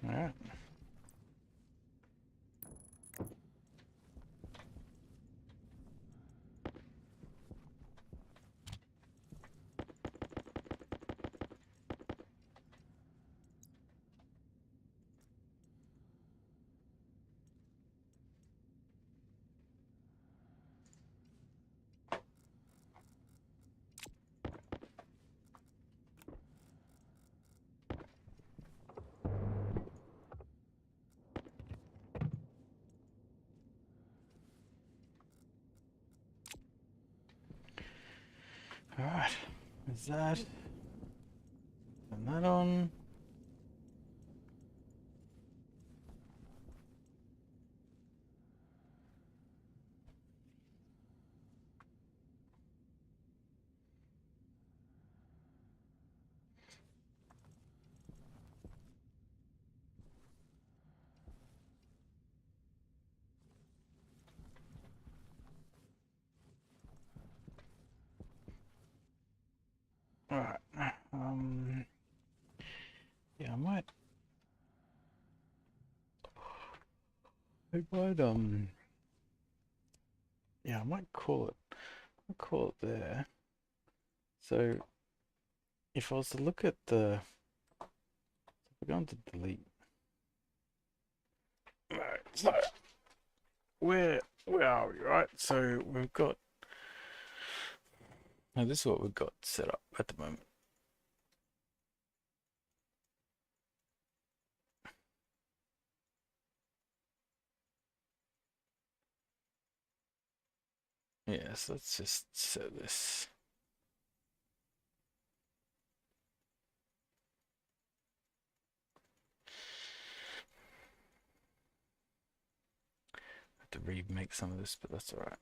All right. All right. Is that? Turn that on. All right. Yeah, I might. Yeah, I might call it. I'll call it there. So if I was to look at the, we're going to delete. Right. So where are we? Right. So we've got. Now this is what we've got set up at the moment. Yes, let's just set this. Have to remake some of this, but that's all right.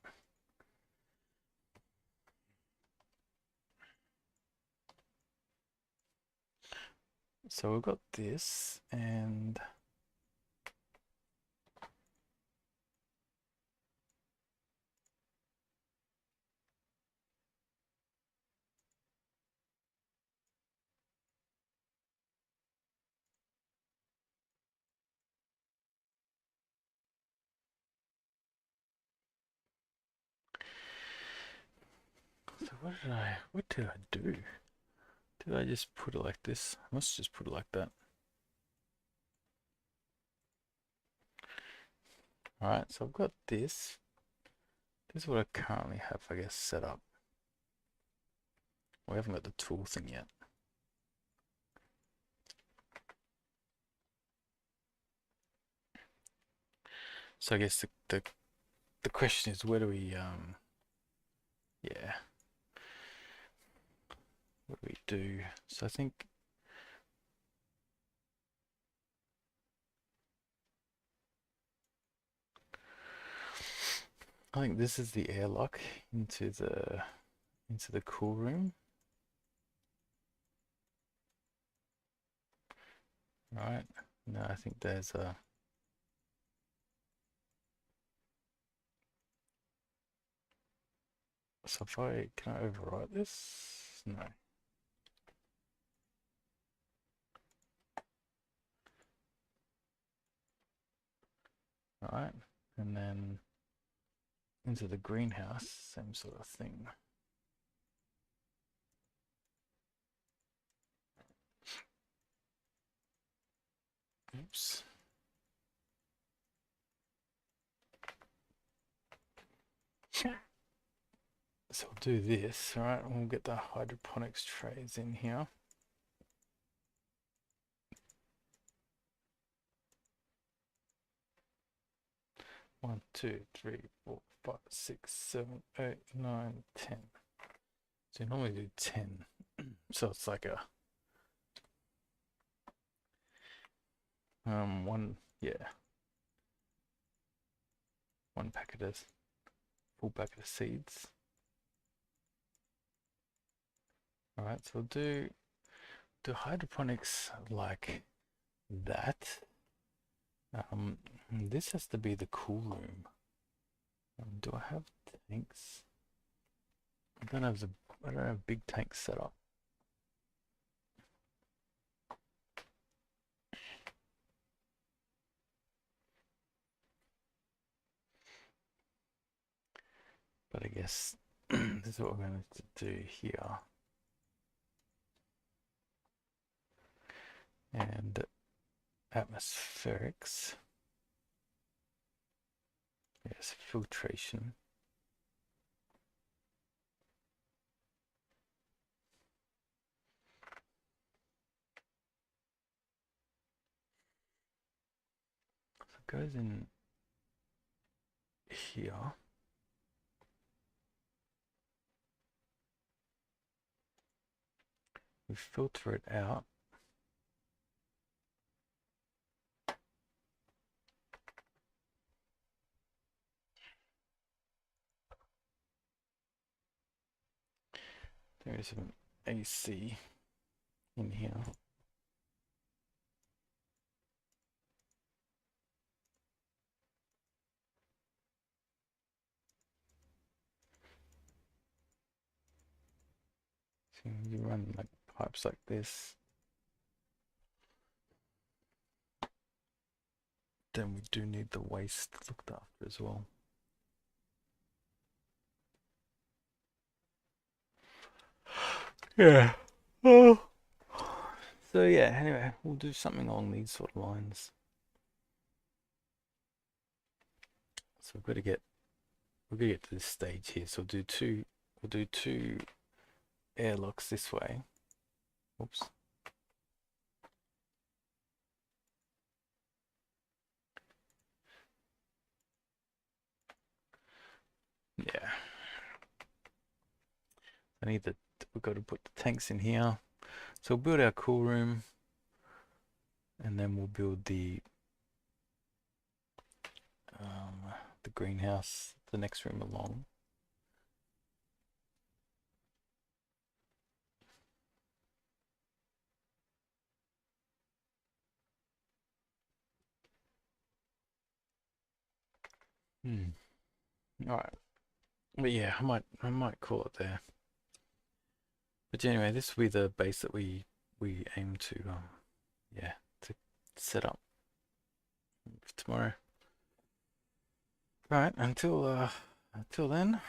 So we've got this, and so what did I do? Did I just put it like this? I must just put it like that. All right, so I've got this. This is what I currently have, I guess, set up. We haven't got the tool thing yet. So I guess the question is, where do we Yeah. What do we do? So I think this is the airlock into the cool room. Right. No, I think there's a so if I can I overwrite this? No. Right. And then into the greenhouse, same sort of thing. Oops. So we'll do this, all right, and we'll get the hydroponics trays in here. One, two, three, 4, 5, 6, 7, 8, 9, 10. So you normally do 10. So it's like a one, yeah, one packet of full packet of seeds. All right, so we'll do hydroponics like that. This has to be the cool room. Do I have tanks? I don't have big tanks set up. But I guess this is what we're going to do here. And atmospherics. Yes, filtration. So it goes in here. We filter it out. There is some AC in here. So you run like pipes like this. Then we do need the waste looked after as well. Yeah. Oh. So yeah, anyway, we'll do something along these sort of lines. So we've got to this stage here. So we'll do two airlocks this way. Oops. Yeah. We've got to put the tanks in here. So we'll build our cool room and then we'll build the greenhouse, the next room along. All right. But yeah, I might call it there. But anyway, this will be the base that we aim to yeah, to set up for tomorrow. Right, until then,